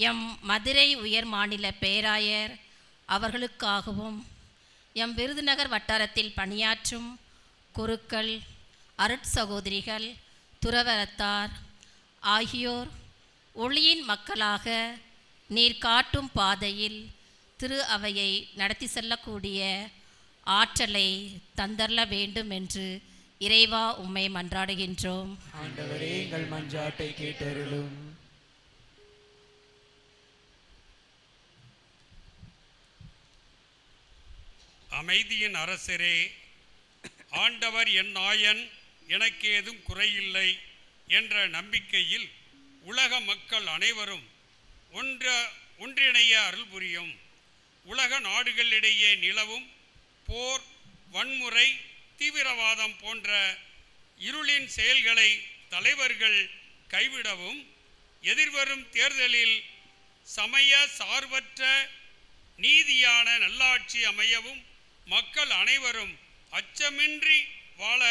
எம் மதுரை உயர் மாநில பேராயர் அவர்களுக்காகவும் எம் விருதுநகர் வட்டாரத்தில் பணியாற்றும் குருக்கள், அருட்சகோதரிகள், துறவரத்தார் ஆகியோர் ஒளியின் மக்களாக நீர் காட்டும் பாதையில் திரு அவையை நடத்தி செல்லக்கூடிய ஆற்றலை தந்தரல வேண்டும் என்று இறைவா உம்மை மன்றாடுகின்றோம். ஆண்டவரே, எங்கள் மன்றாட்டை கேட்டருளும். அமைதியின் அரசரே, ஆண்டவர் என் நாயன், எனக்கு ஏதும் குறையில்லை என்ற நம்பிக்கையில் உலக மக்கள் அனைவரும் ஒன்றிணைய அருள் புரியும். உலக நாடுகளிடையே நிலவும் போர், வன்முறை, தீவிரவாதம் போன்ற இருளின் செயல்களை தலைவர்கள் கைவிடவும், எதிர்வரும் தேர்தலில் சமய சார்பற்ற நீதியான நல்லாட்சி அமையவும் மக்கள் அனைவரும் அச்சமின்றி வாழ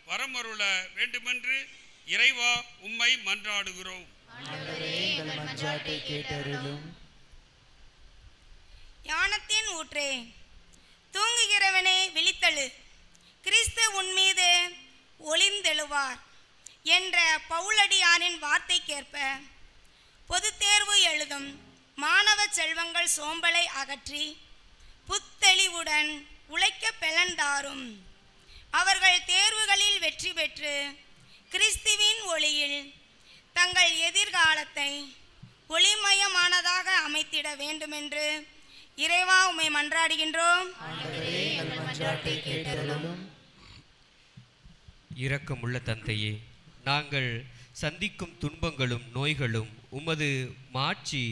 வரமருள வேண்டுமென்று இறைவா உம்மை மன்றாடுகிறோம். ஞானத்தின் ஊற்றே, தூங்குகிறவனே விழித்தெழு, கிறிஸ்து உன்மீது ஒளிந்தெழுவார் என்ற பவுலடியாரின் வார்த்தைக்கேற்ப பொதுத் தேர்வு எழுதும் மாணவ செல்வங்கள் சோம்பலை அகற்றி புத்தெளிவுடன் உழைக்க பெலந்தாரும் அவர்கள் தேர்வுகளில் வெற்றி பெற்று கிறிஸ்துவின் ஒளியில் தங்கள் எதிர்காலத்தை ஒளிமயமானதாக அமைத்திட வேண்டுமென்று இறைவா உம்மை மன்றாடுகின்றோம். இரக்கமுள்ள தந்தையே, நாங்கள் சந்திக்கும் துன்பங்களும் நோய்களும் உமது மாட்சி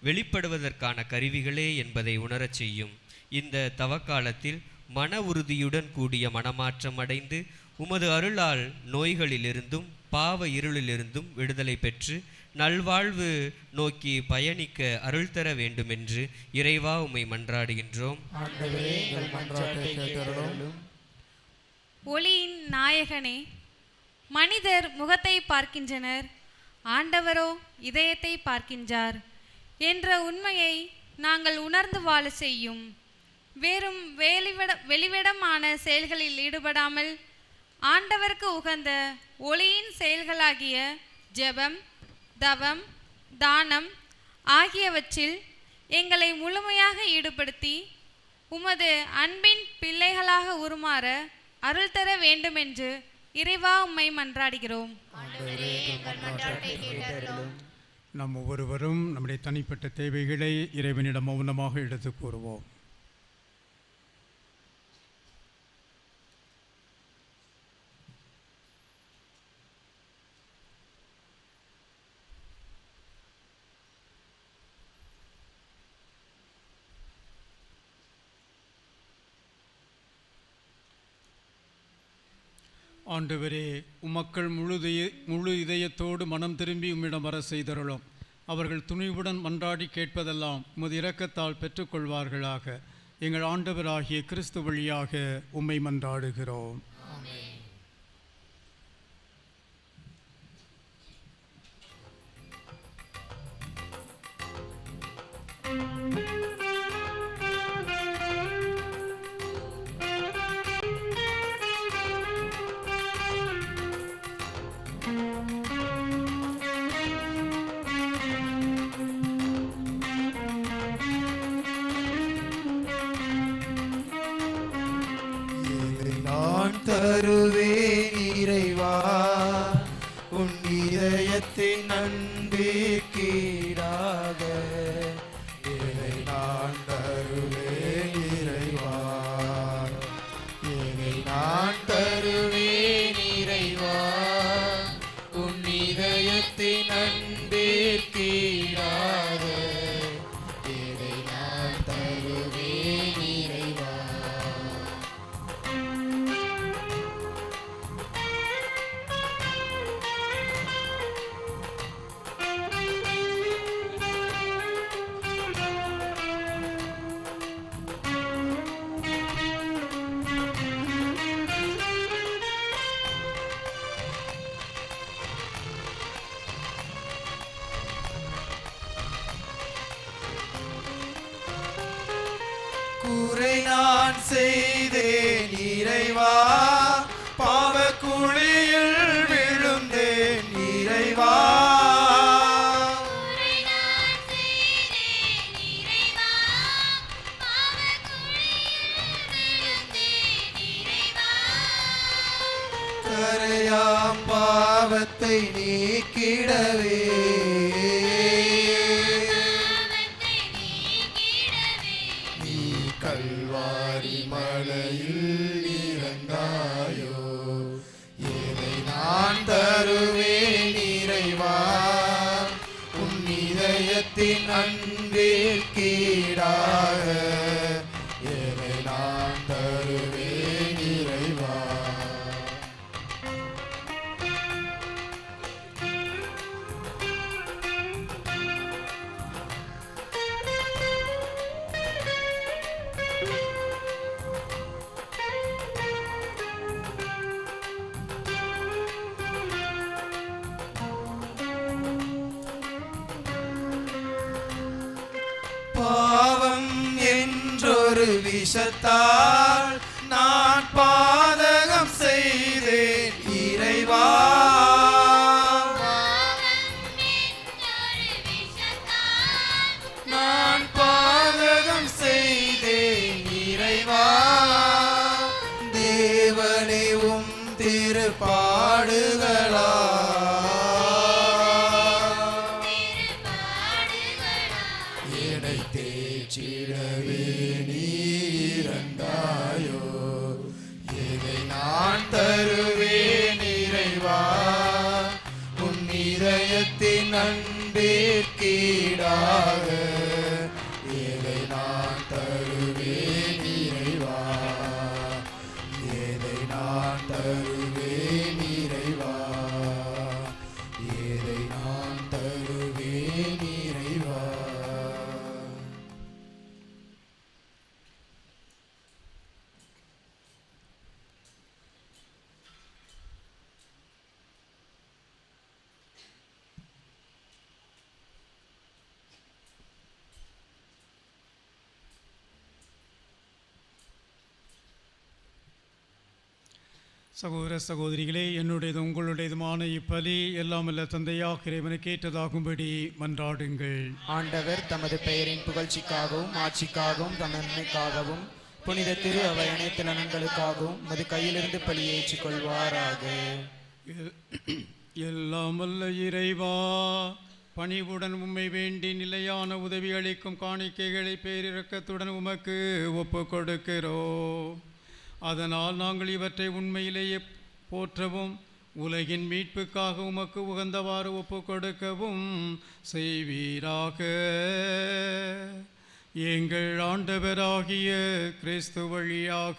வெளிப்படுவதற்கான கருவிகளே என்பதை உணரச் செய்யும். இந்த தவக்காலத்தில் மன உறுதியுடன் கூடிய மனமாற்றம் அடைந்து உமது அருளால் நோய்களிலிருந்தும் பாவ இருளிலிருந்தும் விடுதலை பெற்று நல்வாழ்வு நோக்கி பயணிக்க அருள் தர வேண்டுமென்று இறைவா உம்மை மன்றாடுகின்றோம். ஒளியின் நாயகனே, மனிதர் முகத்தை பார்க்கின்றனர், ஆண்டவரோ இதயத்தை பார்க்கின்றார் என்ற உண்மையை நாங்கள் உணர்ந்து வாழ செய்யும். வெறும் வெளிவிடமான செயல்களில் ஈடுபடாமல் ஆண்டவருக்கு உகந்த ஒளியின் செயல்களாகிய ஜெபம், தவம், தானம் ஆகியவற்றில் எங்களை முழுமையாக ஈடுபடுத்தி உமது அன்பின் பிள்ளைகளாக உருமாற அருள் தர வேண்டுமென்று இறைவா உம்மை மன்றாடுகிறோம். நம் ஒவ்வொருவரும் நம்முடைய தனிப்பட்ட தேவைகளை இறைவனிடம் மௌனமாக எடுத்து கூறுவோம். ஆண்டவரே, உமக்கள் முழு இதயத்தோடு மனம் திரும்பி உம்மிடம் வர செய்தருளும். அவர்கள் துணிவுடன் மன்றாடி கேட்பதெல்லாம் உமது இரக்கத்தால் பெற்றுக்கொள்வார்களாக. எங்கள் ஆண்டவராகிய கிறிஸ்து வழியாக உம்மை மன்றாடுகிறோம். தருவேன் இறைவா, உன் இதயத்தின் அன்பிற்கீடாக இதை நான் தருவேன் இறைவா, இதை நான் தருவேன் இறைவா, உன் இதயத்தின் அன்பிற்கீடாக இதை குறை நான் செய்தேன் இறைவா, பாவக்குழியில் விழுந்தேன் இறைவா. கரையாம் பாவத்தை நீக்கிடவே நீ கல்வாரி மலையில் இறந்தாயோ. எதை நான் தருவேன் இறைவா, உன் இதயத்தின் அன்பிற்கீடாக எதை நான் தருவேன் இறைவா. பாவம் என்றொரு விஷத்தால் நான் பாதகம் செய்தேன் இறைவா. நான் பாதகம் செய்தேன் இறைவா. தேவனே உம் திருப்பாடுகளா என்னை தேற்றிடவே நீ இறந்தாயோ. எதை நான் தருவேன் இறைவா, உன் இதயத்தின் அன்பிற்கீடாக எதை நான் தருவேன் இறைவா. எதை நான் தருவேன் இறைவா. எதை நான் தருவேன் இறைவா. சகோதர சகோதரிகளே, என்னுடையது உங்களுடையதுமான இப்பலி எல்லாம் அல்ல தந்தையாக இறைவனுக்கு ஏற்றதாகும்படி மன்றாடுங்கள். ஆண்டவர் தமது பெயரின் புகழ்ச்சிக்காகவும் ஆட்சிக்காகவும் தம் நன்மைக்காகவும் புனித திரு அவை அனைத்து நலன்களுக்காகவும் மது கையிலிருந்து பலியை ஏற்றுக் கொள்வாராக. எல்லாம் அல்ல இறைவா, பணிவுடன் உம்மை வேண்டி நிலையான உதவி அளிக்கும் காணிக்கைகளை பேரிரக்கத்துடன் உமக்கு ஒப்பு கொடுக்கிறோம். அதனால் நாங்கள் இவற்றை உண்மையிலேயே போற்றவும் உலகின் மீட்புக்காக உமக்கு உகந்தவாறு ஒப்பு கொடுக்கவும் செய்வீராக. எங்கள் ஆண்டவராகிய கிறிஸ்து வழியாக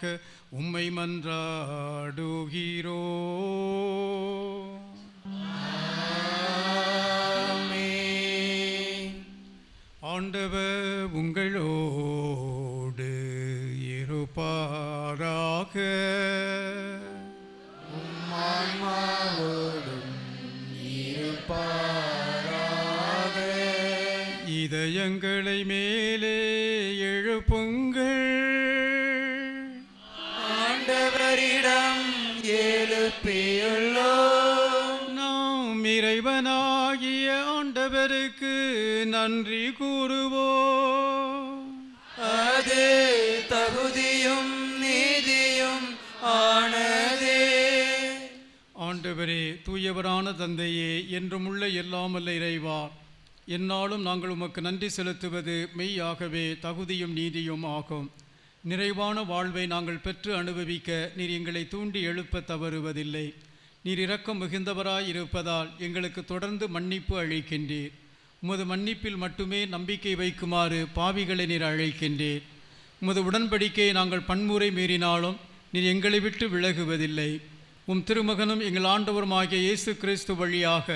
உம்மை மன்றாடுகிறோ. ஆண்டவர் உங்களோடு இருப்பாராக. ஆன்மாவோடும் இருப்பாராக. இதயங்களை மேலே எழுப்புங்கள். ஆண்டவரிடம் எழுப்பியுள்ளோம். நாம் இறைவனாகிய ஆண்டவருக்கு நன்றி கூறுவோம். அது தகுதியும் நீதியும் ஆனதே. ஆண்டவரே, தூயவரான தந்தையே, என்றும் உள்ள எல்லாமல்ல இறைவா, எந்நாளும் நாங்கள் உமக்கு நன்றி செலுத்துவது மெய்யாகவே தகுதியும் நீதியும் ஆகும். நிறைவான வாழ்வை நாங்கள் பெற்று அனுபவிக்க நீர் எங்களை தூண்டி எழுப்ப தவறுவதில்லை. நீர் இரக்கம் மிகுந்தவராய் இருப்பதால் எங்களுக்கு தொடர்ந்து மன்னிப்பு அளிக்கின்றீர். உமது மன்னிப்பில் மட்டுமே நம்பிக்கை வைக்குமாறு பாவிகளை நீர் அழைக்கின்றீர். உமது உடன்படிக்கையை நாங்கள் பன்முறை மீறினாலும் நீர் எங்களை விட்டு விலகுவதில்லை. உம் திருமகனும் எங்கள் ஆண்டவருமாகிய இயேசு கிறிஸ்து வழியாக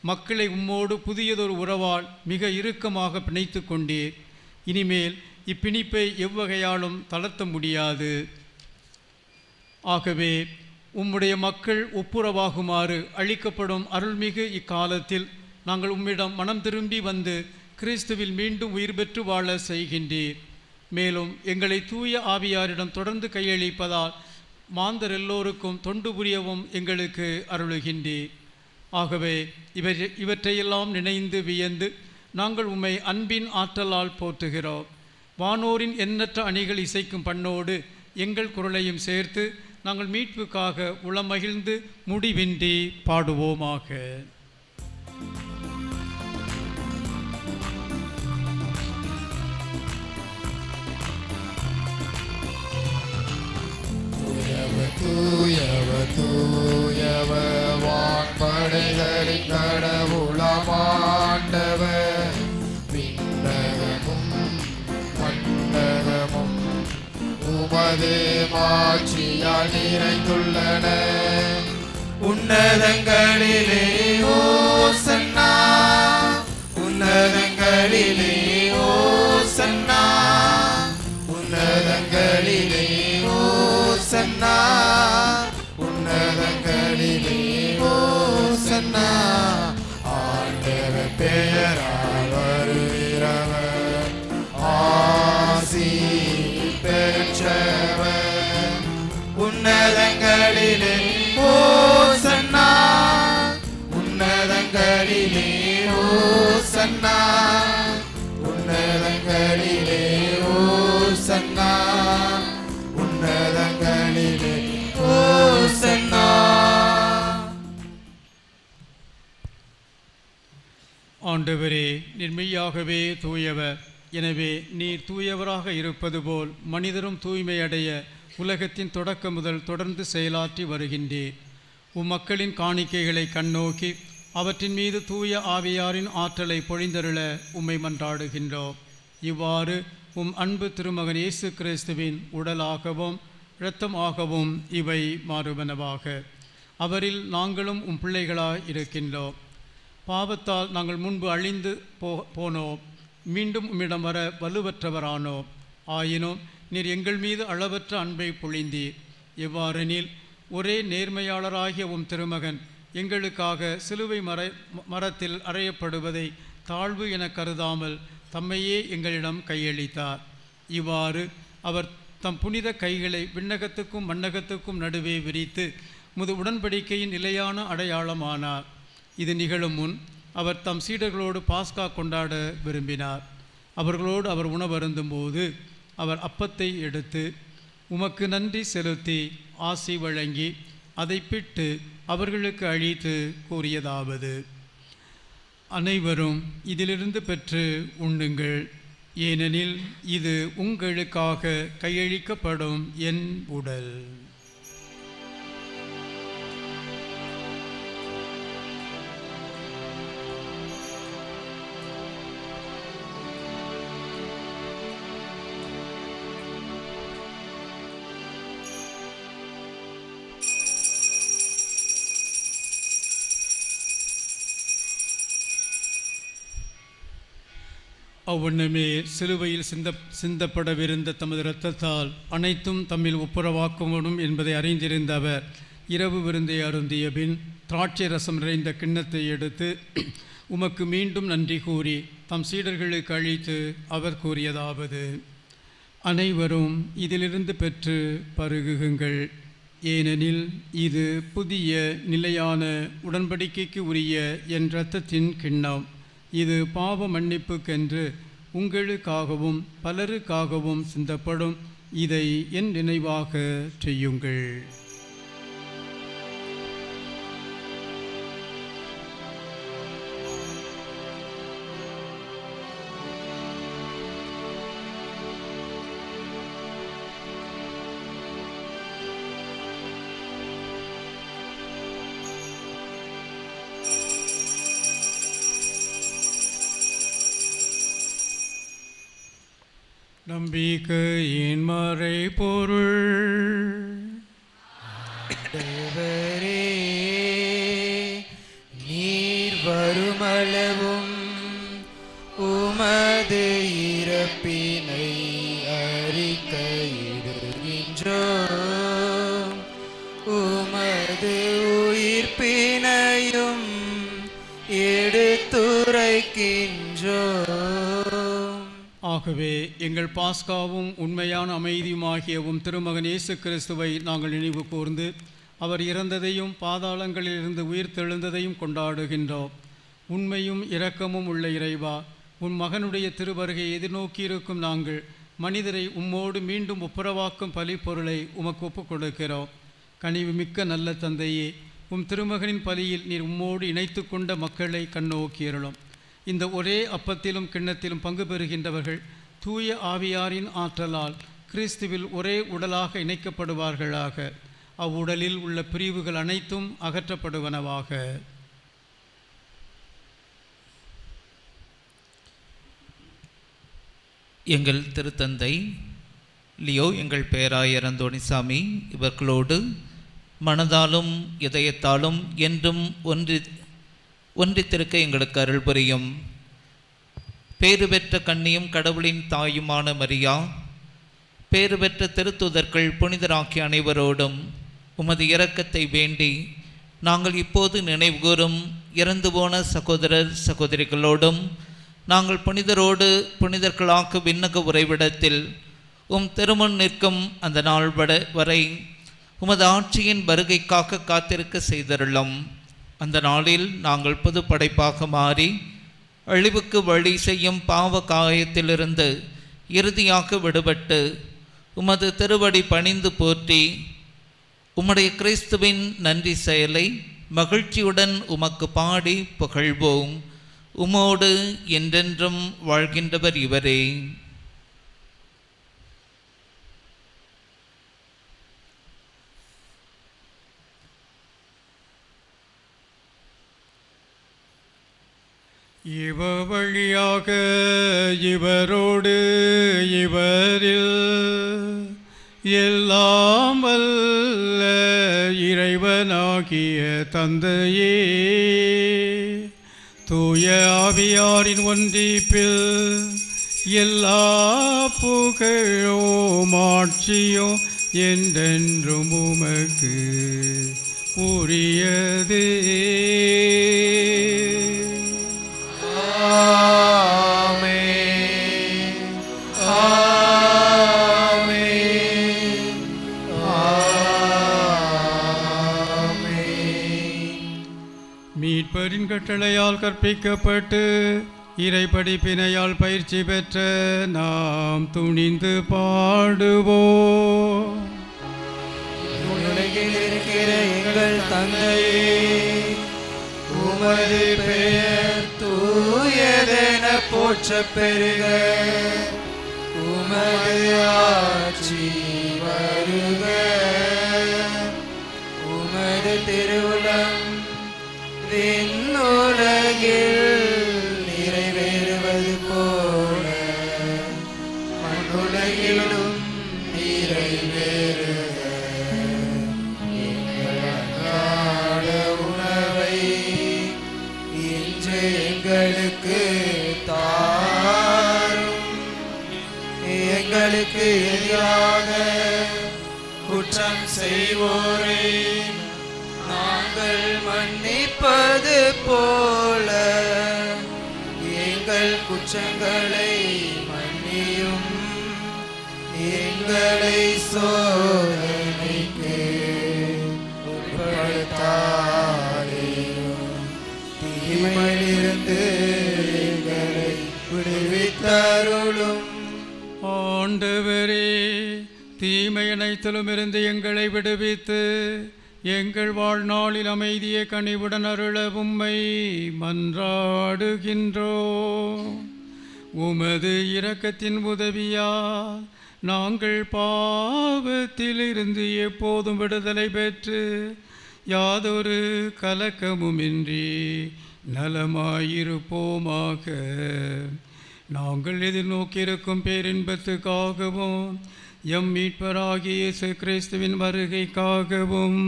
மக்களை உம்மோடு புதியதொரு உறவால் மிக இறுக்கமாக பிணைத்து கொண்டீர். இனிமேல் இப்பிணிப்பை எவ்வகையாலும் தளர்த்த முடியாது. ஆகவே உம்முடைய மக்கள் ஒப்புரவாகுமாறு அளிக்கப்படும் அருள்மிகு இக்காலத்தில் நாங்கள் உம்மிடம் மனம் திரும்பி வந்து கிறிஸ்துவில் மீண்டும் உயிர் பெற்று வாழ செய்கின்றீர். மேலும் எங்களை தூய ஆவியாரிடம் தொடர்ந்து கையளிப்பதால் மாந்தர் எல்லோருக்கும் தொண்டு புரியவும் எங்களுக்கு அருளுகின்றீர். ஆகவே இவற்றையெல்லாம் நினைந்து வியந்து நாங்கள் உம்மை அன்பின் ஆற்றலால் போற்றுகிறோம். வானோரின் எண்ணற்ற அணிகள் இசைக்கும் பண்ணோடு எங்கள் குரலையும் சேர்த்து நாங்கள் மீட்புக்காக உளமகிழ்ந்து முடிவின்றி பாடுவோமாக. தூயவ தூயவ வான்படைகளின் கடவுளமாண்டவர், விண்ணகமும் மண்ணகமும் உமது மாட்சியால் நிறைந்துள்ளன. உன்னதங்களிலே ஓசன்னா, உன்னதங்களிலே ஓசன்னா, உன்னதங்களிலே ஓசன்னா, உன்னதங்களிலே ஓசன்னா. ஆண்டவர் பெயரால் வருகிறவர் ஆசி பெற்றவர். உன்னதங்களிலே ஓசன்னா, உன்னதங்களிலே ஓசன்னா, உன்னதங்களிலே ஓசன்னா, உன்னதங்களிலே ஓசன்னா. ஆண்டவரே, நீர் மெய்யாகவே தூயவர். எனவே நீர் தூயவராக இருப்பது போல் மனிதரும் தூய்மை அடைய உலகத்தின் தொடக்கம் முதல் தொடர்ந்து செயலாற்றி வருகின்றீர். மக்களின் காணிக்கைகளை கண்ணோக்கி அவற்றின் மீது தூய ஆவியாரின் ஆற்றலை பொழிந்தருள உம்மை மன்றாடுகின்றோம். இவ்வாறு அன்பு திருமகன் இயேசு கிறிஸ்துவின் உடலாகவும் இரத்தமாகவும் இவை மாறுவனவாக. அவரில் நாங்களும் பிள்ளைகளாய் இருக்கின்றோம். பாவத்தால் நாங்கள் முன்பு அழிந்து போனோம், மீண்டும் உம்மிடம் வர வலுவற்றவரானோம். ஆயினும் நீர் எங்கள் மீது அளவற்ற அன்பை பொழிந்தீர். எவ்வாறெனில் ஒரே நேர்மையாளராகிய திருமகன் எங்களுக்காக சிலுவை மரத்தில் அறையப்படுவதை தாழ்வு என கருதாமல் தம்மையே எங்களிடம் கையளித்தார். இவ்வாறு அவர் தம் புனித கைகளை விண்ணகத்துக்கும் மண்ணகத்துக்கும் நடுவே விரித்து உடன்படிக்கையின் நிலையான அடையாளமானார். இது நிகழும் முன் அவர் தம் சீடர்களோடு பாஸ்கா கொண்டாட விரும்பினார். அவர்களோடு அவர் உணவருந்தும் போது அவர் அப்பத்தை எடுத்து உமக்கு நன்றி செலுத்தி ஆசி வழங்கி அதை பிட்டு அவர்களுக்கு அளித்து கூறியதாவது: அனைவரும் இதிலிருந்து பெற்று உண்ணுங்கள், ஏனெனில் இது உங்களுக்காக கையளிக்கப்படும் என் உடல். அவ்வண்ணமே சிலுவையில் சிந்தப்படவிருந்த தமது இரத்தத்தால் அனைத்தும் தம்மில் ஒப்புரவாக்கப்படும் என்பதை அறிந்திருந்த அவர் இரவு விருந்தை அருந்திய பின் திராட்சை ரசம் நிறைந்த கிண்ணத்தை எடுத்து உமக்கு மீண்டும் நன்றி கூறி தம் சீடர்களுக்கு அளித்து அவர் கூறியதாவது: அனைவரும் இதிலிருந்து பெற்று பருகுங்கள், ஏனெனில் இது புதிய நிலையான உடன்படிக்கைக்கு உரிய என் இரத்தத்தின் கிண்ணம். இது பாவ மன்னிப்புக்கென்று உங்களுக்காகவும் பலருக்காகவும் சிந்தப்படும். இதை என் நினைவாக செய்யுங்கள். நம்பிக்கையின் மறை பொருள். தேவரே, நீர் வருமளவும் உமது இறப்பினை அறிக்கையிடுகின்றோம், உமது உயிர்ப்பினையும் எடுத்துரைக்கின்றோம். ஆகவே எங்கள் பாஸ்காவும் உண்மையான அமைதியுமாகியவும் திருமகன் இயேசு கிறிஸ்துவை நாங்கள் நினைவு கூர்ந்து அவர் இறந்ததையும் பாதாளங்களிலிருந்து உயிர் தெழுந்ததையும் கொண்டாடுகின்றோம். உண்மையும் இரக்கமும் உள்ள இறைவா, உன் மகனுடைய திருவருகை எதிர்நோக்கியிருக்கும் நாங்கள் மனிதரை உம்மோடு மீண்டும் ஒப்புரவாக்கும் பலிப்பொருளை உமக்கு ஒப்புக் கொடுக்கிறோம். கனிவு மிக்க நல்ல தந்தையே, உம் திருமகனின் பலியில் நீர் உம்மோடு இணைத்து கொண்ட மக்களை கண்ணோக்கியருளும். இந்த ஒரே அப்பத்திலும் கிண்ணத்திலும் பங்கு பெறுகின்றவர்கள் தூய ஆவியாரின் ஆற்றலால் கிறிஸ்துவில் ஒரே உடலாக இணைக்கப்படுவார்களாக. அவ்வுடலில் உள்ள பிரிவுகள் அனைத்தும் அகற்றப்படுவனவாக. எங்கள் திருத்தந்தை லியோ எங்கள் பேராயர் அந்தோணிசாமி இவர்களோடு மனதாலும் இதயத்தாலும் என்றும் ஒன்றித்திருக்க எங்களுக்கு அருள் புரியும். பேறு பெற்ற கன்னியும் கடவுளின் தாயுமான மரியா, பேறு பெற்ற திருத்துதர்கள் புனிதராக்கிய அனைவரோடும் உமது இரக்கத்தை வேண்டி நாங்கள் இப்போது நினைவுகூரும் இறந்து போன சகோதரர் சகோதரிகளோடும் நாங்கள் புனிதரோடு புனிதர்களாக்கு விண்ணக உறைவிடத்தில் திருமுன் நிற்கும் அந்த நாள் வரை உமது ஆட்சியின் வருகைக்காக காத்திருக்க செய்தருளும். அந்த நாளில் நாங்கள் புது படைப்பாக மாறி அழிவுக்கு வழி செய்யும் பாவ காயத்திலிருந்து இறுதியாக விடுபட்டு உமது திருவடி பணிந்து போற்றி உம்முடைய கிறிஸ்துவின் நன்றி செயலை மகிழ்ச்சியுடன் உமக்கு பாடி புகழ்வோம். உமோடு என்றென்றும் வாழ்கின்றவர் இவரே. இவ வழியாக இவரோடு இவரில் எல்லாம் வல்ல இறைவனாகிய தந்தையே, தூய ஆவியாரின் ஒன்றிப்பில் எல்லா புகழும் ஆட்சியும் என்றென்றும் உமக்கு உரியதே. மீட்பரின் கட்டளையால் கற்பிக்கப்பட்டு இறை படிப்பினையால் பயிற்சி பெற்ற நாம் துணிந்து பாடுவோம். உலகில் இருக்கிற எங்கள் தந்தையே, உமது பெயர் தூயதென போற்றப் பெறுக. உமது ஆட்சி வருக. உமது திருவுளம் விண்ணுலகில் நிறைவேறுவது போல மண்ணுலகிலும் நிறைவேறுக. எங்கள் அன்றாட உணவை இன்று எங்களுக்கு தாரும். எங்களுக்கு எதிராக குற்றம் செய்வோரை நாங்கள் மன்னிப்பது போல எங்கள் குற்றங்களை மன்னியும். எங்களை சோதனைக்கு உட்படுத்தாதேயும், தீமையிலிருந்து எங்களை விடுவித்தருளும். ஆண்டவரே, தீமை அனைத்திலும் இருந்து எங்களை விடுவித்து எங்கள் வாழ்நாளில் அமைதியை கனிவுடன் அருள உம்மை மன்றாடுகின்றோம். உமது இரக்கத்தின் உதவியால் நாங்கள் பாவத்திலிருந்து எப்போதும் விடுதலை பெற்று யாதொரு கலக்கமுமின்றி நலமாயிருப்போமாக. நாங்கள் எதிர்நோக்கியிருக்கும் பேரின்பத்துக்காகவும் எம் மீட்பராகிய இயேசு கிறிஸ்துவின் வருகைக்காகவும்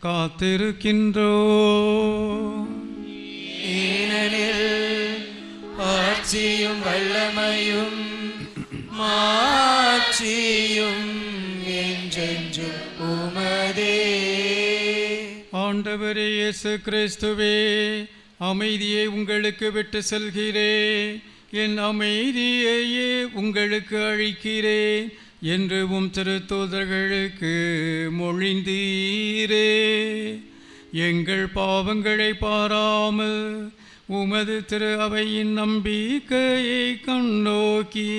காத்திருக்கின்றோம். ஏனெனில் ஆட்சியும் வல்லமையும் மாட்சியும் என்றென்றும் உமதே. ஆண்டவரே இயேசு கிறிஸ்துவே, அமைதியை உங்களுக்கு விட்டு செல்கிறேன், என் அமைதியையே உங்களுக்கு அளிக்கிறேன் என்று உம் திருத்தூதர்களுக்கு மொழிந்தீரே. எங்கள் பாவங்களை பாராமல் உமது திரு அவையின் நம்பிக்கையை கண்ணோக்கி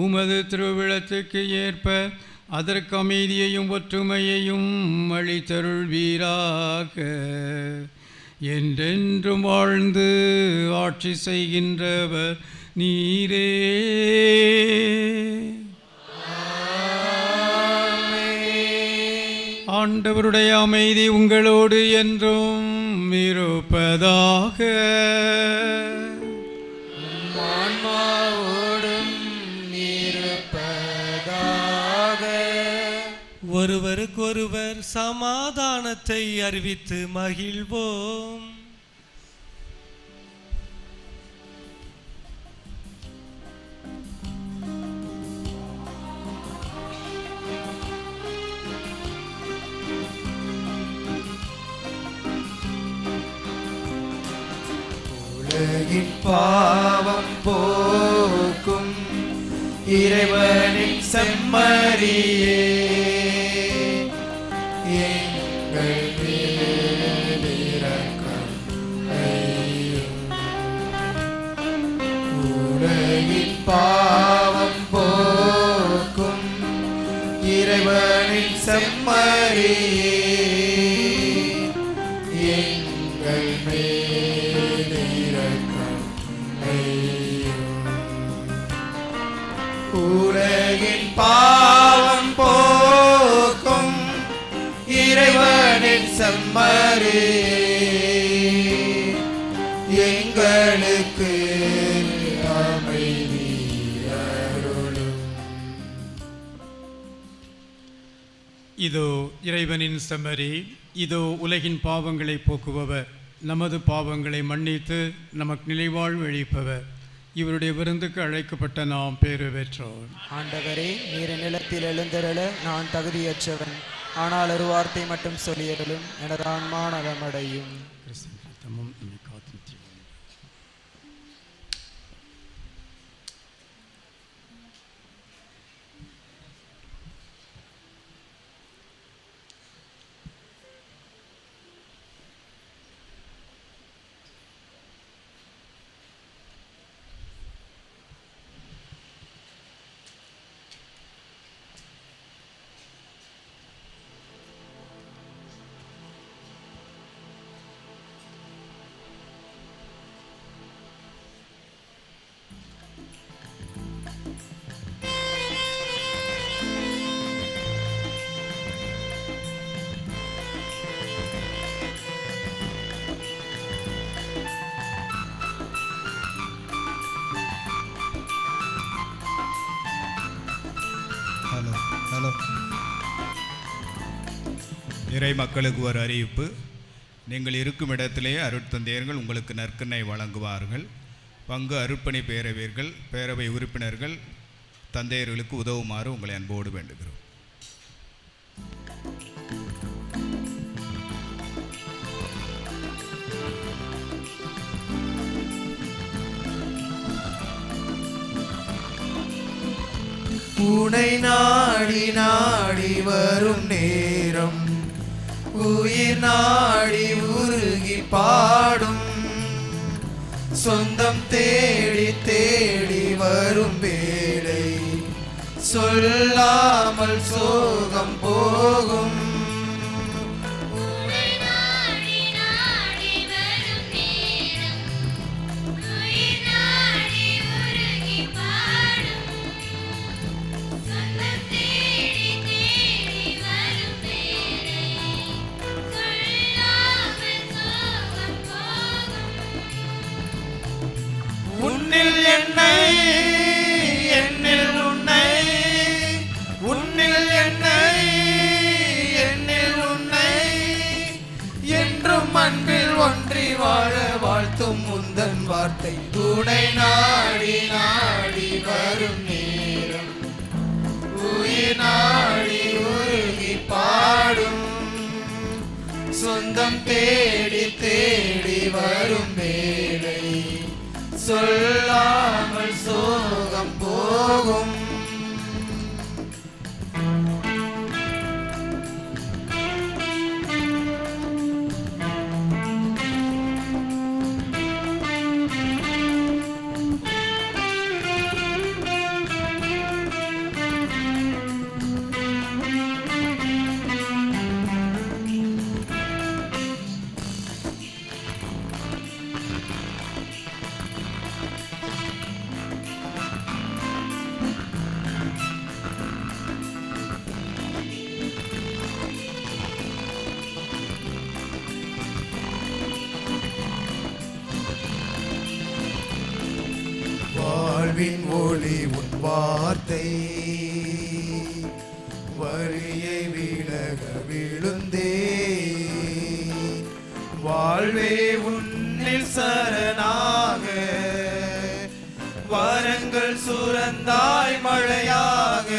உமது திருவிழத்துக்கு ஏற்ப அதற்கு அமைதியையும் ஒற்றுமையையும் அளித்தருள்வீராக. என்றென்றும் வாழ்ந்து ஆட்சி செய்கின்றவர் நீரே. ஆண்டவருடைய அமைதி உங்களோடு என்றும் இருப்பதாக. ஆன்மாவோடும் இருப்பதாக. ஒருவருக்கொருவர் சமாதானத்தை அறிவித்து மகிழ்வோம். உலகின் பாவம் போக்கும் இறைவனின் செம்மறியே, எங்கள் மேல் இரக்கம் வையும். உலகின் பாவம் போக்கும் இறைவனின் செம்மறியே, எங்கள் மேல் இரக்கம் வையும். உலகின் பாவம் போக்கும் இறைவனின் செம்மறியே, எங்களுக்கு அமைதி அருளும். இதோ இறைவனின் செம்மறி, இதோ உலகின் பாவங்களை போக்குபவர், நமது பாவங்களை மன்னித்து நமக்கு நிலைவாழ்வு அளிப்பவர். இவருடைய விருந்துக்கு அழைக்கப்பட்ட நாம் பேறு பெற்றோர். ஆண்டவரே, நீர் நிலத்தில் எழுந்தருள நான் தகுதியற்றவன், ஆனால் ஒரு வார்த்தை மட்டும் சொல்லியருளும், எனது ஆன்மா நலமடையும். ஹலோ. இறை மக்களுக்கு ஒரு அறிவிப்பு. நீங்கள் இருக்கும் இடத்திலே அருட்தந்தையர்கள் உங்களுக்கு நற்கனை வழங்குவார்கள். பங்கு அருட்பணி பேரவையர்கள், பேரவை உறுப்பினர்கள் தந்தையர்களுக்கு உதவுமாறு உங்களை அன்போடு வேண்டுகிறோம். உனை நாடி நாடி வரும் நேரம், உயிர் நாடி உருகி பாடும், சொந்தம் தேடி தேடி வரும் வேளை, சொல்லாமல் சோகம் போகும். உன்னில் என்னை, என்னில் உன்னை, உன்னில் என்னை, என்னில் உன்னை, என்றும் அன்பில் ஒன்றி வாழ வாழ்த்தும் முந்தன் வார்த்தை. துணை நாடி நாடி வரும் நேரம், உயிர் நாடி உருகி பாடும், சொந்தம் தேடி தேடி வரும் வேளை, சொல்லாமல் சோகம் போகும். வாழ்வின் ஒளி உன் வார்த்தை வழியை விலக விழுந்தே. வாழ்வே உன்னில் சரணாக வரங்கள் சுரந்தாய் மழையாக.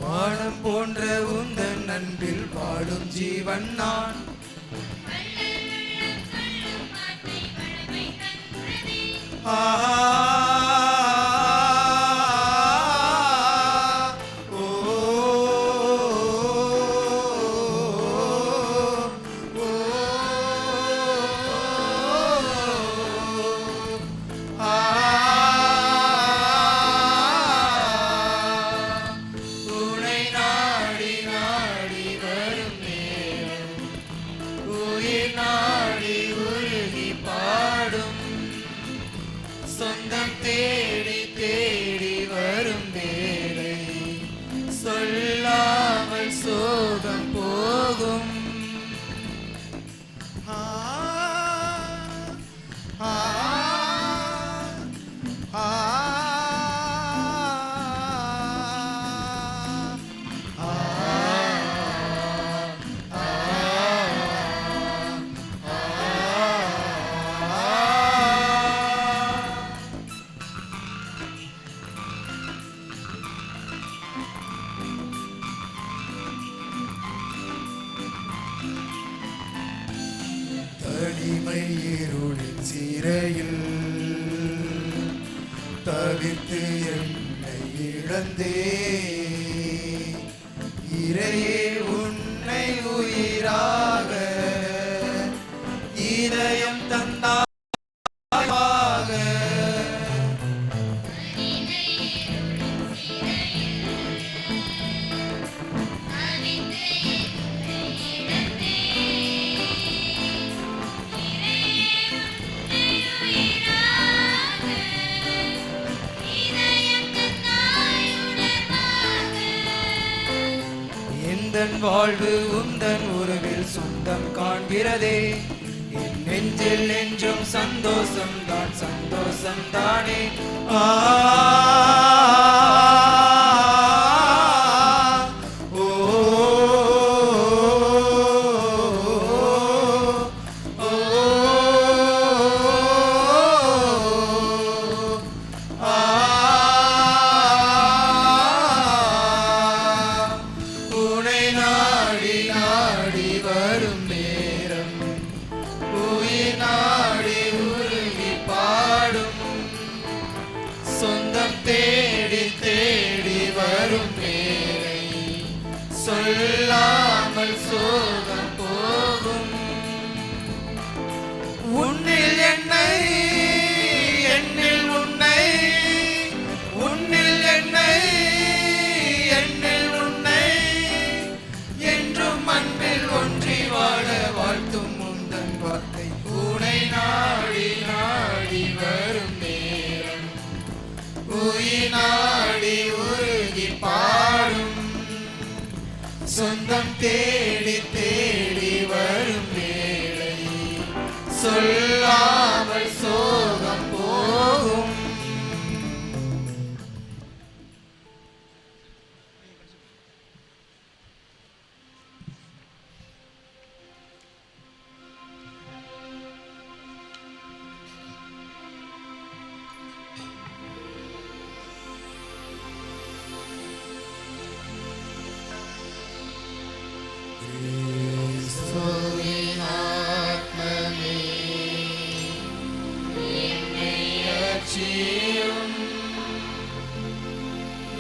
வானம் போன்ற உந்தன் அன்பில் வாழும் ஜீவன் நான். சொந்தம் தேடி தேடி வரும் வேளை சொல்லாமல் சோகம் போகும். ஆ ஆ ஆ தனிமை இருளின் சிறையில் தவித்து என்னை இழந்தே. இறையே உன்னை உயிராக இதயம் தந்தாயாக. எந்தன் வாழ்வு உந்தன் உறவில் சொந்தம் காண்கிறதே. என் நெஞ்சில் என்றும் சந்தோஷம் தான் சந்தோஷம் தானே. ஆ ஓ வரும் நேரம் உயிர் நாடி உருகி பாடும். சொந்தம் தேடி தேடி வரும் வேளை சொல்லாமல் சோகம் போகும். உன்னில் என்னை என்னில் உன்னை உன்னில் என்னை என்னில் உன்னை என்றும் அன்பில் ஒன்றி வாழ வாழ்த்தும் முந்தன் வார்த்தை. உனை நாடி நாடி வரும் நேரம் உயிர் நாடி உருகி பாடும். சொந்தம் தேடி தேடி வரும் வேளை சொல்லாமல் சோகம் போகும். ரட்சியும்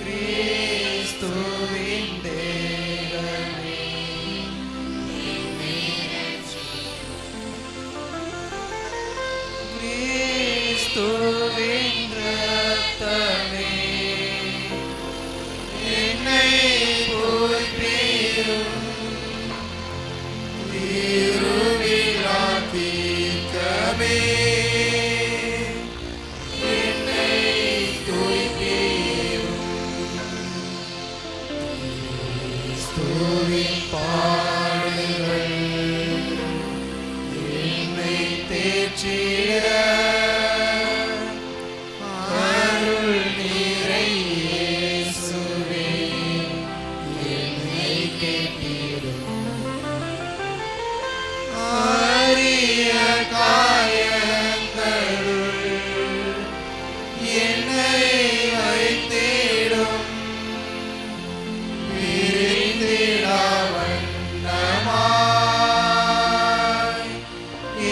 கிறிஸ்துவின் தேவனே என்னை ரட்சியும். கிறிஸ்துவின் இரத்தமே என்னை போற்றிடும். திருவிழாத்தீர்க்கமே என்னை தூய்த்தீரும். கிறிஸ்துவின் பாடுகள் என்னை தேற்றிட அருள் நிறை இயேசுவே என்னை கேட்டிடும். அரிய காயங்களுள் என்னை வைத்திடும். விரிந்திடா வண்ணமாய்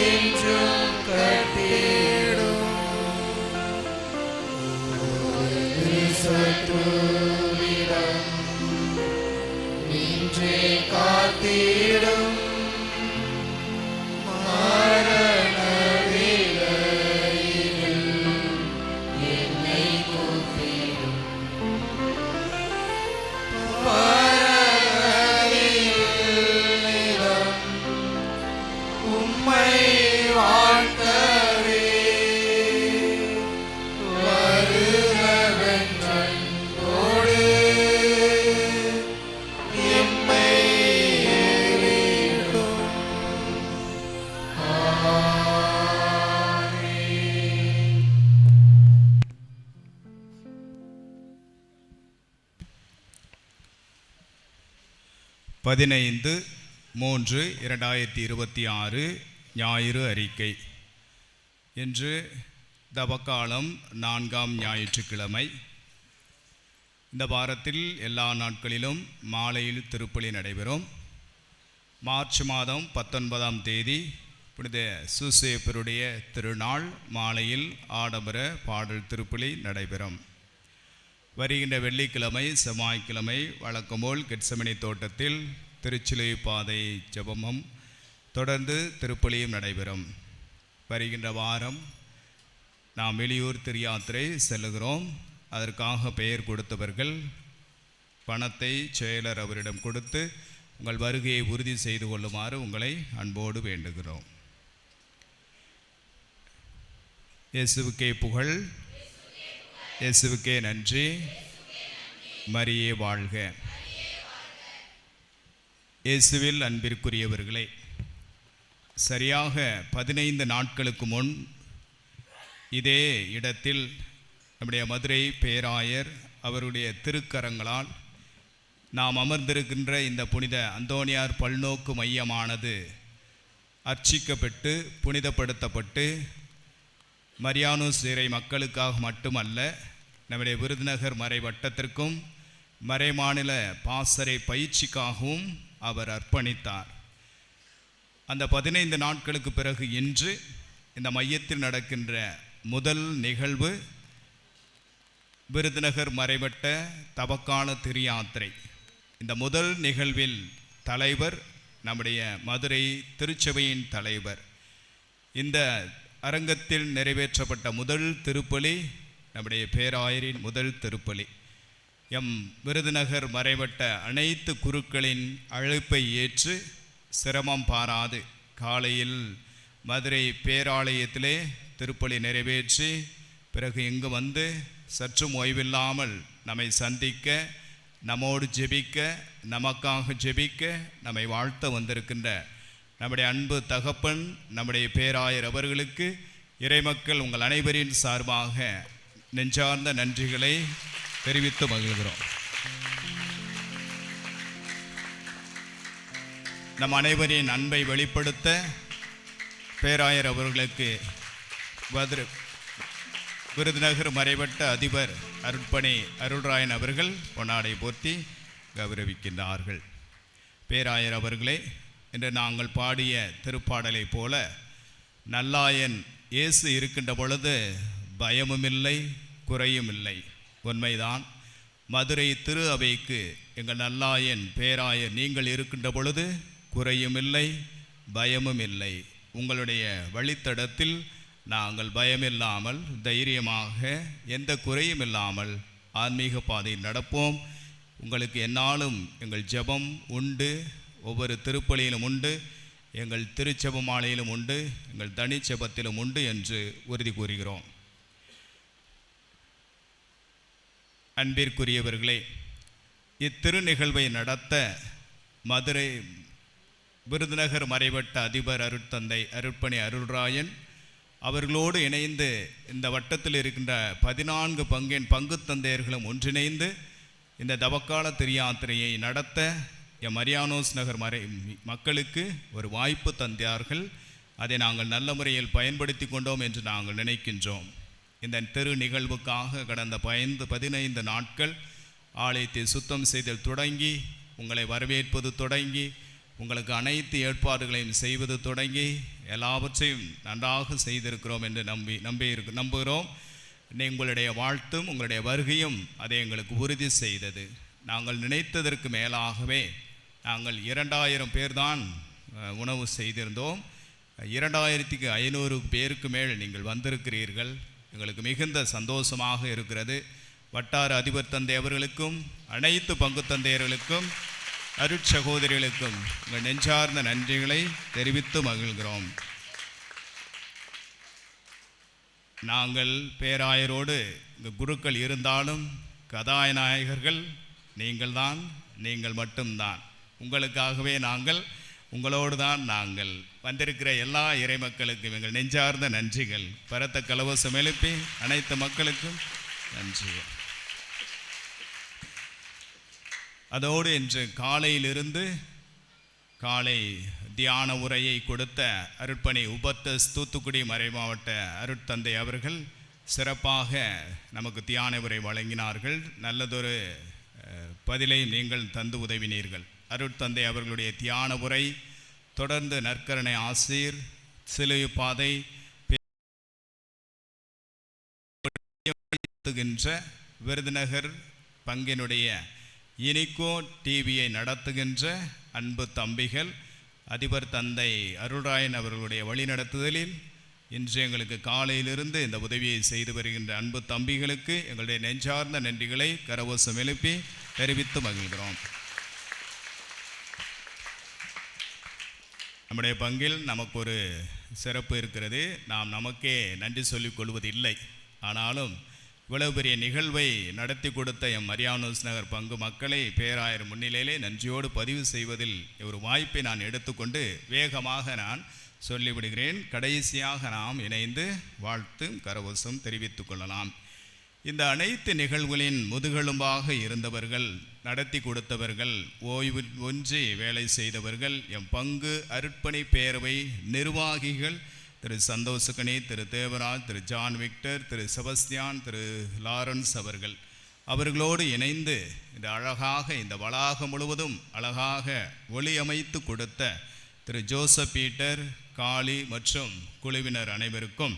என்றும் கட்டிடும். ஒரு சத்துருவிடம் நின்றே காத்திடும். மரண வேளையில் என்னை கூப்பிடும். பரவலிடம் உம்மை வாழ்த்தவே வருகவென்றோடு எம்மை ஏறிடும். பதினைந்து 3/2026 ஞாயிறு அறிக்கை. இன்று தவக்காலம் 4ஆம் ஞாயிற்றுக்கிழமை. இந்த வாரத்தில் எல்லா நாட்களிலும் மாலையில் திருப்பலி நடைபெறும். மார்ச் மாதம் 19ஆம் தேதி புனித சூசேப்பருடைய திருநாள் மாலையில் ஆடம்பர பாடல் திருப்பலி நடைபெறும். வருகின்ற வெள்ளிக்கிழமை செவ்வாய்க்கிழமை வழக்கம்போல் கெட்சமனி தோட்டத்தில் திருச்சிலுவை பாதை ஜெபமும் தொடர்ந்து திருப்பலியும் நடைபெறும். வருகின்ற வாரம் நாம் வெளியூர் திருயாத்திரை செல்லுகிறோம். அதற்காக பெயர் கொடுத்தவர்கள் பணத்தை செயலர் அவரிடம் கொடுத்து உங்கள் வருகையை உறுதி செய்து கொள்ளுமாறு உங்களை அன்போடு வேண்டுகிறோம். இயேசுவுக்கே புகழ், இயேசுவுக்கே நன்றி, மரியே வாழ்க. இயேசுவில் அன்பிற்குரியவர்களே, சரியாக 15 நாட்களுக்கு முன் இதே இடத்தில் நம்முடைய மதுரை பேராயர் அவருடைய திருக்கரங்களால் நாம் அமர்ந்திருக்கின்ற இந்த புனித அந்தோனியார் பல்நோக்கு மையமானது அர்ச்சிக்கப்பட்டு புனிதப்படுத்தப்பட்டு மரியானூஸ் இறை மக்களுக்காக மட்டுமல்ல, நம்முடைய விருதுநகர் மறை வட்டத்திற்கும் மறைமாநில பாசறை பயிற்சிக்காகவும் அவர் அர்ப்பணித்தார். அந்த 15 நாட்களுக்கு பிறகு இன்று இந்த மையத்தில் நடக்கின்ற முதல் நிகழ்வு விருதுநகர் மறைவட்ட தவக்கால திருயாத்திரை. இந்த முதல் நிகழ்வில் தலைவர் நம்முடைய மதுரை திருச்சபையின் தலைவர். இந்த அரங்கத்தில் நிறைவேற்றப்பட்ட முதல் திருப்பலி நம்முடைய பேராயரின் முதல் திருப்பலி. எம் விருதுநகர் மறைவட்ட அனைத்து குருக்களின் அழைப்பை ஏற்று சிரமம் பாராது காலையில் மதுரை பேராலயத்திலே திருப்பலி நிறைவேற்றி பிறகு இங்கு வந்து சற்றும் ஓய்வில்லாமல் நம்மை சந்திக்க, நம்மோடு ஜெபிக்க, நமக்காக ஜெபிக்க, நம்மை வாழ்த்த வந்திருக்கின்ற நம்முடைய அன்பு தகப்பன் நம்முடைய பேராயர் அவர்களுக்கு இறைமக்கள் உங்கள் அனைவரின் சார்பாக நெஞ்சார்ந்த நன்றிகளை தெரிவித்து மகிழ்கிறோம். நம் அனைவரின் அன்பை வெளிப்படுத்த பேராயர் அவர்களுக்கு விருதுநகர் மறைவட்ட அதிபர் அருட்பணி அருள்ராயன் அவர்கள் பொன்னாடை போர்த்தி கௌரவிக்கின்றார்கள். பேராயர் அவர்களே, இன்று நாங்கள் பாடிய திருப்பாடலை போல நல்லாயன் இயேசு இருக்கின்ற பொழுது பயமும் இல்லை, குறையும் இல்லை. உண்மைதான். மதுரை திரு அவைக்கு எங்கள் நல்லாயன் பேராயர் நீங்கள் இருக்கின்ற பொழுது குறையும் இல்லை, பயமும் இல்லை. உங்களுடைய வழித்தடத்தில் நாங்கள் பயமில்லாமல் தைரியமாக எந்த குறையும் இல்லாமல் ஆன்மீக பாதையில் நடப்போம். உங்களுக்கு எந்நாளும் எங்கள் ஜெபம் உண்டு, ஒவ்வொரு திருப்பலியிலும் உண்டு, எங்கள் திருச்செப மாலையிலும் உண்டு, எங்கள் தனிச்செபத்திலும் உண்டு என்று உறுதி கூறுகிறோம். அன்பிற்குரியவர்களே, இத்திரு நிகழ்வை நடத்த மதுரை விருதுநகர் மறைவட்ட அதிபர் அருட்தந்தை அருட்பணி அருள்ராயன் அவர்களோடு இணைந்து இந்த வட்டத்தில் இருக்கின்ற 14 பங்கு தந்தையர்களும் ஒன்றிணைந்து இந்த தவக்கால திருயாத்திரையை நடத்த மரியானோஸ் நகர் மக்களுக்கு ஒரு வாய்ப்பு தந்தார்கள். அதை நாங்கள் நல்ல முறையில் பயன்படுத்தி கொண்டோம் என்று நாங்கள் நினைக்கின்றோம். இந்த திரு நிகழ்வுக்காக கடந்த 15 நாட்கள் ஆலயத்தை சுத்தம் செய்தல் தொடங்கி, உங்களை வரவேற்பது தொடங்கி, உங்களுக்கு அனைத்து ஏற்பாடுகளையும் செய்வது தொடங்கி எல்லாவற்றையும் நன்றாக செய்திருக்கிறோம் என்று நம்புகிறோம். உங்களுடைய வாழ்த்தும் உங்களுடைய வருகையும் அதை எங்களுக்கு உறுதி செய்தது. நாங்கள் நினைத்ததற்கு மேலாகவே நாங்கள் 2000 பேர் தான் உணவு செய்திருந்தோம். 2500 பேருக்கு மேல் நீங்கள் வந்திருக்கிறீர்கள். எங்களுக்கு மிகுந்த சந்தோஷமாக இருக்கிறது. வட்டார அதிபர் தந்தை அவர்களுக்கும் அனைத்து பங்கு தந்தையர்களுக்கும் அருட்சகோதரிகளுக்கும் உங்கள் நெஞ்சார்ந்த நன்றிகளை தெரிவித்து மகிழ்கிறோம். நாங்கள் பேராயரோடு குருக்கள் இருந்தாலும் கதாநாயகர்கள் நீங்கள்தான், நீங்கள் மட்டும்தான். உங்களுக்காகவே நாங்கள், உங்களோடு தான் நாங்கள் வந்திருக்கிற எல்லா இறை மக்களுக்கும் எங்கள் நெஞ்சார்ந்த நன்றிகள். பரத்த கலவசம் எழுப்பி அனைத்து மக்களுக்கும் நன்றிகள். அதோடு இன்று காலையிலிருந்து காலை தியான உரையை கொடுத்த அருட்பணி உபத்தஸ் தூத்துக்குடி மறைமாவட்ட அருட்தந்தை அவர்கள் சிறப்பாக நமக்கு தியான உரை வழங்கினார்கள். நல்லதொரு பதிலை நீங்கள் தந்து உதவினீர்கள். அருட்தந்தை அவர்களுடைய தியான உரை தொடர்ந்து நற்கரணை ஆசீர், சிலுவை பாதை விருதுநகர் பங்கினுடைய இனிக்கோ டிவியை நடத்துகின்ற அன்பு தம்பிகள், அதிபர் தந்தை அருள்ராயன் அவர்களுடைய வழிநடத்துதலில் இன்று எங்களுக்கு காலையிலிருந்து இந்த உதவியை செய்து வருகின்ற அன்பு தம்பிகளுக்கு எங்களுடைய நெஞ்சார்ந்த நன்றிகளை கரகோஷம் எழுப்பி தெரிவித்து மகிழ்கிறோம். நம்முடைய பங்கில் நமக்கு ஒரு சிறப்பு இருக்கிறது. நாம் நமக்கே நன்றி சொல்லிக் கொள்வது இல்லை. ஆனாலும் இவ்வளவு பெரிய நிகழ்வை நடத்தி கொடுத்த மரியானோஸ் நகர் பங்கு மக்களை பேராயர் முன்னிலையிலே நன்றியோடு பதிவு செய்வதில் ஒரு வாய்ப்பை நான் எடுத்துக்கொண்டு வேகமாக நான் சொல்லிவிடுகிறேன். கடைசியாக நாம் இணைந்து வாழ்த்தும் கரகோஷம் தெரிவித்துக் கொள்ளலாம். இந்த அனைத்து நிகழ்வுகளின் முதுகெலும்பாக இருந்தவர்கள், நடத்தி கொடுத்தவர்கள், ஓய்வு ஒன்றி வேலை செய்தவர்கள், எம் பங்கு அருட்பணி பேரவை நிர்வாகிகள் திரு சந்தோஷகனி, திரு தேவராஜ், திரு ஜான் விக்டர், திரு செபஸ்தியான், திரு லாரன்ஸ் அவர்களோடு இணைந்து இந்த அழகாக இந்த வளாகம் முழுவதும் அழகாக ஒளி அமைத்து கொடுத்த திரு ஜோசப் பீட்டர், காளி மற்றும் குழுவினர் அனைவருக்கும்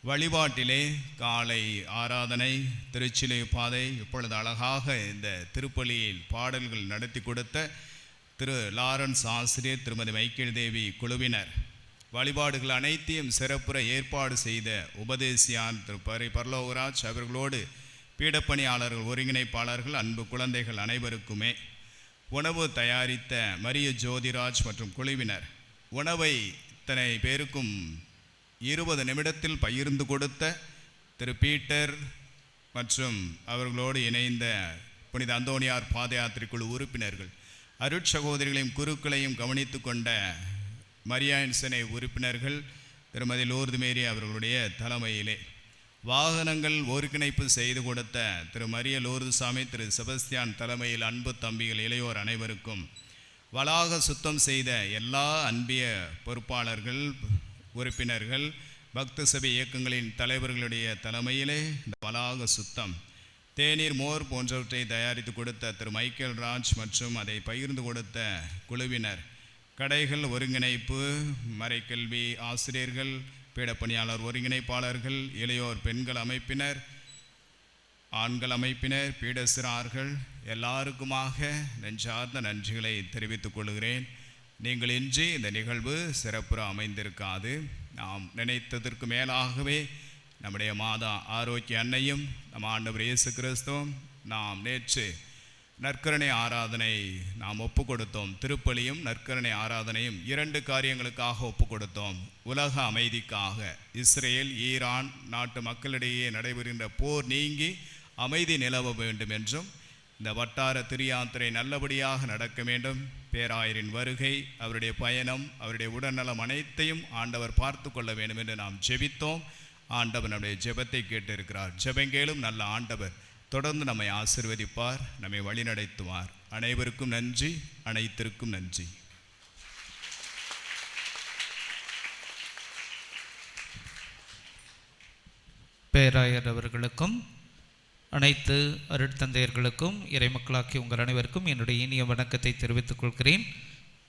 வழிபாட்டிலே காலை ஆராதனை, திருச்சிலை பாதை, இப்பொழுது அழகாக இந்த திருப்பலியில் பாடல்கள் நடத்தி கொடுத்த திரு லாரன்ஸ் ஆசிரியர், திருமதி மைக்கேல் தேவி குழுவினர், வழிபாடுகள் அனைத்தையும் சிறப்புற ஏற்பாடு செய்த உபதேசியான் திரு பரலோகராஜ் அவர்களோடு பீடப்பணியாளர்கள், ஒருங்கிணைப்பாளர்கள், அன்பு குழந்தைகள் அனைவருக்குமே உணவு தயாரித்த மரிய ஜோதிராஜ் மற்றும் குழுவினர், உணவை இத்தனை பேருக்கும் 20 நிமிடத்தில் பகிர்ந்து கொடுத்த திரு பீட்டர் மற்றும் அவர்களோடு இணைந்த புனித அந்தோனியார் பாத யாத்திரை குழு உறுப்பினர்கள், அருட்சகோதரிகளையும் குருக்களையும் கவனித்து கொண்ட மரியான்சனை உறுப்பினர்கள், திருமதி லூர்து மேரி அவர்களுடைய தலைமையிலே வாகனங்கள் ஒருங்கிணைப்பு செய்து கொடுத்த திரு மரிய லூர்து சாமி, திரு செபஸ்தியான் தலைமையில் அன்பு தம்பிகள், இளையோர் அனைவருக்கும், வளாக சுத்தம் செய்த எல்லா அன்பிய பொறுப்பாளர்கள், உறுப்பினர்கள், பக்த சபை இயக்கங்களின் தலைவர்களுடைய தலைமையிலே இந்த வளாக சுத்தம், தேநீர், மோர் போன்றவற்றை தயாரித்து கொடுத்த திரு மைக்கேல் ராஜ் மற்றும் அதை பகிர்ந்து கொடுத்த குழுவினர், கடைகள் ஒருங்கிணைப்பு, மறைக்கல்வி ஆசிரியர்கள், பீடப்பணியாளர் ஒருங்கிணைப்பாளர்கள், இளையோர் பெண்கள் அமைப்பினர், ஆண்கள் அமைப்பினர், பீடசிறார்கள் எல்லாருக்குமாக நெஞ்சார்ந்த நன்றிகளை தெரிவித்துக் கொள்கிறேன். நீங்கள் இன்றி இந்த நிகழ்வு சிறப்புற அமைந்திருக்காது. நாம் நினைத்ததற்கு மேலாகவே நம்முடைய மாதா ஆரோக்கிய அன்னையும் நம் ஆண்டவர் இயேசு கிறிஸ்துவும் நாம் நேற்று நற்கருணை ஆராதனை நாம் ஒப்பு கொடுத்தோம். திருப்பலியும் நற்கருணை ஆராதனையும் 2 காரியங்களுக்காக ஒப்பு கொடுத்தோம். உலக அமைதிக்காக, இஸ்ரேல் ஈரான் நாட்டு மக்களிடையே நடைபெறுகின்ற போர் நீங்கி அமைதி நிலவ வேண்டும் என்றும், இந்த வட்டார திருயாத்திரை நல்லபடியாக நடக்க வேண்டும், பேராயரின் வருகை, அவருடைய பயணம், அவருடைய உடல்நலம் அனைத்தையும் ஆண்டவர் பார்த்து கொள்ள வேண்டும் என்று நாம் ஜெபித்தோம். ஆண்டவர் நம்முடைய ஜெபத்தை கேட்டிருக்கிறார். ஜெபங்கேளும் நல்ல ஆண்டவர் தொடர்ந்து நம்மை ஆசீர்வதிப்பார், நம்மை வழிநடத்துவார். அனைவருக்கும் நன்றி, அனைத்திற்கும் நன்றி. பேராயர் அவர்களுக்கும் அனைத்து அருட்தந்தையர்களுக்கும் இறைமக்களாக்கி உங்கள் அனைவருக்கும் என்னுடைய இனிய வணக்கத்தை தெரிவித்துக் கொள்கிறேன்.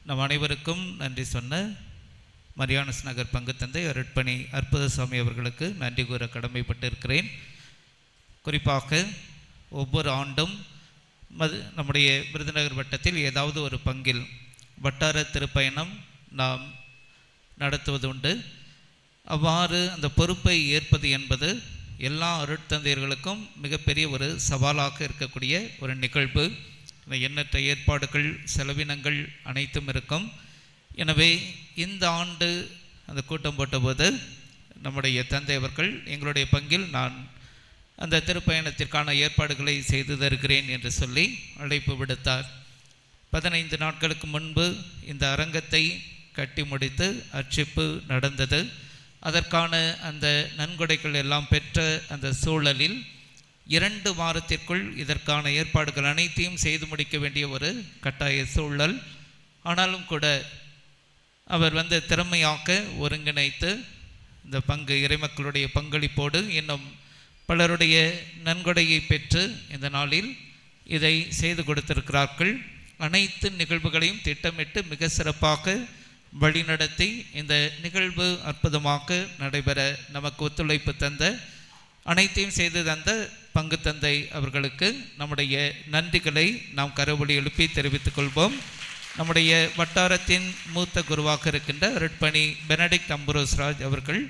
நம் அனைவருக்கும் நன்றி சொன்ன மரியானஸ் நகர் பங்குத்தந்தை அருட்பணி அற்புதசாமி அவர்களுக்கு நன்றி கூற கடமைப்பட்டிருக்கிறேன். குறிப்பாக ஒவ்வொரு ஆண்டும் நம்முடைய விருதுநகர் வட்டத்தில் ஏதாவது ஒரு பங்கில் வட்டார திருப்பயணம் நாம் நடத்துவது உண்டு. அவ்வாறு அந்த பொறுப்பை ஏற்பது என்பது எல்லா அருட்தந்தையர்களுக்கும் மிகப்பெரிய ஒரு சவாலாக இருக்கக்கூடிய ஒரு நிகழ்வு. எண்ணற்ற ஏற்பாடுகள், செலவினங்கள் அனைத்தும் இருக்கும். எனவே இந்த ஆண்டு அந்த கூட்டம் போட்டபோது நம்முடைய தந்தை அவர்கள் எங்களுடைய பங்கில் நான் அந்த திருப்பயணத்திற்கான ஏற்பாடுகளை செய்து தருகிறேன் என்று சொல்லி அழைப்பு விடுத்தார். 15 நாட்களுக்கு முன்பு இந்த அரங்கத்தை கட்டி முடித்து அர்ச்சிப்பு நடந்தது. அதற்கான அந்த நன்கொடைகள் எல்லாம் பெற்ற அந்த சூழலில் 2 வாரத்திற்குள் இதற்கான ஏற்பாடுகள் அனைத்தையும் செய்து முடிக்க வேண்டிய ஒரு கட்டாய சூழல். ஆனாலும் கூட அவர் திறமையாக ஒருங்கிணைத்து இந்த பங்கு இறைமக்களுடைய பங்களிப்போடு இன்னும் பலருடைய நன்கொடையை பெற்று இந்த நாளில் இதை செய்து கொடுத்திருக்கிறார்கள். அனைத்து நிகழ்வுகளையும் திட்டமிட்டு மிக சிறப்பாக வழிநடத்தி இந்த நிகழ்வு அற்புதமாக நடைபெற நமக்கு ஒத்துழைப்பு தந்த, அனைத்தையும் செய்து தந்த பங்கு தந்தை அவர்களுக்கு நம்முடைய நன்றிகளை நாம் கரவொலி எழுப்பி தெரிவித்துக் கொள்வோம். நம்முடைய வட்டாரத்தின் மூத்த குருவாக இருக்கின்ற அருட்பணி பெனடிக்ட் அம்புரோஸ்ராஜ் அவர்கள்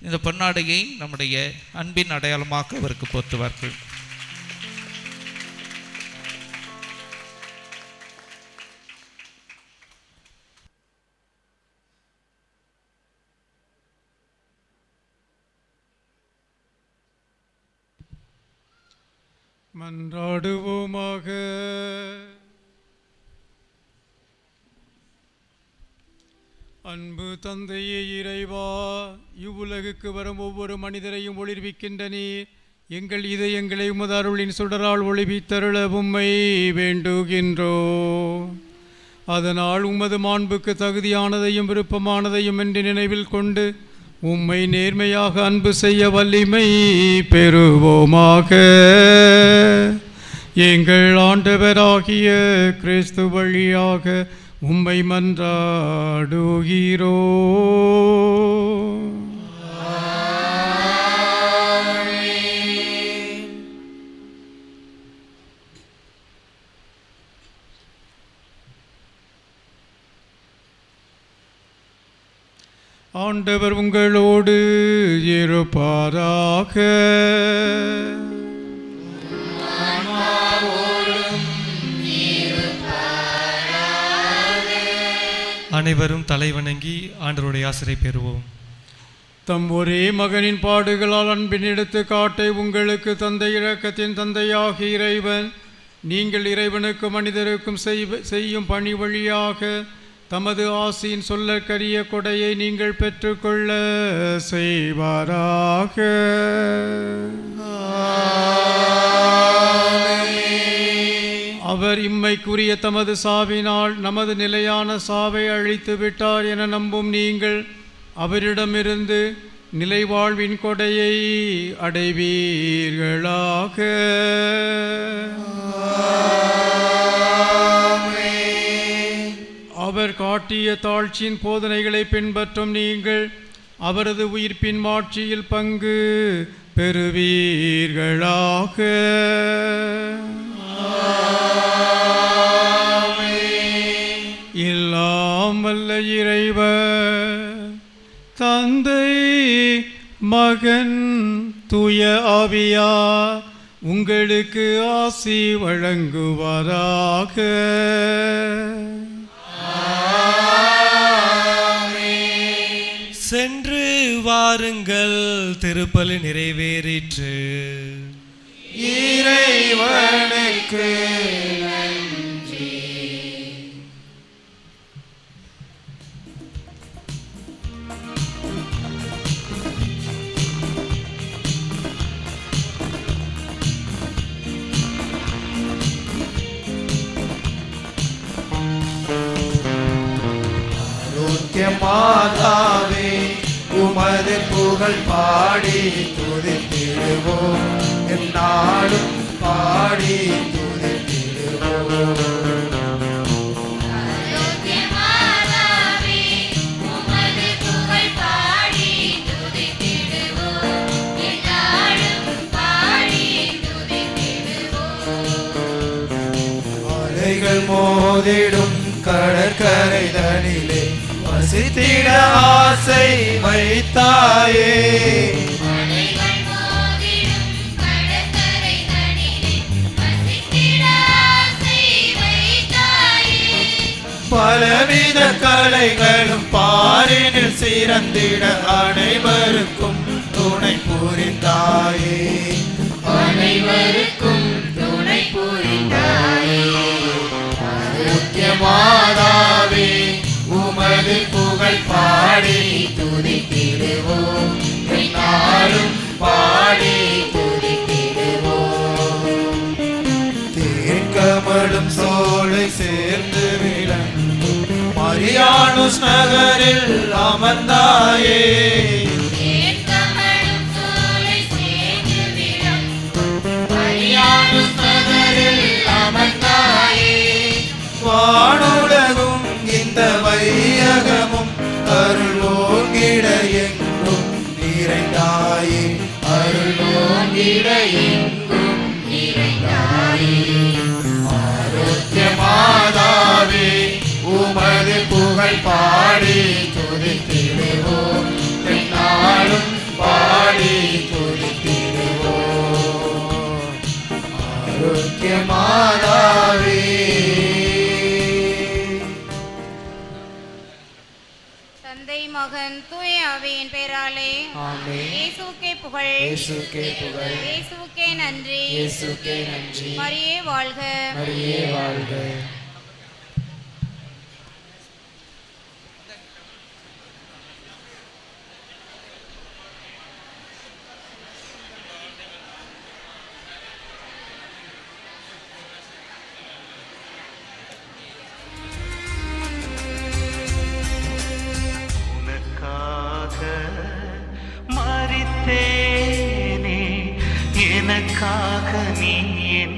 இந்த பொன்னாடையை நம்முடைய அன்பின் அடையாளமாக அவருக்கு போற்றுவார்கள். மன்றாடுவோமாக. அன்பு தந்தையே இறைவா, இவ்வுலகுக்கு வரும் ஒவ்வொரு மனிதரையும் ஒளிர்விக்கின்ற நீர் எங்கள் இதயங்களை உமது அருளின் சுடரால் ஒளிவித்தருள உம்மை வேண்டுகின்றோ. அதனால் உமது மாண்புக்கு தகுதியானதையும் விருப்பமானதையும் என்று நினைவில் கொண்டு உம்மை நேர்மையாக அன்பு செய்ய வல்லிமை பெறுவோமாக. எங்கள் ஆண்டவராகிய கிறிஸ்து வழியாக உம்மை மன்றாடுகிறோ. ஆண்டவர் உங்களோடு இருப்பாராக. அனைவரும் தலைவணங்கி ஆண்டவருடைய ஆசிரை பெறுவோம். தம் ஒரே மகனின் பாடுகளால் அன்பின் எடுத்துக்காட்டை உங்களுக்கு தந்தை இரக்கத்தின் தந்தையாக இறைவன், நீங்கள் இறைவனுக்கும் மனிதருக்கும் செய்யும் பணி வழியாக தமது ஆசியின் சொல்லற்கரிய கொடையை நீங்கள் பெற்றுக்கொள்ள செய்வாராக. அவர் இம்மைக்குரிய தமது சாவினால் நமது நிலையான சாவை அழித்து விட்டார் என நம்பும் நீங்கள் அவரிடமிருந்து நிலைவாழ்வின் கொடையை அடைவீர்களாக. அவர் காட்டிய தாழ்ச்சியின் போதனைகளை பின்பற்றும் நீங்கள் அவரது உயிர்ப்பின் மாட்சியில் பங்கு பெறுவீர்களாக. எல்லாம் வல்ல இறைவர் தந்தை மகன் தூய ஆவியார் உங்களுக்கு ஆசி வழங்குவாராக. சென்று வாருங்கள், திருப்பலி நிறைவேறிற்று. இறைவனுக்கு நன்றி. மாதாவே உமது புகழ் பாடி துதித்திடுவோம், எந்நாளும் பாடி துதித்திடுவோம். அலைகள் மோதிடும் கடற்கரை தனிலே வசித்திட ஆசை வைத்தாயே. பலவித கலைகளும் பாரினில் சிறந்திட அனைவருக்கும் துணை புரிந்தாயே. அனைவருக்கும் துணை புரிந்தாயே. மாதாவே உமது புகழ் பாடி துதித்திடுவோம், எந்நாளும் பாடி துதித்திடுவோம். தேர்கமலும் சோலை சேர்ந்து விளங்கும் மரியானுஸ் நகரில் அமர்ந்தாயே. வானுலகும் இந்த வையகமும் அருள் ஓங்கிட எங்கும் நிறைந்தாயே. அருள் ஓங்கிட எங்கும் நிறைந்தாயே. ஆரோக்கிய மாதாவே உமது புகழ் பாடி துதித்திடுவோம், எந்நாளும் பாடி துதித்திடுவோம். ஆரோக்கிய மாதாவே. தந்தை மகன் தூய ஆவியின் பெயராலே ஆமென். இயேசுவுக்கே புகழ், இயேசுவுக்கே புகழ், இயேசுவுக்கே நன்றி, இயேசுவுக்கே நன்றி. மரியே வாழ்க, மரியே வாழ்க. மரித்தேனே எனக்காக நீ என்